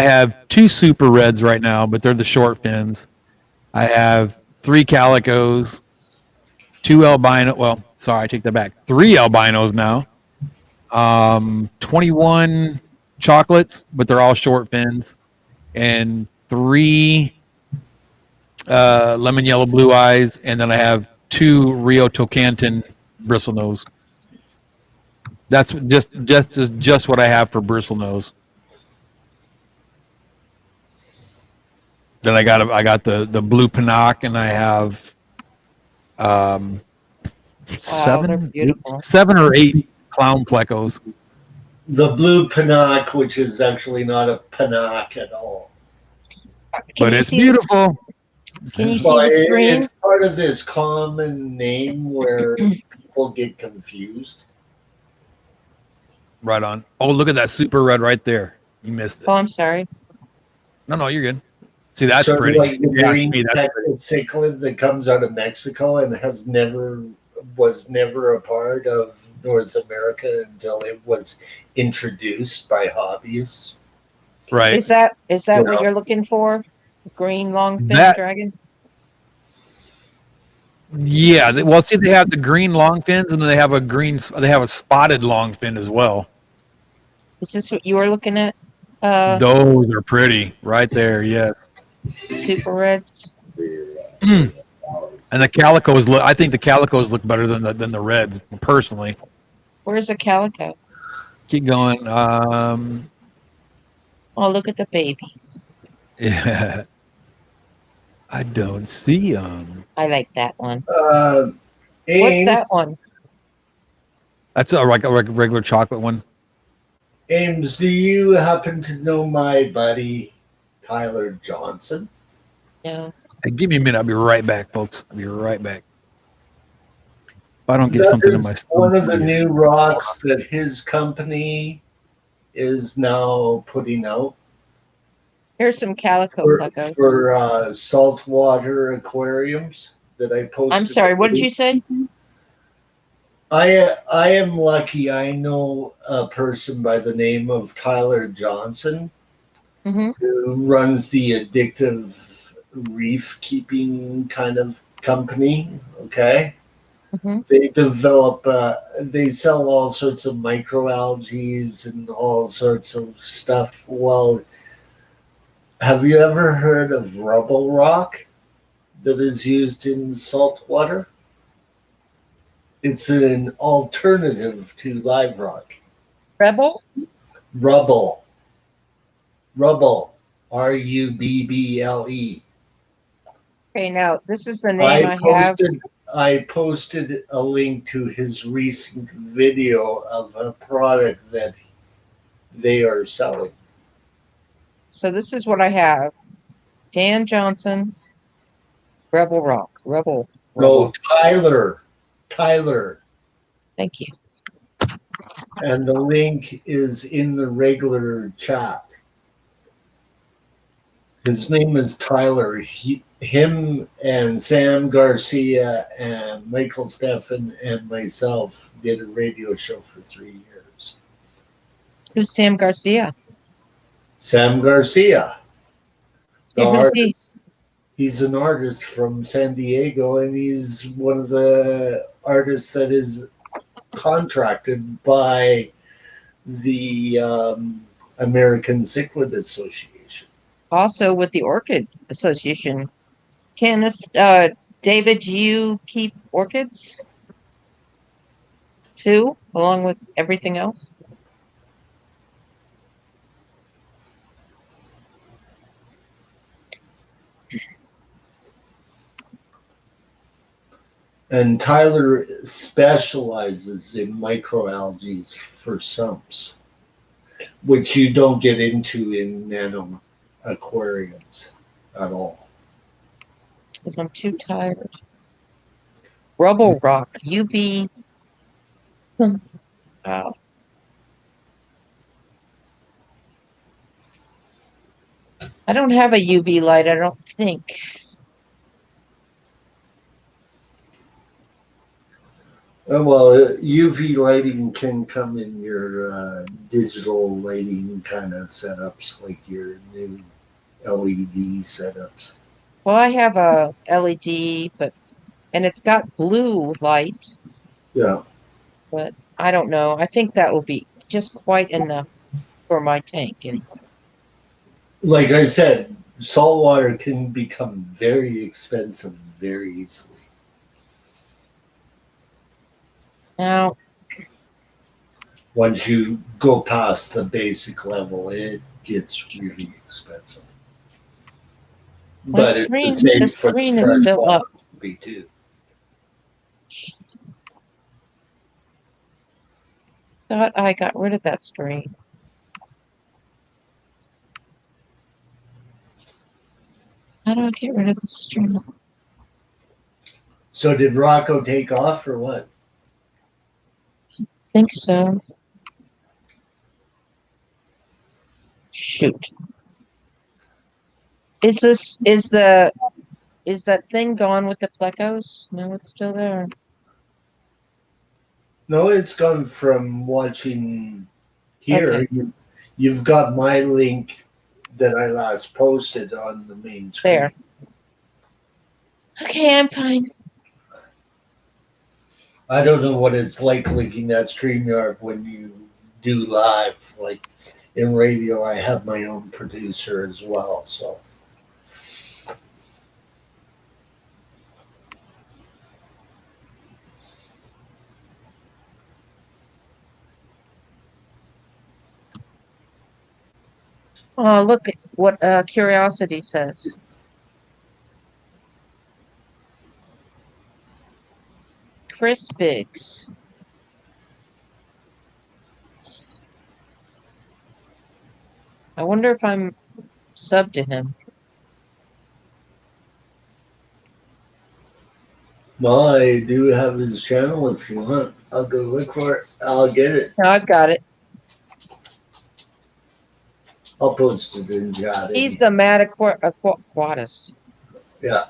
have 2 super reds right now, but they're the short fins. I have 3 calicos, 2 albino. Well, sorry, I take that back. 3 albinos now. 21 chocolates, but they're all short fins, and 3 lemon yellow blue eyes, and then I have 2 Rio Tocantin bristlenose. That's just what I have for bristlenose. Then I got the blue pinoc, and I have 7 or 8 clown plecos. the blue panache, which is actually not a panache at all. Can But you it's see this? beautiful. Can you Well, see the screen? it's part of this common name where people get confused. Right on. Oh, look at that super red right there. You missed it. Oh, I'm sorry. No, you're good. See, that's Sort of pretty. like If the you ask green me, that's pretty. cichlid that comes out of Mexico and was never a part of North America until it was introduced by hobbyists. Right. Is that You what know. you're looking for? Green longfin That dragon? Yeah, well, see, they have the green long fins, and then they have a spotted long fin as well. Is this what you were looking at? Those are pretty, right there. Yes, Super reds. and the calicos look. I think the calicos look better than the reds, personally. Where's the calico? Keep going. Oh, look at the babies. Yeah, I don't see them. I like that one. What's Ames, that one? That's a regular chocolate one. Ames, do you happen to know my buddy Tyler Johnson? No. Hey, give me a minute. I'll be right back, folks. I'll be right back. If I don't get That something in is my one stomach, of the new rocks that his company is now putting out Here's some calico plecos. for saltwater aquariums that I posted. I'm sorry, what did you say? I am lucky. I know a person by the name of Tyler Johnson Mm-hmm. who runs the addictive reef keeping kind of company. Okay. Mm-hmm. They sell all sorts of microalgae and all sorts of stuff. Well, have you ever heard of rubble rock that is used in salt water? It's an alternative to live rock. Rebel? Rubble. Rubble. Okay, now this is the name I have. I posted a link to his recent video of a product that they are selling. So this is what I have. Dan Johnson, Rebel Rock. Rebel. No, Tyler. Thank you. And the link is in the regular chat. His name is Tyler. Him and Sam Garcia and Michael Steffen and myself did a radio show for 3 years. Who's Sam Garcia? Sam Garcia. Yeah, who's he? He's an artist from San Diego, and he's one of the artists that is contracted by the American Cichlid Association. Also with the Orchid Association. Can this, David, you keep orchids too, along with everything else? And Tyler specializes in microalgae for sumps, which you don't get into in nano aquariums at all. Because I'm too tired. Rubble Rock, UV. Wow. I don't have a UV light, I don't think. Well, UV lighting can come in your digital lighting kind of setups, like your new LED setups. Well, I have a LED, and it's got blue light, Yeah. but I don't know. I think that will be just quite enough for my tank anyway. Like I said, salt water can become very expensive very easily. Now, Once you go past the basic level, it gets really expensive. my But screen, it's the same the for screen the is fresh still water up. hobby too. thought I got rid of that screen. How do I get rid of the screen? So did Rocco take off or what? Think so. Shoot. Is that thing gone with the plecos? No, it's still there. No, it's gone from watching here. Okay. You've got my link that I last posted on the main screen. There. Okay, I'm fine. I don't know what it's like linking that StreamYard when you do live. Like in radio, I have my own producer as well. So Oh, look at what Curiosity says. Chris Biggs. I wonder if I'm subbed to him. well, I do have his channel if you want. I'll go look for it. I'll get it. No, I've got it. I'll post it in chat. He's the mad aquatist. Yeah,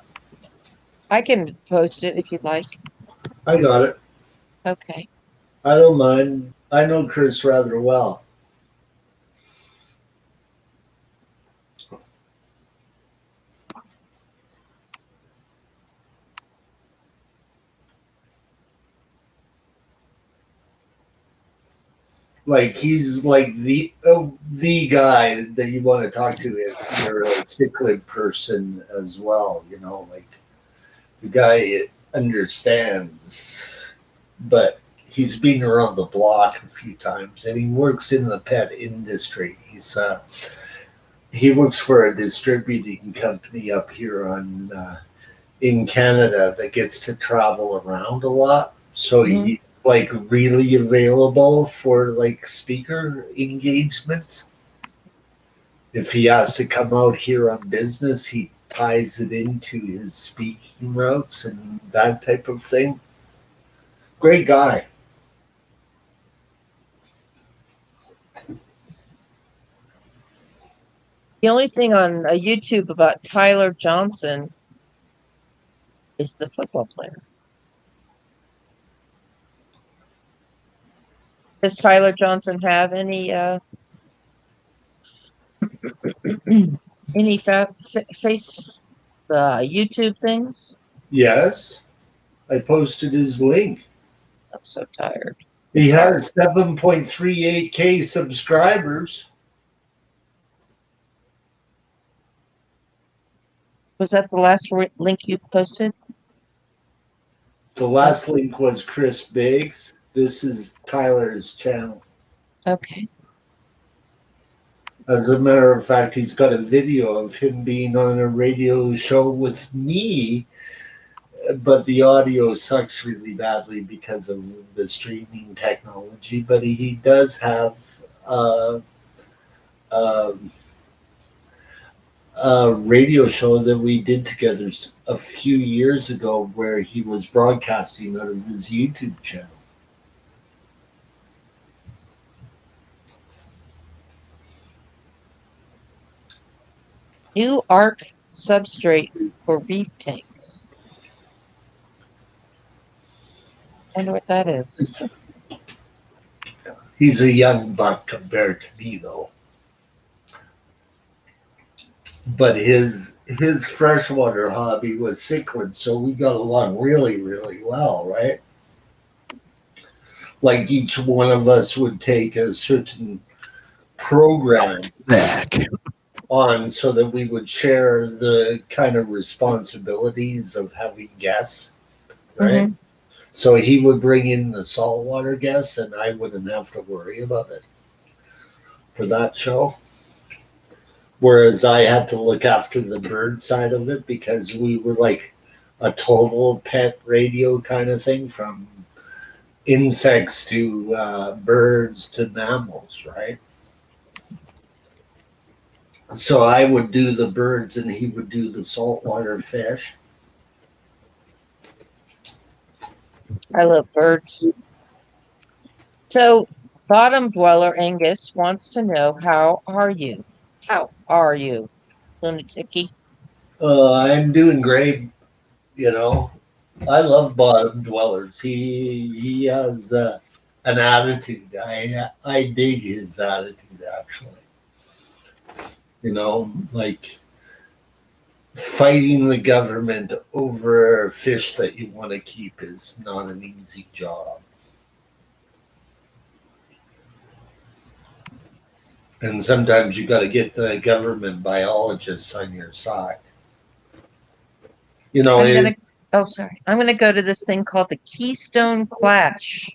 I can post it if you'd like. I got it. Okay. I don't mind. I know Chris rather well. Like he's like the guy that you want to talk to if you're a cichlid person as well. You know, like the guy understands, but he's been around the block a few times, and he works in the pet industry. He works for a distributing company up here in Canada that gets to travel around a lot. So he's like really available for like speaker engagements. If he has to come out here on business, he ties it into his speaking routes and that type of thing. Great guy. The only thing on YouTube about Tyler Johnson is the football player. Does Tyler Johnson have any face YouTube things? Yes, I posted his link. I'm so tired. He has 7.38K subscribers. Was that the last link you posted? The last link was Chris Biggs. This is Tyler's channel. Okay. As a matter of fact, he's got a video of him being on a radio show with me, but the audio sucks really badly because of the streaming technology. But he does have a radio show that we did together a few years ago where he was broadcasting out of his YouTube channel. New arc substrate for reef tanks. Wonder what that is. He's a young buck compared to me, though. But his freshwater hobby was cichlids, so we got along really, really well, right? Like each one of us would take a certain program on so that we would share the kind of responsibilities of having guests, right? Mm-hmm. So he would bring in the saltwater guests and I wouldn't have to worry about it for that show. Whereas I had to look after the bird side of it because we were like a total pet radio kind of thing from insects to birds to mammals, right? So I would do the birds and he would do the saltwater fish. I love birds. So, bottom dweller Angus wants to know, how are you? How are you, lunaticy? I'm doing great. You know, I love bottom dwellers. He has an attitude. I dig his attitude actually. You know, like fighting the government over fish that you want to keep is not an easy job. And sometimes you got to get the government biologists on your side. You know, I'm gonna go to this thing called the Keystone Clash.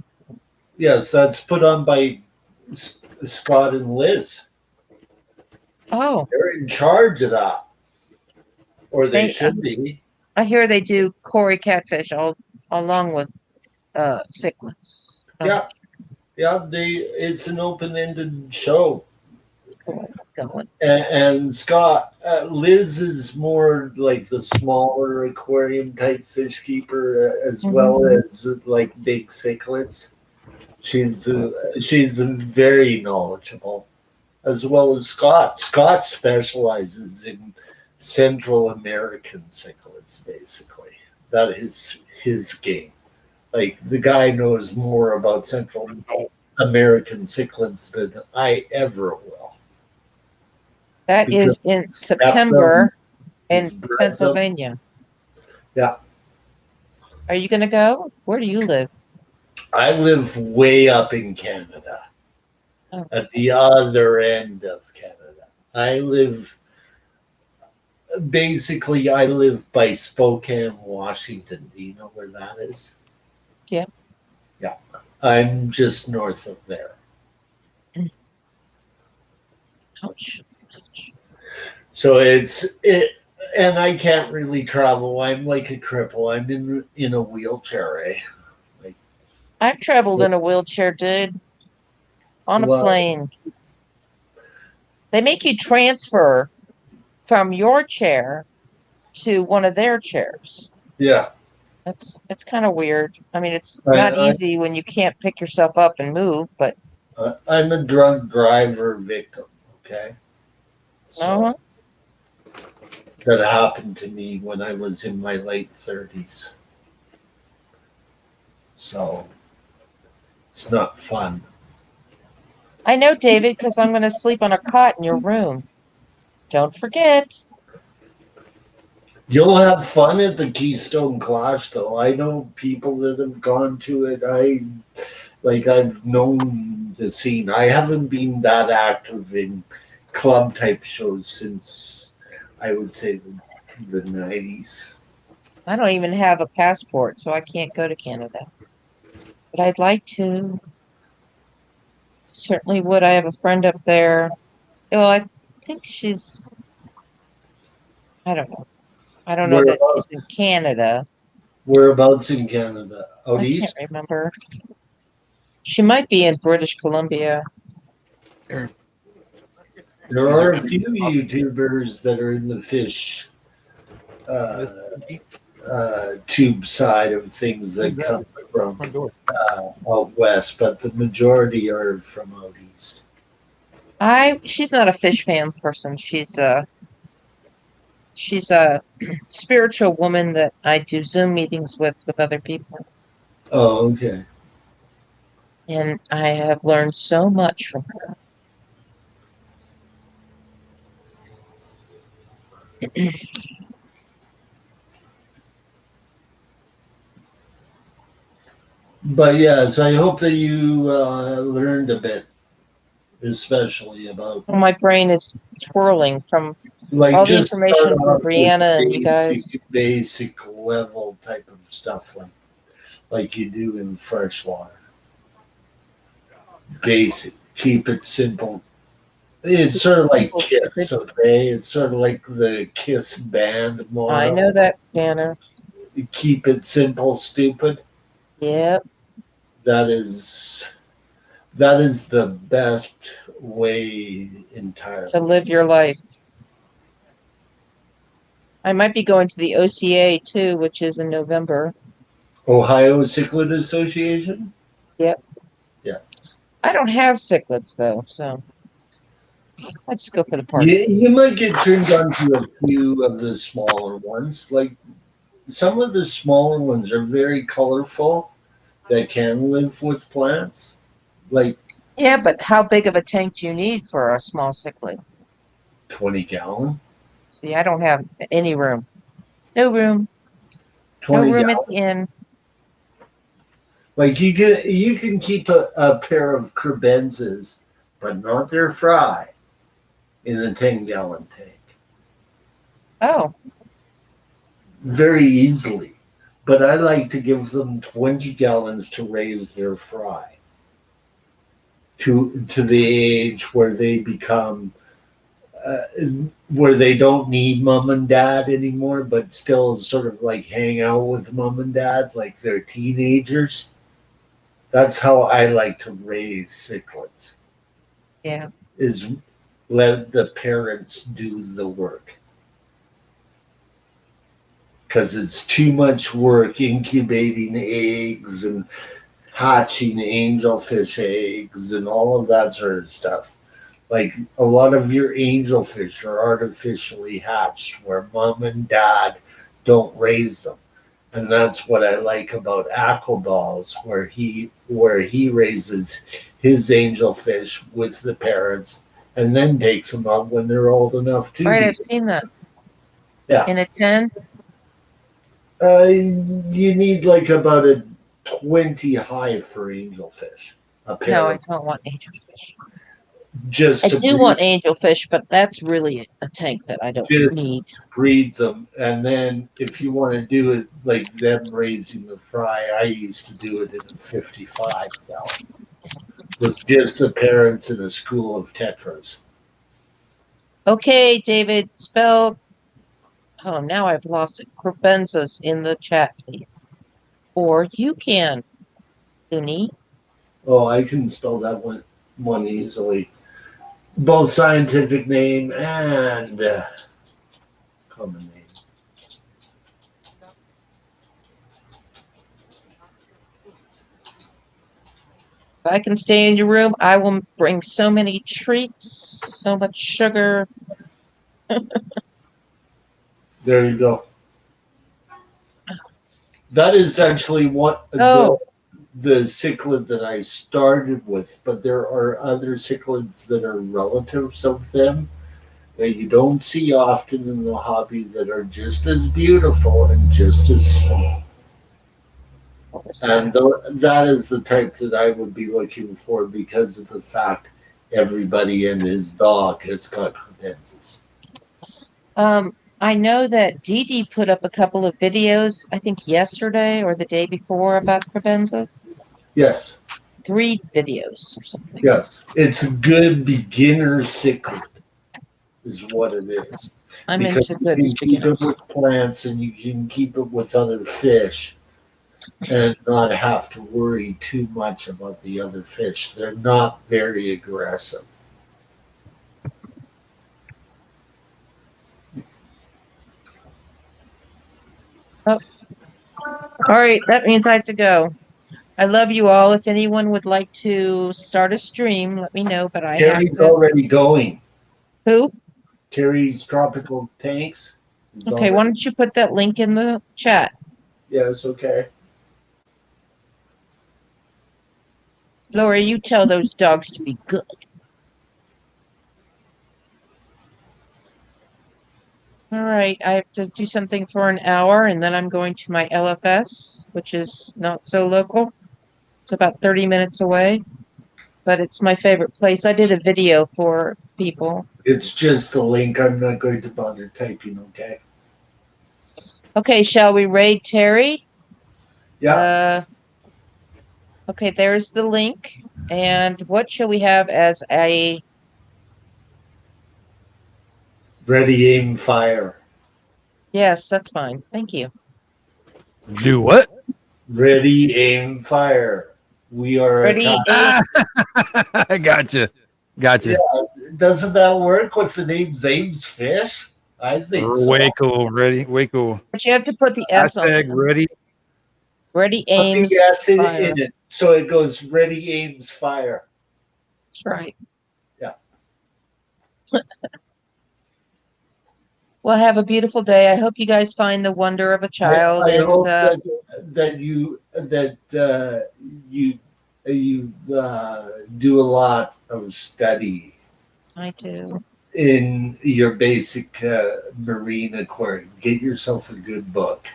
yes, that's put on by Scott and Liz. Oh, They're in charge of that, or they They, should be. I hear they do Cory catfish along with cichlids. Oh, Yeah, yeah. It's an open-ended show, cool. Going. and Scott, Liz is more like the smaller aquarium type fish keeper, as well as like big cichlids. She's very knowledgeable, as well as Scott. Scott specializes in Central American cichlids, basically. That is his game. Like the guy knows more about Central American cichlids than I ever will. That is in September in Pennsylvania. Yeah. Are you going to go? Where do you live? I live way up in Canada, at the other end of Canada. I live by Spokane, Washington. Do you know where that is? Yeah. Yeah. I'm just north of there. Ouch. So and I can't really travel. I'm like a cripple. I'm in a wheelchair, eh? I've traveled in a wheelchair, dude. On a plane. They make you transfer from your chair to one of their chairs. Yeah. It's kind of weird. I mean, it's not easy when you can't pick yourself up and move, but I'm a drunk driver victim, okay? So that happened to me when I was in my late 30s. So it's not fun. I know, David, because I'm going to sleep on a cot in your room. Don't forget. You'll have fun at the Keystone Clash, though. I know people that have gone to it. I've known the scene. I haven't been that active in club type shows since I would say the 90s. I don't even have a passport, so I can't go to Canada. But I'd like to. Certainly would. I have a friend up there. Well, I think she's. I don't know. I don't know that she's in Canada. Whereabouts in Canada? Out I east? can't remember. She might be in British Columbia. There are a few YouTubers that are in the fish tube side of things that come from out west, but the majority are from out east. She's not a fish fan person. She's a spiritual woman that I do Zoom meetings with other people. Oh, okay. And I have learned so much from her. But yes, I hope that you learned a bit, especially about. Well, my brain is twirling from Like all the just information from Brianna and you guys. Basic level type of stuff like you do in freshwater. Basic, keep it simple. It's sort of like Kiss, okay? It's sort of like the Kiss band model. I know that banner. Keep it simple, stupid. Yep. That is the best way entirely. To live your life. I might be going to the OCA too, which is in November. Ohio Cichlid Association? Yep. Yeah. I don't have cichlids though, so I just go for the park. You might get turned on to a few of the smaller ones. Like some of the smaller ones are very colorful that can live with plants. Like Yeah, but how big of a tank do you need for a small cichlid? 20-gallon. See, I don't have any room. No room. No 20 room at gallon. the inn. Like you can keep a pair of crebenzas, but not their fry, in a 10-gallon tank. Oh, Very easily. But I like to give them 20 gallons to raise their fry to the age where they become where they don't need mom and dad anymore, but still sort of like hang out with mom and dad like they're teenagers. That's how I like to raise cichlids. yeah. Is let the parents do the work. Because it's too much work incubating eggs and hatching angelfish eggs and all of that sort of stuff. Like a lot of your angelfish are artificially hatched where mom and dad don't raise them. And that's what I like about Aquaballs, where he raises his angelfish with the parents and then takes them out when they're old enough to Right, be. I've seen that. Yeah. In a 10? You need like about a 20 high for angelfish. A pair No, I of don't want angelfish. just I to do breed, want angelfish, but that's really a tank that I don't just need. breed them. And then if you want to do it like them raising the fry, I used to do it in a 55 gallon with just the parents and a school of tetras. Okay, David, spell. Oh, now I've lost it. Crepenzas in the chat, please. Or you can, Uni. Oh, I can spell that one easily. Both scientific name and common name. If I can stay in your room, I will bring so many treats, so much sugar. There you go. That is actually what Oh, the cichlid that I started with, but there are other cichlids that are relatives of them that you don't see often in the hobby that are just as beautiful and just as small. what was And that? that is the type that I would be looking for because of the fact everybody and his dog has got credenzas. I know that Dee Dee put up a couple of videos, I think yesterday or the day before, about crepenzas. Yes, 3 videos or something. yes. It's a good beginner cichlid, is what it is. I'm Because into you good can keep beginners. it with plants and you can keep it with other fish and not have to worry too much about the other fish. They're not very aggressive. Oh, all right, that means I have to go. I love you all. If anyone would like to start a stream, let me know, but I have Terry's to. already going. Who? Terry's Tropical Tanks is Okay, why already. don't you put that link in the chat? Yes, okay. Laura, you tell those dogs to be good. All right, I have to do something for an hour and then I'm going to my LFS, which is not so local. It's about 30 minutes away, but it's my favorite place. I did a video for people. It's just the link. I'm not going to bother typing, okay? Okay, shall we raid Terry? Yeah. Okay, there's the link. And what shall we have as a... Ready, aim, fire. Yes, that's fine. Thank you. Do what? Ready, aim, fire. We are a Ready? kind. I gotcha. Yeah, doesn't that work with the name Zames Fish? I think so. Way cool. Ready? Way cool. But you have to put the S on Hashtag it. ready. Ready, Put aims, the S fire. in it, so it goes ready, aims, fire. That's right. Yeah. Well, have a beautiful day. I hope you guys find the wonder of a child, I and hope that you do a lot of study I do. in your basic marine aquarium. Get yourself a good book.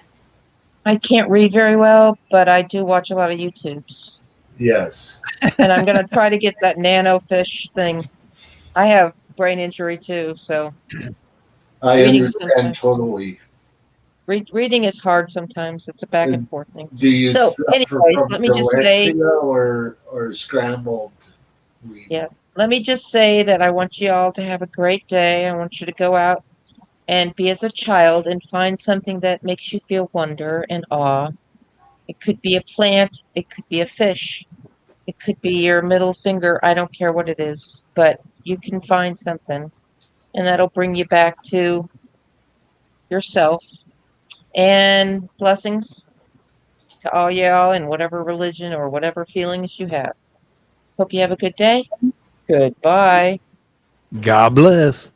I can't read very well, but I do watch a lot of YouTubes, Yes. and I'm gonna try to get that nano fish thing. I have brain injury too, so I reading understand sometimes. totally. Reading is hard sometimes. It's a back and forth thing. Do you So, suffer anyways, from let me just say, dyslexia or scrambled reading? yeah, let me just say that I want you all to have a great day. I want you to go out and be as a child and find something that makes you feel wonder and awe. It could be a plant, it could be a fish, it could be your middle finger. I don't care what it is, but you can find something, and that'll bring you back to yourself. And blessings to all y'all in whatever religion or whatever feelings you have. Hope you have a good day. Goodbye. God bless.